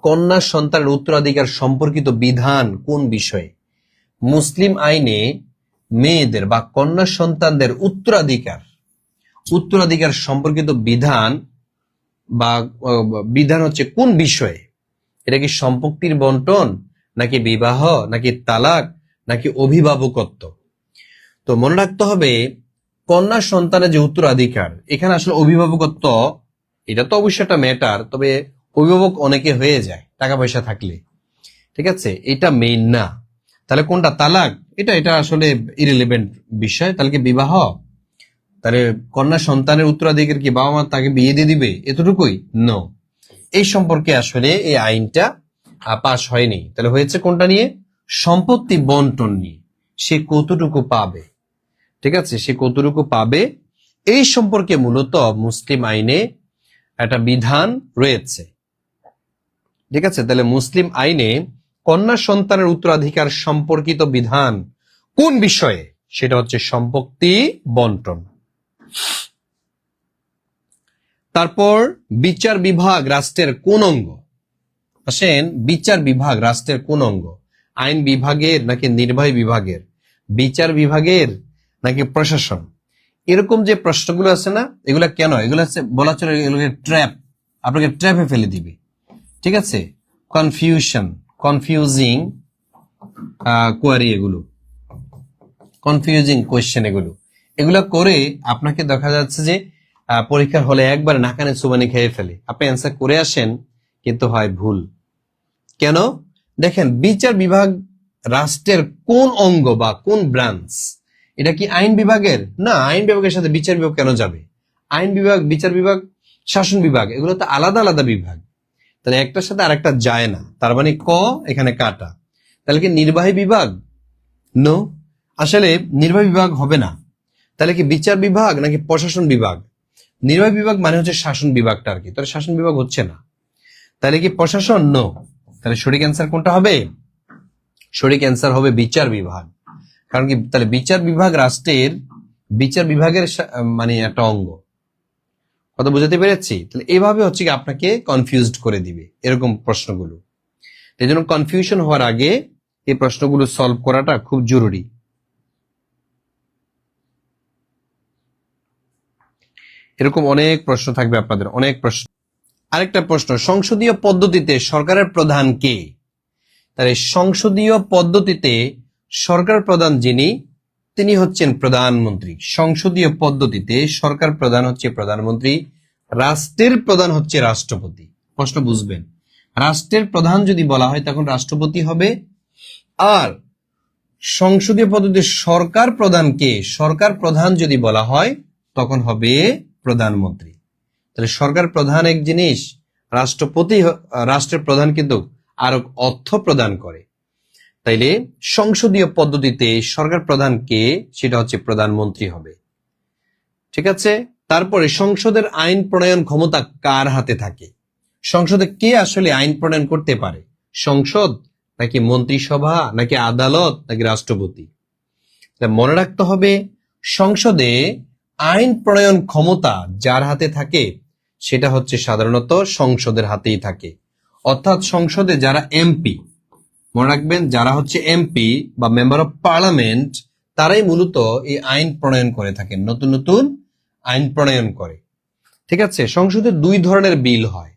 কন্যা সন্তানের উত্তরাধিকার সম্পর্কিত বিধান কোন বিষয়ে? মুসলিম আইনে মেয়েদের বা কন্যা সন্তানদের উত্তরাধিকার সম্পর্কিত বিধান হচ্ছে কোন বিষয়ে? এটা কি সম্পত্তির বন্টন নাকি বিবাহ নাকি তালাক নাকি অভিভাবকত্ব? তো মনে রাখতে হবে কন্যা সন্তানের যে উত্তরাধিকার, এখানে আসলে অভিভাবকত্ব এটা তো অবশ্যই একটা ম্যাটার, তবে অভিভাবক অনেকে হয়ে যায় টাকা পয়সা থাকলে। ঠিক আছে, এটা মেইন না। তাহলে কোনটা? তালাক, এটা আসলে ইরিলেভেন্ট বিষয়। তাহলে কি বিবাহ? তাহলে কন্যা সন্তানের উত্তরাধিকার কি বাবা মা তাকে বিয়ে দিয়ে দিবে এতটুকুই? নো, এই সম্পর্কে আসলে এই আইনটা পাশ হয়নি। তাহলে হয়েছে কোনটা নিয়ে? সম্পত্তি বন্টন নিয়ে। সে কতটুকু পাবে, ঠিক আছে, সে কতটুকু পাবে এই সম্পর্কে মূলত মুসলিম আইনে একটা বিধান রয়েছে। ঠিক আছে, তাহলে মুসলিম আইনে কন্যা সন্তানের উত্তরাধিকার সম্পর্কিত বিধান কোন বিষয়ে? সেটা হচ্ছে সম্পত্তি বন্টন। তারপর বিচার বিভাগ রাষ্ট্রের কোন অঙ্গ? আসেন, বিচার বিভাগ রাষ্ট্রের কোন অঙ্গ? আইন বিভাগের নাকি নির্বাহী বিভাগের? বিচার বিভাগের নাকি প্রশাসন? এরকম যে প্রশ্নগুলো আছে না, এগুলা কেন? এগুলো হচ্ছে বলা চলে এগুলোকে ট্র্যাপ, আপনাকে ট্র্যাপে ফেলে দিবে। ঠিক আছে, কনফিউজিং কোয়ারি, এগুলো কনফিউজিং কোয়েশ্চেন, এগুলো করে আপনাকে দেখা যাচ্ছে যে পরীক্ষার হলে একবার নাকানে চুবানি খেয়ে ফেলে। আপনি অ্যান্সার করে আসেন কিন্তু হয় ভুল। কেন? দেখেন বিচার বিভাগ রাষ্ট্রের কোন অঙ্গ বা কোন ব্রাঞ্চ? এটা কি আইন বিভাগের? না, আইন বিভাগের সাথে বিচার বিভাগ কেন যাবে? আইন বিভাগ, বিচার বিভাগ, শাসন বিভাগ এগুলো তো আলাদা আলাদা বিভাগ, তাহলে একটার সাথে আরেকটা যায় না। তার মানে ক এখানে কাটা। তাহলে কি নির্বাহী বিভাগ? নো, আসলে নির্বাহী বিভাগ হবে না। তাহলে কি বিচার বিভাগ নাকি প্রশাসন বিভাগ? নির্বাহী বিভাগ মানে হচ্ছে শাসন বিভাগটা আর কি, তাহলে শাসন বিভাগ হচ্ছে না। তাহলে কি প্রশাসন? নো। তাহলে সঠিক অ্যান্সার কোনটা হবে? সঠিক অ্যান্সার হবে বিচার বিভাগ। কারণ কি, তাহলে বিচার বিভাগ রাষ্ট্রের বিচার বিভাগের মানে একটা অঙ্গ। কথা বুঝাতে পেরেছি? তাহলে এইভাবে হচ্ছে কি আপনাকে কনফিউজড করে দিবে এরকম প্রশ্নগুলো। এই জন্য কনফিউশন হওয়ার আগে এই প্রশ্নগুলো সলভ করাটা খুব জরুরি। এরকম অনেক প্রশ্ন থাকবে আপনাদের, অনেক প্রশ্ন। আরেকটা প্রশ্ন, সংসদীয় পদ্ধতিতে সরকারের প্রধান কে? তাহলে সংসদীয় পদ্ধতিতে সরকার প্রধান যিনি, তিনি হচ্ছেন প্রধানমন্ত্রী। সংসদীয় পদ্ধতিতে সরকার প্রধান হচ্ছে প্রধানমন্ত্রী, রাষ্ট্রের প্রধান হচ্ছে রাষ্ট্রপতি। প্রশ্ন বুঝবেন, রাষ্ট্রের প্রধান যদি বলা হয় তখন রাষ্ট্রপতি হবে, আর সংসদীয় পদ্ধতিতে সরকার প্রধান কে, সরকার প্রধান যদি বলা হয় তখন হবে প্রধানমন্ত্রী। তাহলে সরকার প্রধান এক জিনিস, রাষ্ট্রপতি রাষ্ট্রের প্রধান কিন্তু আরো অর্থ প্রদান করে। তাইলে সংসদীয় পদ্ধতিতে সরকার প্রধান কে, সেটা হচ্ছে প্রধানমন্ত্রী হবে। ঠিক আছে। তারপরে সংসদের আইন প্রণয়ন ক্ষমতা কার হাতে থাকে? সংসদে কে আসলে আইন প্রণয়ন করতে পারে? সংসদ নাকি মন্ত্রিসভা নাকি আদালত নাকি রাষ্ট্রপতি? মনে রাখতে হবে, সংসদে আইন প্রণয়ন ক্ষমতা যার হাতে থাকে সেটা হচ্ছে সাধারণত সংসদের হাতেই থাকে। অর্থাৎ সংসদে যারা এমপি, মনে রাখবেন, যারা হচ্ছে এমপি বা মেম্বার অফ পার্লামেন্ট, তারাই মূলত এই আইন প্রণয়ন করে থাকেন, নতুন নতুন আইন প্রণয়ন করে। ঠিক আছে। সংসদে দুই ধরনের বিল হয়,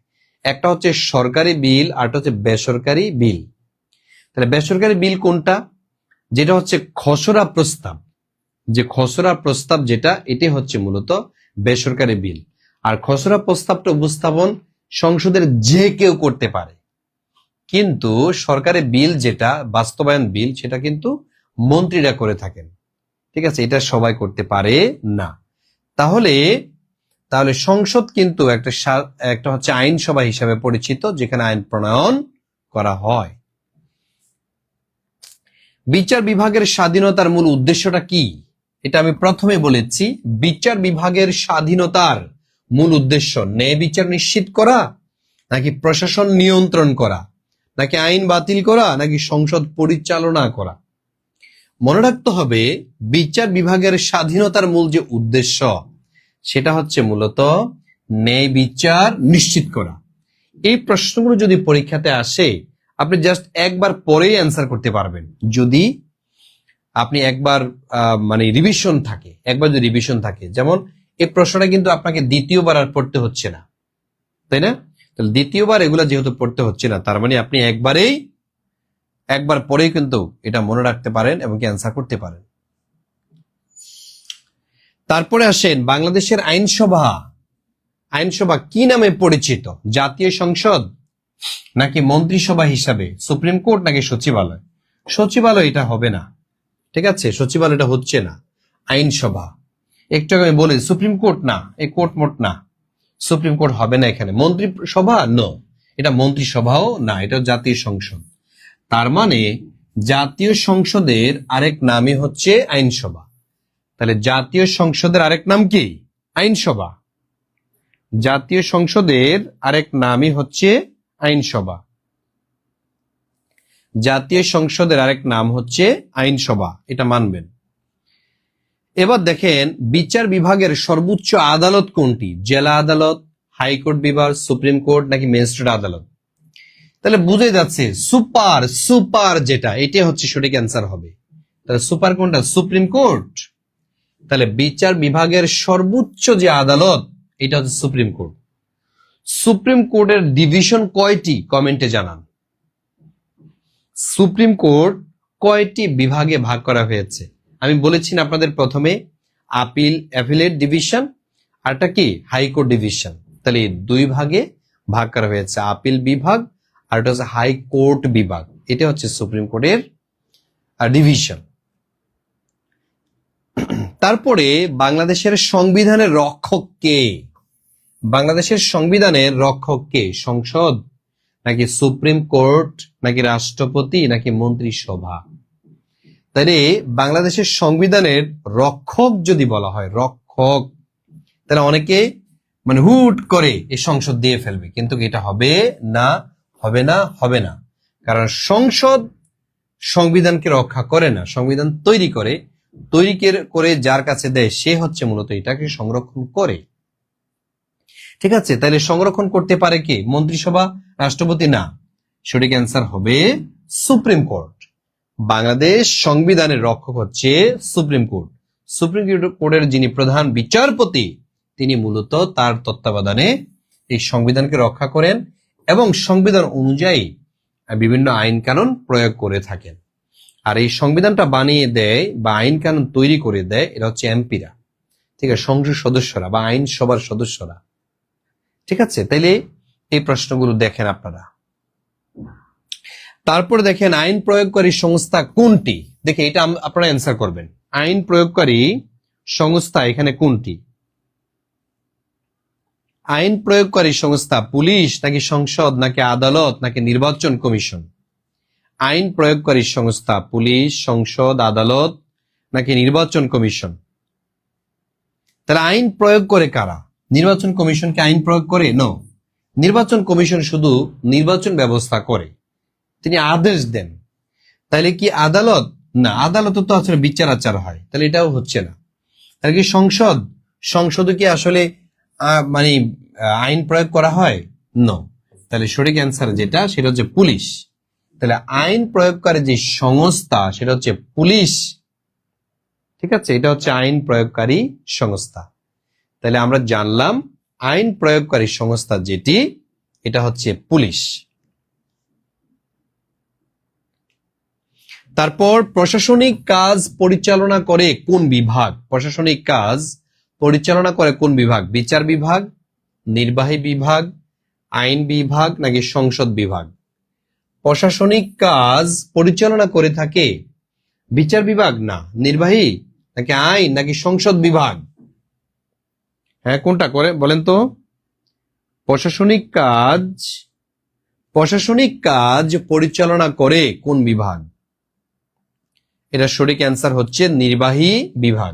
একটা হচ্ছে সরকারি বিল আর একটা হচ্ছে বেসরকারি বিল। তাহলে বেসরকারি বিল কোনটা? যেটা হচ্ছে খসড়া প্রস্তাব, যে খসড়া প্রস্তাব যেটা, এটি হচ্ছে মূলত বেসরকারি বিল। আর খসড়া প্রস্তাবটা উপস্থাপন সংসদের যে কেউ করতে পারে, কিন্তু সরকারি বিল যেটা বাস্তবায়ন বিল, সেটা কিন্তু মন্ত্রীরা করে থাকেন। ঠিক আছে, এটা সবাই করতে পারে না। তাহলে তাহলে সংসদ কিন্তু একটা হচ্ছে আইনসভা হিসাবে পরিচিত, যেখানে আইন প্রণয়ন করা হয়। বিচার বিভাগের স্বাধীনতার মূল উদ্দেশ্যটা কি? এটা আমি প্রথমে বলেছি, বিচার বিভাগের স্বাধীনতার মূল উদ্দেশ্য ন্যায় বিচার নিশ্চিত করা, নাকি প্রশাসন নিয়ন্ত্রণ করা, নাকি আইন বাতিল করা, নাকি সংসদ পরিচালনা করা? মনে রাখতে হবে, বিচার বিভাগের স্বাধীনতার মূল যে উদ্দেশ্য সেটা হচ্ছে মূলত ন্যায় বিচার নিশ্চিত করা। এই প্রশ্নগুলো যদি পরীক্ষাতে আসে, আপনি জাস্ট একবার পরেই অ্যান্সার করতে পারবেন, যদি আপনি একবার মানে রিভিশন থাকে, একবার যদি রিভিশন থাকে। যেমন এই প্রশ্নটা কিন্তু আপনাকে দ্বিতীয়বার আর পড়তে হচ্ছে না, তাই না? তাহলে দ্বিতীয়বার এগুলা যেহেতু পড়তে হচ্ছে না, তার মানে আপনি একবার পরেই কিন্তু এটা মনে রাখতে পারেন এবং কি অ্যান্সার করতে পারেন। তারপরে আসেন, বাংলাদেশের আইনসভা কি নামে পরিচিত? জাতীয় সংসদ নাকি মন্ত্রিসভা হিসাবে, সুপ্রিম কোর্ট নাকি সচিবালয়? সচিবালয় এটা হবে না। ঠিক আছে, সচিবালয় এটা হচ্ছে না, আইনসভা। একটু আগে আমি বলি সুপ্রিম কোর্ট না, এই কোর্ট মোট না, সুপ্রিম কোর্ট হবে না এখানে। মন্ত্রিসভা নো, এটা মন্ত্রিসভাও না, এটা জাতীয় সংসদ। তার মানে জাতীয় সংসদের আরেক নামই হচ্ছে আইনসভা। তাহলে জাতীয় সংসদের আরেক নাম কি? আইনসভা। জাতীয় সংসদের আরেক নামই হচ্ছে আইনসভা। জাতীয় সংসদের আরেক নাম হচ্ছে আইনসভা, এটা মানবেন। এবার দেখেন, বিচার বিভাগের সর্বোচ্চ আদালত কোনটি? জেলা আদালত, হাইকোর্ট বিভাগ, সুপ্রিম কোর্ট নাকি ম্যাজিস্ট্রেট আদালত? তাহলে বুঝে যাচ্ছে সুপার যেটা, এটা হচ্ছে সঠিক অ্যান্সার হবে। তাহলে সুপার কোনটা? Supreme court. তাহলে বিচার বিভাগের সর্বোচ্চ যে আদালত, এটা হচ্ছে সুপ্রিম কোর্ট। সুপ্রিম কোর্টের ডিভিশন কয়টি? কমেন্টে জানান। সুপ্রিম কোর্ট কয়টি বিভাগে ভাগ করা হয়েছে? আমি বলেছি না আপনাদের প্রথমে, অ্যাপিলেট ডিভিশন, আরটা কি হাইকোর্ট ডিভিশন। তাহলে দুই ভাগে ভাগ করা হয়েছে, আপিল বিভাগ আর এটা হচ্ছে হাইকোর্ট বিভাগ। এটা হচ্ছে সুপ্রিম কোর্টের ডিভিশন। তারপরে বাংলাদেশের সংবিধানের রক্ষক কে? বাংলাদেশের সংবিধানের রক্ষক কে? সংসদ নাকি সুপ্রিম কোর্ট নাকি রাষ্ট্রপতি নাকি মন্ত্রিসভা? তাহলে বাংলাদেশের সংবিধানের রক্ষক যদি বলা হয়, রক্ষক, তাহলে অনেকে মানে হুট করে এই সংসদ দিয়ে ফেলবে, কিন্তু এটা হবে না, হবে না, হবে না। কারণ সংসদ সংবিধানকে রক্ষা করে না, সংবিধান তৈরি করে, তৈরি করে যার কাছে দেয় সে হচ্ছে মূলত এটাকে সংরক্ষণ করে। ঠিক আছে, তাহলে সংরক্ষণ করতে পারে কে? মন্ত্রিসভা, রাষ্ট্রপতি? না, সঠিক অ্যান্সার হবে সুপ্রিম কোর্ট। বাংলাদেশ সংবিধানের রক্ষক হচ্ছে সুপ্রিম কোর্ট। সুপ্রিম কোর্টের যিনি প্রধান বিচারপতি, তিনি মূলত তার তত্ত্বাবধানে এই সংবিধানকে রক্ষা করেন এবং সংবিধান অনুযায়ী বিভিন্ন আইন কানুন প্রয়োগ করে থাকেন। আর এই সংবিধানটা বানিয়ে দেয় বা আইন কানুন তৈরি করে দেয় এরা হচ্ছে এমপিরা, ঠিক আছে, সংসদ সদস্যরা বা আইন সভার সদস্যরা। ঠিক আছে, তাইলে এই প্রশ্নগুলো দেখেন আপনারা। তারপরে দেখেন আইন প্রয়োগকারী সংস্থা কোনটি? দেখে এটা আপনারা অ্যান্সার করবেন। আইন প্রয়োগকারী সংস্থা এখানে কোনটি? আইন প্রয়োগকারী সংস্থা পুলিশ নাকি সংসদ নাকি আদালত নাকি নির্বাচন কমিশন? আইন প্রয়োগকারী সংস্থা পুলিশ, সংসদ, আদালত নাকি নির্বাচন কমিশন? তাহলে আইন প্রয়োগ করে কারা? নির্বাচন কমিশন কি আইন প্রয়োগ করে? নো, নির্বাচন কমিশন শুধু নির্বাচন ব্যবস্থা করে, তিনি আদেশ দেন। তাহলে কি আদালত? না, আদালত তো আসলে বিচার আচার হয়, তাহলে এটাও হচ্ছে না। তাহলে কি সংসদ? সংসদে কি আসলে মানে আইন প্রয়োগ করা হয়? নো। তাহলে সঠিক অ্যান্সার যেটা, সেটা হচ্ছে পুলিশ। তাহলে আইন প্রয়োগকারী যে সংস্থা সেটা হচ্ছে পুলিশ। ঠিক আছে, এটা হচ্ছে আইন প্রয়োগকারী সংস্থা। তাহলে আমরা জানলাম আইন প্রয়োগকারী সংস্থা যেটি, এটা হচ্ছে পুলিশ। তারপর প্রশাসনিক কাজ পরিচালনা করে কোন বিভাগ? প্রশাসনিক কাজ পরিচালনা করে কোন বিভাগ? বিচার বিভাগ, নির্বাহী বিভাগ, আইন বিভাগ নাকি সংসদ বিভাগ? প্রশাসনিক কাজ পরিচালনা করে থাকে বিচার বিভাগ, না নির্বাহী নাকি আইন নাকি সংসদ বিভাগ? হ্যাঁ, কোনটা করে বলেন তো? প্রশাসনিক কাজ পরিচালনা করে কোন বিভাগ? এটা সঠিক অ্যান্সার হচ্ছে নির্বাহী বিভাগ।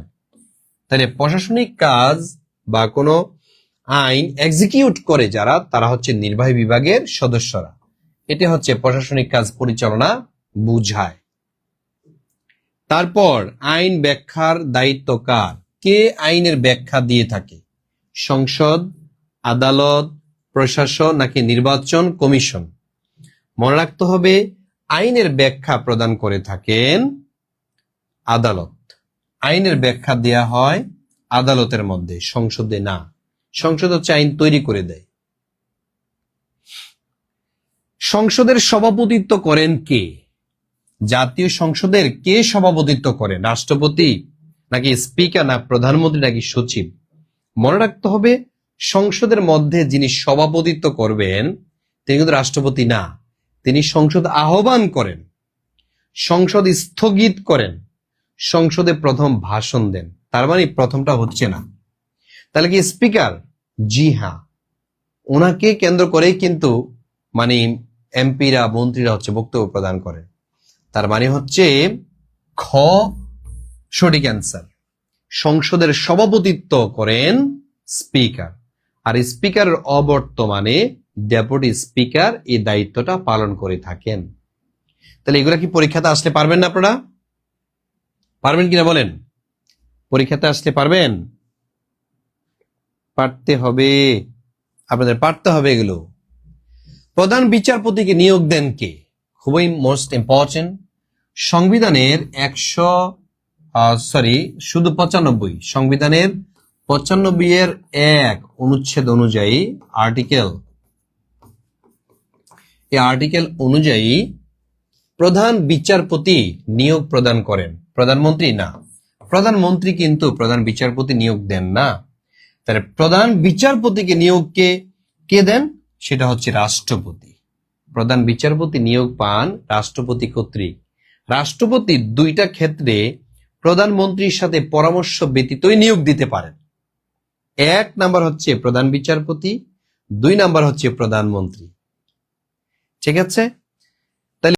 তাহলে প্রশাসনিক কাজ বা কোনো আইন এক্সিকিউট করে যারা, তারা হচ্ছে নির্বাহী বিভাগের সদস্যরা। এটা হচ্ছে প্রশাসনিক কাজ পরিচালনা বুঝায়। তারপর আইন ব্যাখ্যার দায়িত্ব কার? কে আইনের ব্যাখ্যা দিয়ে থাকে? সংসদ, আদালত, প্রশাসন নাকি নির্বাচন কমিশন? মনে রাখতে হবে আইনের ব্যাখ্যা প্রদান করে থাকেন আদালত। আইনের ব্যাখ্যা দেয়া হয় আদালতের মধ্যে, সংসদে না। সংসদ হচ্ছে আইন তৈরি করে দেয়। সংসদের সভাপতিত্ব করেন কে? জাতীয় সংসদের কে সভাপতিত্ব করেন? রাষ্ট্রপতি নাকি স্পিকার না প্রধানমন্ত্রী নাকি সচিব? মনে রাখতে হবে সংসদের মধ্যে যিনি সভাপতিত্ব করবেন তিনি কিন্তু রাষ্ট্রপতি না, তিনি সংসদ আহ্বান করেন, সংসদ স্থগিত করেন, সংসদে প্রথম ভাষণ দেন। তার মানে প্রথমটা হচ্ছে না। তাহলে কি স্পিকার? জি হ্যাঁ, ওনাকে কেন্দ্র করেই কিন্তু মানে এমপিরা, মন্ত্রীরা হচ্ছে বক্তব্য প্রদান করেন। তার মানে হচ্ছে খ সঠিক অ্যান্সার। সংসদের সভাপতিত্ব করেন স্পিকার, আর স্পিকারের অবর্তমানে ডেপুটি স্পিকার এই দায়িত্বটা পালন করে থাকেন। তাহলে এগুলা কি পরীক্ষাতে আসলে পারবেন না? আপনারা পারবেন কিনা বলেন? পরীক্ষাতে আসলে পারবেন? পারতে হবে, আপনাদের পারতে হবে এগুলো। প্রধান বিচারপতিকে নিয়োগ দেন কে? খুবই মোস্ট ইম্পর্টেন্ট। সংবিধানের 95 সংবিধানের 95 1 অনুচ্ছেদ অনুযায়ী আর্টিকেল অনুযায়ী প্রধান বিচারপতি নিয়োগ প্রদান করেন প্রধানমন্ত্রী? না, প্রধানমন্ত্রী কিন্তু প্রধান বিচারপতি নিয়োগ দেন না। তাহলে প্রধান বিচারপতিকে নিয়োগ কে দেন? সেটা হচ্ছে রাষ্ট্রপতি। প্রধান বিচারপতি নিয়োগ পান রাষ্ট্রপতি কর্তৃক। রাষ্ট্রপতি দুইটা ক্ষেত্রে প্রধানমন্ত্রীর সাথে পরামর্শ ব্যতীতই নিয়োগ দিতে পারেন। 1 নাম্বার হচ্ছে প্রধান বিচারপতি, 2 নাম্বার হচ্ছে প্রধানমন্ত্রী। ঠিক আছে?